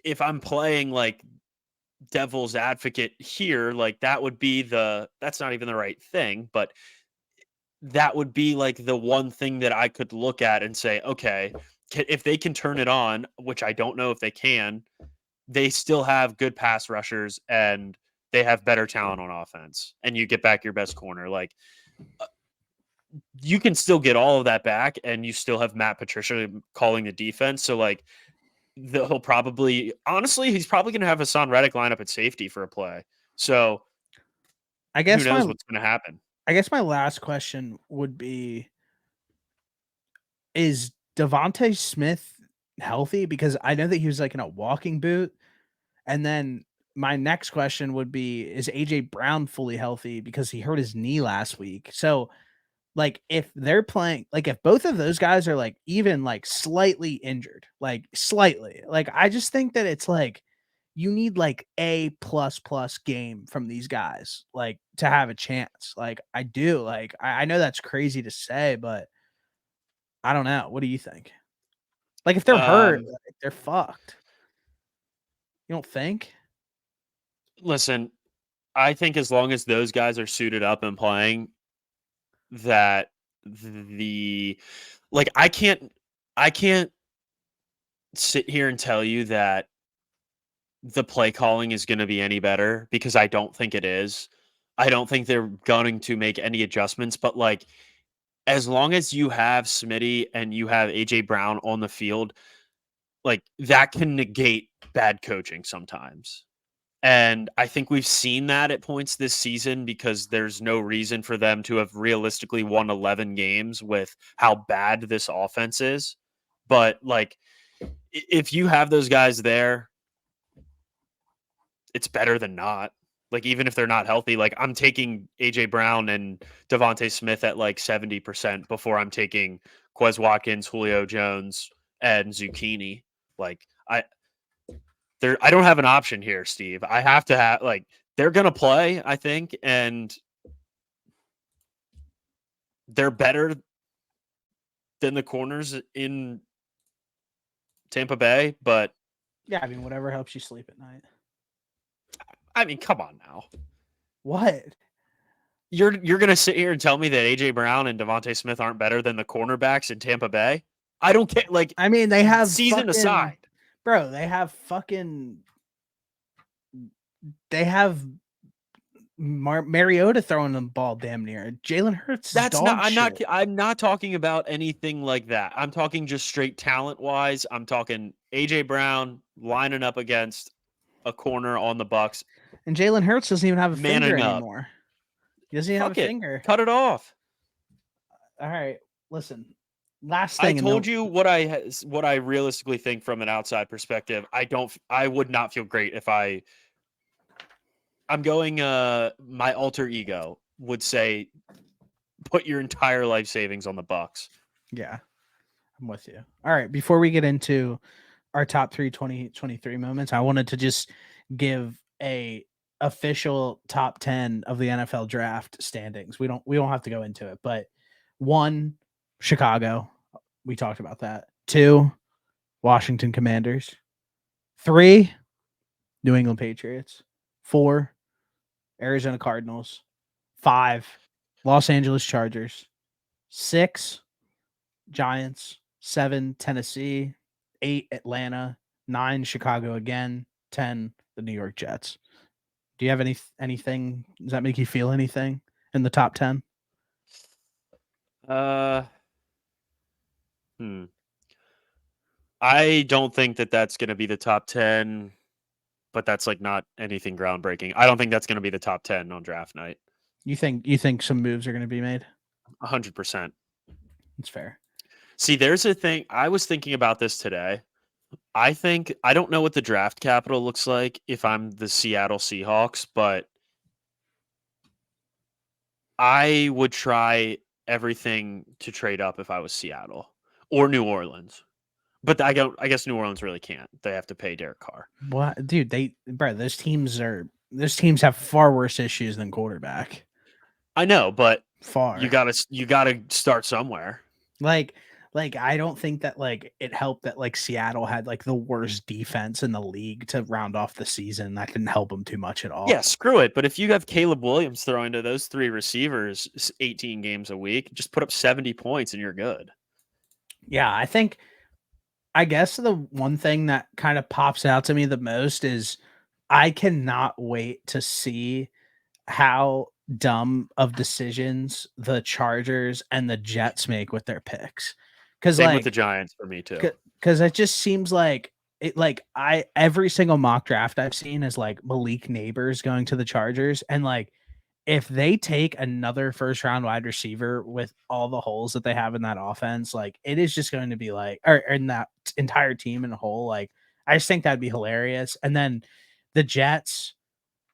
if I'm playing like devil's advocate here, like that would be that's not even the right thing, but that would be like the one thing that I could look at and say, okay, if they can turn it on, which I don't know if they can, they still have good pass rushers and they have better talent on offense. And you get back your best corner. Like you can still get all of that back and you still have Matt Patricia calling the defense. So like he'll probably honestly, he's probably going to have Hassan Reddick line up at safety for a play. So I who guess knows what's going to happen? my last question would be: is Devonte Smith healthy? Because I know that he was like in a walking boot. And then my next question would be: is AJ Brown fully healthy because he hurt his knee last week? So, like, if they're playing, like, if both of those guys are like even like slightly injured, like slightly, like, I just think that it's like you need like a plus plus game from these guys, like, to have a chance. Like, I do. Like, I know that's crazy to say, but I don't know. What do you think? Like, if they're hurt, Um, like, they're fucked. You don't think? listen, I think as long as those guys are suited up and playing, that I can't sit here and tell you that the play calling is going to be any better because I don't think it is. I don't think they're going to make any adjustments, but as long as you have Smitty and you have AJ Brown on the field, that can negate bad coaching sometimes. And I think we've seen that at points this season because there's no reason for them to have realistically won 11 games with how bad this offense is. But if you have those guys there, it's better than not. Even if they're not healthy, I'm taking AJ Brown and Devontae Smith at 70% before I'm taking Quez Watkins, Julio Jones, and Zucchini. I don't have an option here, Steve. I have to have they're gonna play, I think, and they're better than the corners in Tampa Bay, but yeah, I mean, whatever helps you sleep at night. I mean, come on now. What? You're gonna sit here and tell me that AJ Brown and Devontae Smith aren't better than the cornerbacks in Tampa Bay? I don't care. I mean, they have season aside, bro. They have Mariota throwing the ball damn near. Jalen Hurts. I'm not talking about anything like that. I'm talking just straight talent wise. I'm talking AJ Brown lining up against a corner on the Bucks, and Jalen Hurts doesn't even have a finger up anymore. He doesn't even have a finger. Cut it off. All right, listen. Last thing I told you what I realistically think from an outside perspective. I would not feel great if I'm going my alter ego would say put your entire life savings on the Bucks. Yeah. I'm with you. All right, before we get into our top 3 2023 moments, I wanted to just give a official top 10 of the NFL draft standings. We don't have to go into it, but 1, Chicago. We talked about that. 2, Washington Commanders. 3, New England Patriots. 4, Arizona Cardinals. 5, Los Angeles Chargers. 6, Giants. 7, Tennessee. 8, Atlanta. 9, Chicago again. 10, the New York Jets. Do you have anything? Does that make you feel anything in the top 10? I don't think that that's going to be the top 10, but that's not anything groundbreaking. I don't think that's going to be the top 10 on draft night. You think some moves are going to be made? 100%. That's fair. See, there's a thing. I was thinking about this today. I don't know what the draft capital looks like if I'm the Seattle Seahawks, but I would try everything to trade up if I was Seattle or New Orleans. But I guess New Orleans really can't. They have to pay Derek Carr. What, dude? Those teams have far worse issues than quarterback. I know, but far. You gotta start somewhere. I don't think that it helped that Seattle had the worst defense in the league to round off the season. That didn't help them too much at all. Yeah, screw it. But if you have Caleb Williams throwing to those 3 receivers 18 games a week, just put up 70 points and you're good. Yeah, I guess the one thing that kind of pops out to me the most is I cannot wait to see how dumb of decisions the Chargers and the Jets make with their picks. Same with the Giants for me too. Because it just seems like it. Every single mock draft I've seen is Malik Neighbors going to the Chargers, and if they take another first round wide receiver with all the holes that they have in that offense, it is just going to be or in that entire team in a whole. I just think that'd be hilarious. And then the Jets,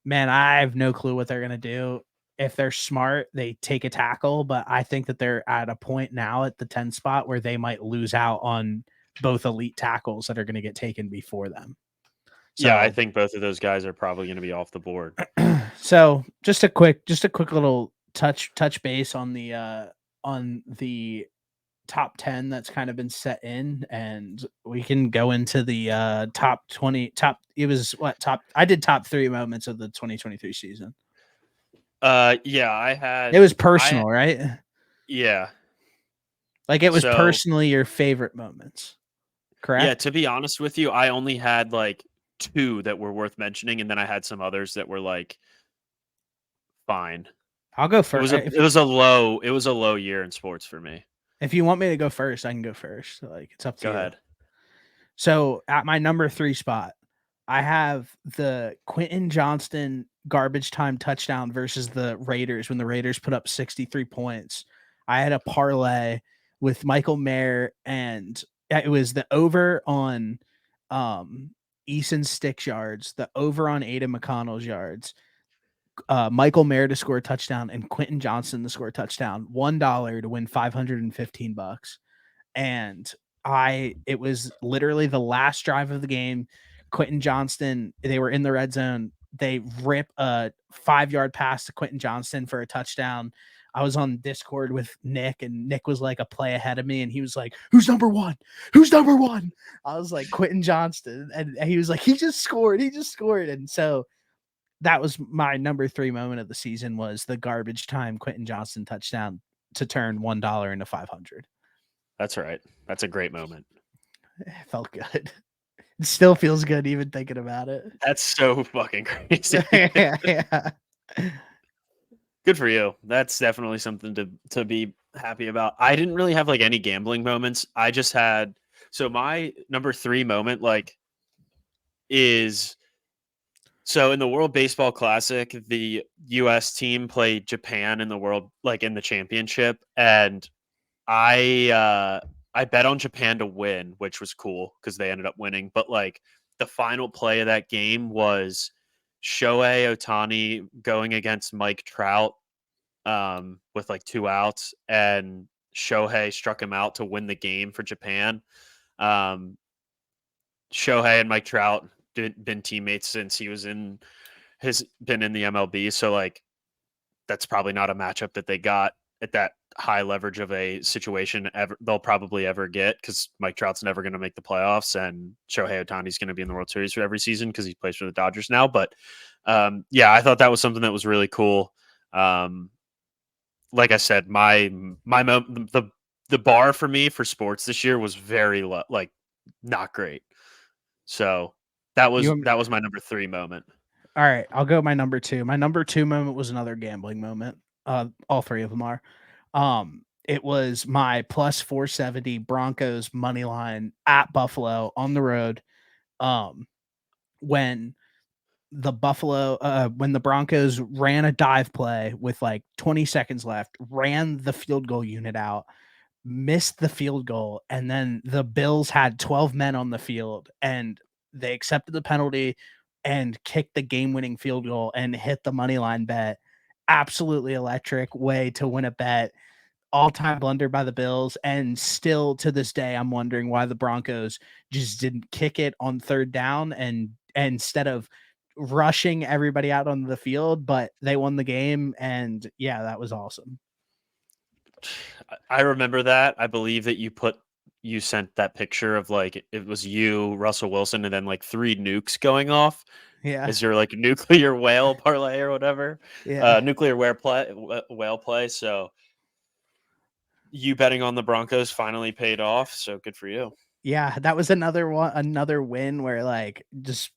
man, I have no clue what they're going to do. If they're smart, they take a tackle, but I think that they're at a point now at the 10 spot where they might lose out on both elite tackles that are going to get taken before them. So, yeah, I think both of those guys are probably going to be off the board. So just a quick little touch base on the top 10 that's kind of been set in, and we can go into the top 20. I did top 3 moments of the 2023 season. Yeah, it was personal, right? Yeah. Like it was So personally your favorite moments, yeah, correct? to be honest with you, I only had like 2 that were worth mentioning, and then I had some others that were like fine. I'll go It first. was a low year in sports for me. If you want me to go first, I can go first. Like it's up to Go you. ahead. So at my number 3 spot, I have the Quentin Johnston garbage time touchdown versus the Raiders when the Raiders put up 63 points. I had a parlay with Michael Mayer and it was the over on um Eason's sticks yards, the over on Aiden McConnell's yards, Michael Mayer to score a touchdown and Quentin Johnston to score a touchdown. $1 to win 515 bucks. And it was literally the last drive of the game. Quentin Johnston, they were in the red zone. They rip a 5-yard pass to Quentin Johnston for a touchdown. I was on Discord with Nick, and Nick was like a play ahead of me, and he was like, "Who's number one? Who's number one?" I was like, "Quentin Johnston," and he was like, "He just scored. He just scored." And so that was my number 3 moment of the season was the garbage time Quentin Johnston touchdown to turn $1 into 500. That's right. That's a great moment. It felt good. It still feels good even thinking about it. That's so fucking crazy. Yeah. Good for you. That's definitely something to be happy about. I didn't really have like any gambling moments. I just had so my number 3 moment like is so in the World Baseball Classic, the US team played Japan in the world like in the championship and I bet on Japan to win, which was cool because they ended up winning. But like the final play of that game was Shohei Otani going against Mike Trout with like 2 outs, and Shohei struck him out to win the game for Japan. Um, Shohei and Mike Trout been teammates since he was in has been in the MLB, so like that's probably not a matchup that they got at that high leverage of a situation ever they'll probably ever get because Mike Trout's never going to make the playoffs and Shohei Otani's going to be in the World Series for every season because he plays for the Dodgers now. But yeah, I thought that was something that was really cool. Um, like I said, the bar for me for sports this year was very low, like not great. So You that was my number 3 moment. All right, I'll go my number 2. My number 2 moment was another gambling moment. All 3 of them are. It was my plus 470 Broncos money line at Buffalo on the road. Um, when when the Broncos ran a dive play with like 20 seconds left, ran the field goal unit out, missed the field goal, and then the Bills had 12 men on the field and they accepted the penalty and kicked the game-winning field goal and hit the money line bet. Absolutely electric way to win a bet. All-time blunder by the Bills, and still to this day, I'm wondering why the Broncos just didn't kick it on 3rd down and instead of rushing everybody out on the field, but they won the game, and yeah, that was awesome. I remember that. I believe that you sent that picture of like it was you, Russell Wilson, and then like 3 nukes going off. Yeah, Is your like nuclear whale parlay or whatever? yeah. Nuclear whale play. So you betting on the Broncos finally paid off. So good for you. Yeah, that was another win where, like, just,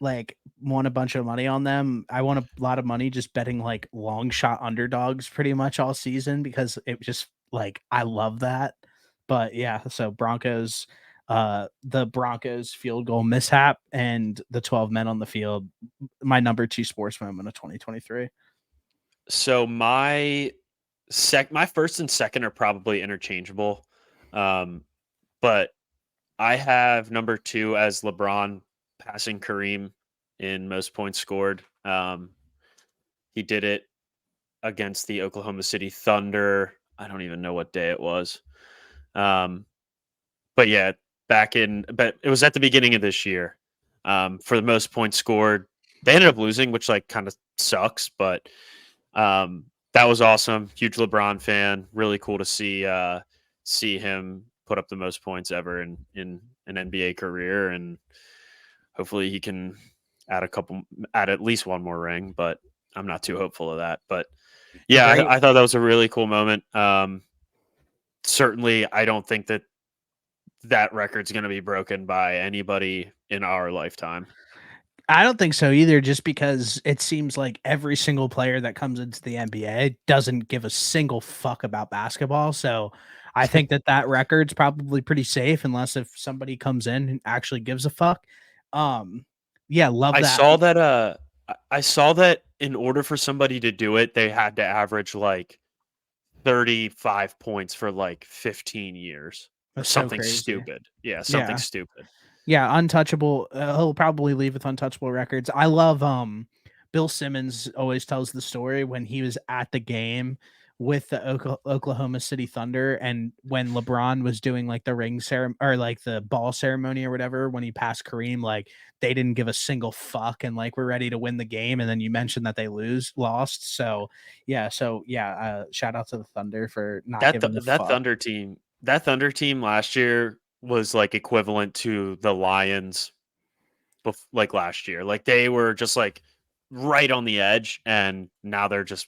like, won a bunch of money on them. I won a lot of money just betting, like, long shot underdogs pretty much all season because it just, like, I love that. But, yeah, so the Broncos field goal mishap and the 12 men on the field, my number 2 sports moment of 2023. So my first and second are probably interchangeable. Um, but I have number 2 as LeBron passing Kareem in most points scored. He did it against the Oklahoma City Thunder. I don't even know what day it was. Um, but yeah, but it was at the beginning of this year. For the most points scored, they ended up losing, which like kind of sucks, but that was awesome. Huge LeBron fan. Really cool to see him put up the most points ever in an NBA career, and hopefully he can add at least one more ring. But I'm not too hopeful of that. But Yeah, Great. I thought that was a really cool moment. Certainly, I don't think that that record's going to be broken by anybody in our lifetime. I don't think so either, just because it seems like every single player that comes into the NBA doesn't give a single fuck about basketball. So I think that that record's probably pretty safe, unless if somebody comes in and actually gives a fuck. Um, yeah, love I that. saw that. I saw that in order for somebody to do it, they had to average like 35 points for like 15 years or That's so something crazy. stupid. Yeah, something Yeah. stupid. Yeah, untouchable. He'll probably leave with untouchable records. I love Bill Simmons always tells the story when he was at the game with the Oklahoma City Thunder, and when LeBron was doing like the ring ceremony or like the ball ceremony or whatever when he passed Kareem, like they didn't give a single fuck and like we're ready to win the game, and then you mentioned that they lost. So shout out to the Thunder for not giving a fuck. That Thunder team last year was like equivalent to the Lions like last year. Like they were just like right on the edge and now they're just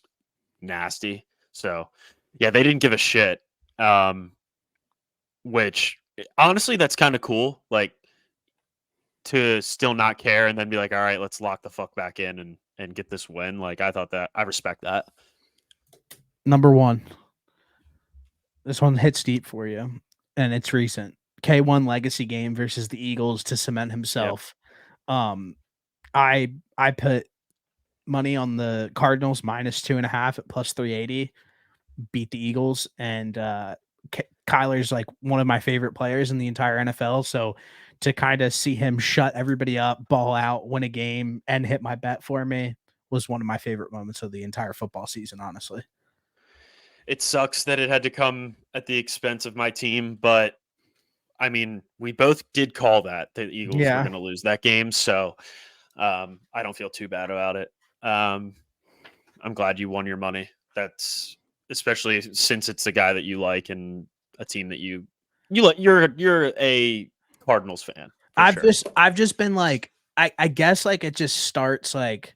nasty. So, yeah, they didn't give a shit. Um which honestly that's kind of cool like to still not care and then be like, "All right, let's lock the fuck back in and get this win." Like I thought that I respect that. Number one. This one hits deep for you, and it's recent. K1 legacy game versus the Eagles to cement Yep. himself. Um, I put money on the Cardinals minus 2.5 at plus 380, beat the Eagles, and Kyler's like one of my favorite players in the entire NFL. So to kind of see him shut everybody up, ball out, win a game, and hit my bet for me was one of my favorite moments of the entire football season, honestly. It sucks that it had to come at the expense of my team, but I mean, we both did call that the Eagles were Yeah. going to lose that game, so I don't feel too bad about it. Um, I'm glad you won your money. That's especially since it's the guy that you like and a team that you like. You're a Cardinals fan for sure. I've just been like I guess like it just starts like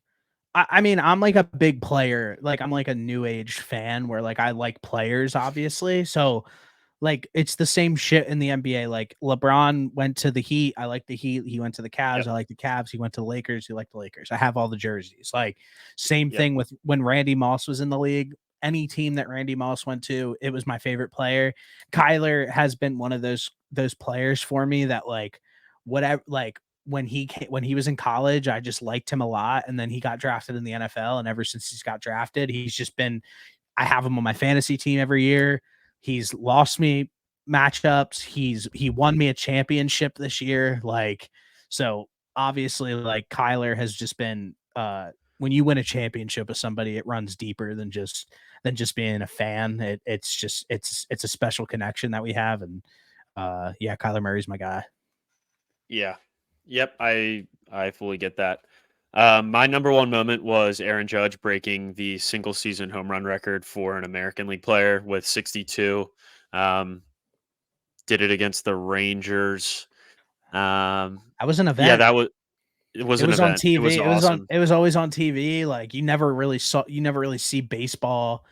I mean, I'm like a big player, like I'm like a new age fan where like I like players obviously. So like it's the same shit in the NBA. Like LeBron went to the Heat, I like the Heat. He went to the Cavs, Yep. I like the Cavs. He went to the Lakers, he liked the Lakers. I have all the jerseys. Like same Yep. thing with when Randy Moss was in the league. Any team that Randy Moss went to, it was my favorite player. Kyler has been one of those players for me that like whatever like when he was in college, I just liked him a lot, and then he got drafted in the NFL, and ever since he's got drafted, he's just been I have him on my fantasy team every year. He's lost me matchups. He won me a championship this year. Like so obviously like Kyler has just been when you win a championship with somebody, it runs deeper than just being a fan. It's just it's a special connection that we have. And yeah, Kyler Murray's my guy. Yeah. Yep. I fully get that. My number one moment was Aaron Judge breaking the single season home run record for an American League player with 62. Um, did it against the Rangers. Um, That was an yeah, event. it was It an was on event. It was TV. awesome. It was always on TV. Like you never really see baseball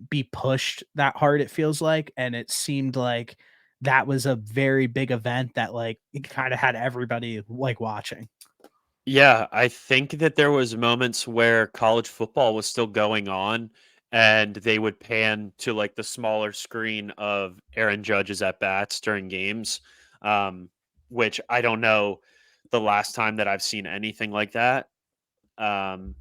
be pushed that hard, it feels like. And it seemed like that was a very big event that like it kind of had everybody like watching. Yeah, I think that there was moments where college football was still going on and they would pan to like the smaller screen of Aaron Judge's at bats during games. Um, which I don't know the last time that I've seen anything like that. Um,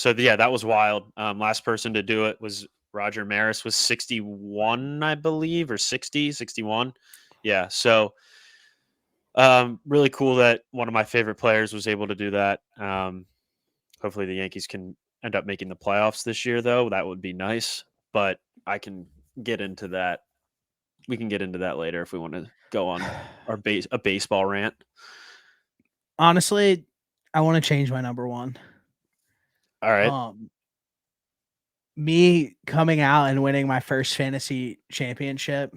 yeah, that was wild. Last person to do it was Roger Maris was 61, I believe, or 60, 61. Yeah. Really cool that one of my favorite players was able to do that. Hopefully the Yankees can end up making the playoffs this year, though. That would be nice. But I can get into that. We can get into that later if we want to go on a baseball rant. Honestly, I want to change my number one. All right. Um Me coming out and winning my first fantasy championship.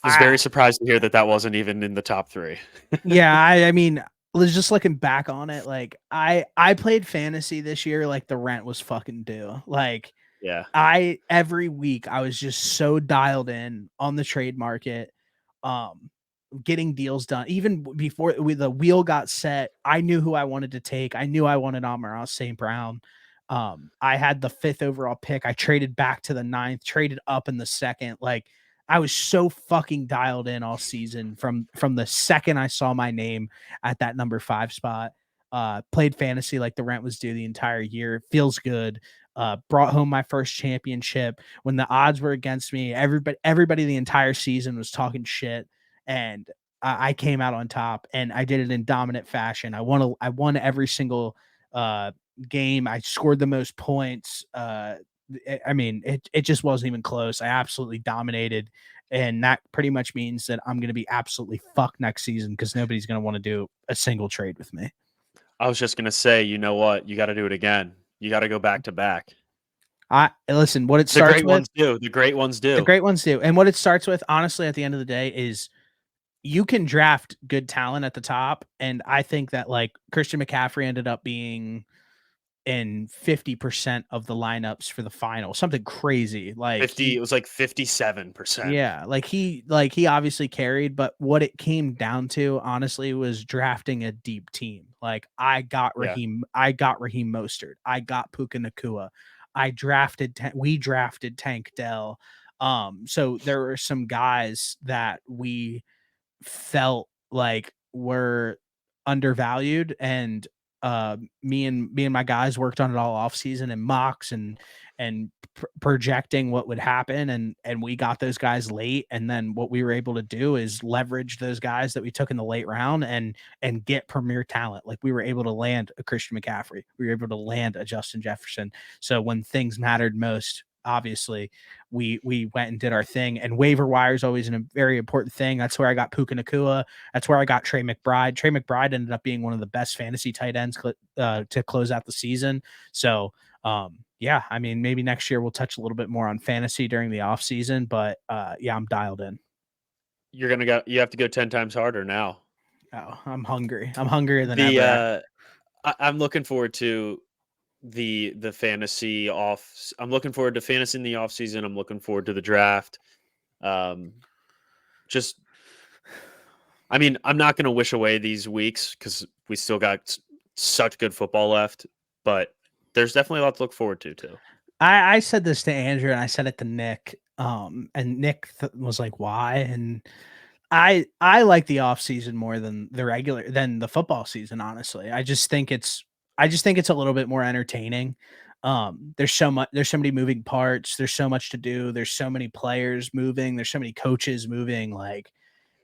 Was very I surprised to hear that that wasn't even in the top three. Yeah, I mean was just looking back on it, like I played fantasy this year like the rent was fucking due. Like Yeah. every week I was just so dialed in on the trade market, um, getting deals done. Even before the wheel got set, I knew who I wanted to take. I knew I wanted Amon-Ra St. Brown. I had the 5th overall pick. I traded back to the 9th, traded up in the 2nd. Like I was so fucking dialed in all season from the second I saw my name at that number 5 spot. Played fantasy like the rent was due the entire year. Feels good. Brought home my first championship when the odds were against me. Everybody the entire season was talking shit, and I came out on top, and I did it in dominant fashion. I won every single game. I scored the most points. I mean, it just wasn't even close. I absolutely dominated, and that pretty much means that I'm going to be absolutely fucked next season because nobody's going to want to do a single trade with me. I was just gonna say, you know what? You got to do it again. You got to go back to back. I listen. What it The starts great with, ones do. The great ones the do. great ones do, and what it starts with, honestly, at the end of the day, is you can draft good talent at the top, and I think that like Christian McCaffrey ended up being in 50% of the lineups for the final, something crazy. Like 50. It was like 57%. yeah, like he obviously carried, but what it came down to, honestly, was drafting a deep team. Like Yeah. I got Raheem Mostert, I got Puka Nakua, we drafted Tank Dell. So there were some guys that we felt like were undervalued, and me and my guys worked on it all off season and mocks and projecting what would happen, and we got those guys late, and then what we were able to do is leverage those guys that we took in the late round and get premier talent. Like we were able to land a Christian McCaffrey, we were able to land a Justin Jefferson. So when things mattered most, obviously we went and did our thing, and waiver wire is always a very important thing. That's where I got Puka Nakua. That's where I got Trey McBride. Trey McBride ended up being one of the best fantasy tight ends to close out the season. So yeah, I mean, maybe next year we'll touch a little bit more on fantasy during the off season, but yeah, I'm dialed in. You have to go 10 times harder now. Oh, I'm hungry. I'm hungrier than The ever. I'm looking forward to the fantasy off. I'm looking forward to fantasy in the off season. I'm looking forward to the draft. Um, just, I mean, I'm not going to wish away these weeks because we still got such good football left, but there's definitely a lot to look forward to too. I said this to Andrew and I said it to Nick. And Nick was like, "Why?" And I like the off season more than the football season. Honestly, I just think it's a little bit more entertaining. There's so many moving parts. There's so much to do. There's so many players moving. There's so many coaches moving. Like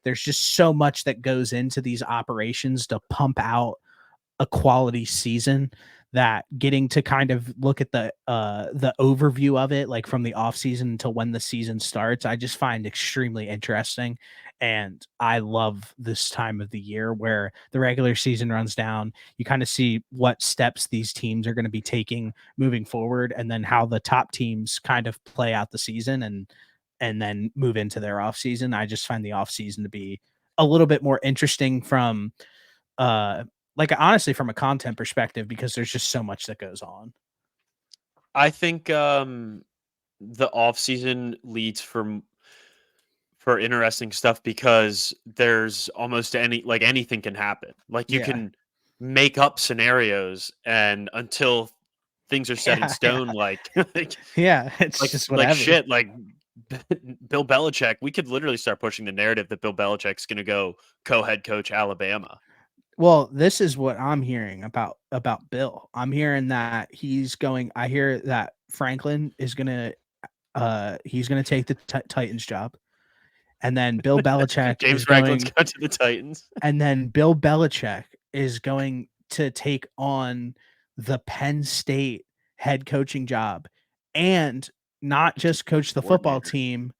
there's just so much that goes into these operations to pump out a quality season, that getting to kind of look at the overview of it, like from the off season until when the season starts, I just find extremely interesting. And I love this time of the year where the regular season runs down. You kind of see what steps these teams are going to be taking moving forward, and then how the top teams kind of play out the season and then move into their off season. I just find the off season to be a little bit more interesting from uh like honestly from a content perspective, because there's just so much that goes on. I think the off season leads for interesting stuff because there's almost anything can happen. Like you Yeah. can make up scenarios and until things are set in Yeah, yeah. stone, like Yeah, it's just like whatever. shit, like Bill Belichick, we could literally start pushing the narrative that Bill Belichick's gonna go co-head coach Alabama. Well, this is what I'm hearing about Bill. I'm hearing that I hear that Franklin is gonna he's gonna take the Titans job, and then Bill Belichick James is Franklin's going got to the Titans. and then Bill Belichick is going to take on the Penn State head coaching job, and not just coach the football Coordinator. team,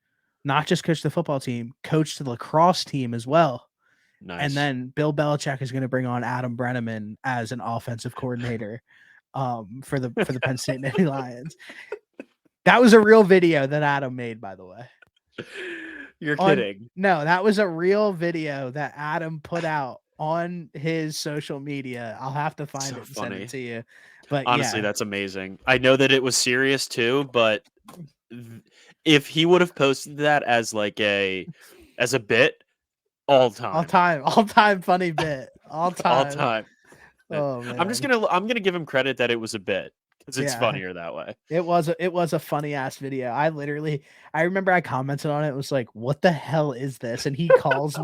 coach the lacrosse team as well. And Nice. then Bill Belichick is going to bring on Adam Brenneman as an offensive coordinator for the Penn State Nittany Lions. That was a real video that Adam made, by the way. You're kidding. No, that was a real video that Adam put out on his social media. I'll have to find So it and send it funny. to you. But Honestly, yeah, that's amazing. I know that it was serious too, but if he would have posted that as like as a bit, all time, all time funny bit. All all time. time. Oh man. I'm gonna give him credit that it was a bit because it's Yeah. funnier that way. It was a funny ass video. I remember I commented on it, was like, what the hell is this? And he called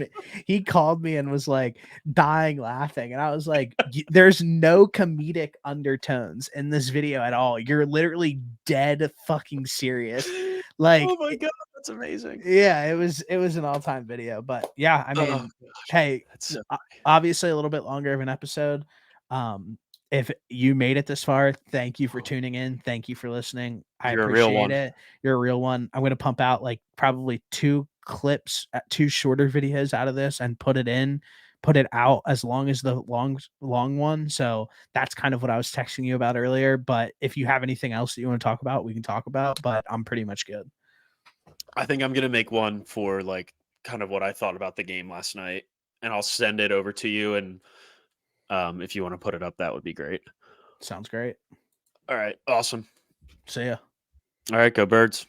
me and was like dying laughing. And I was like, there's no comedic undertones in this video at all. You're literally dead fucking serious. Like Oh my god, that's amazing. yeah, it was an all-time video, but yeah, I Oh mean, gosh, hey, that's so obviously a little bit longer of an episode. If you made it this far, thank you for tuning in. Thank you for listening. I you're a real appreciate one. it. You're a real one. I'm gonna pump out like probably 2 clips, 2 shorter videos out of this and put it out as long as the long one. So that's kind of what I was texting you about earlier. But if you have anything else that you want to talk about, we can talk about. But I'm pretty much good. I think I'm gonna make one for like kind of what I thought about the game last night, and I'll send it over to you. And if you want to put it up, that would be great. Sounds great. All right, awesome. See ya. All right, go Birds.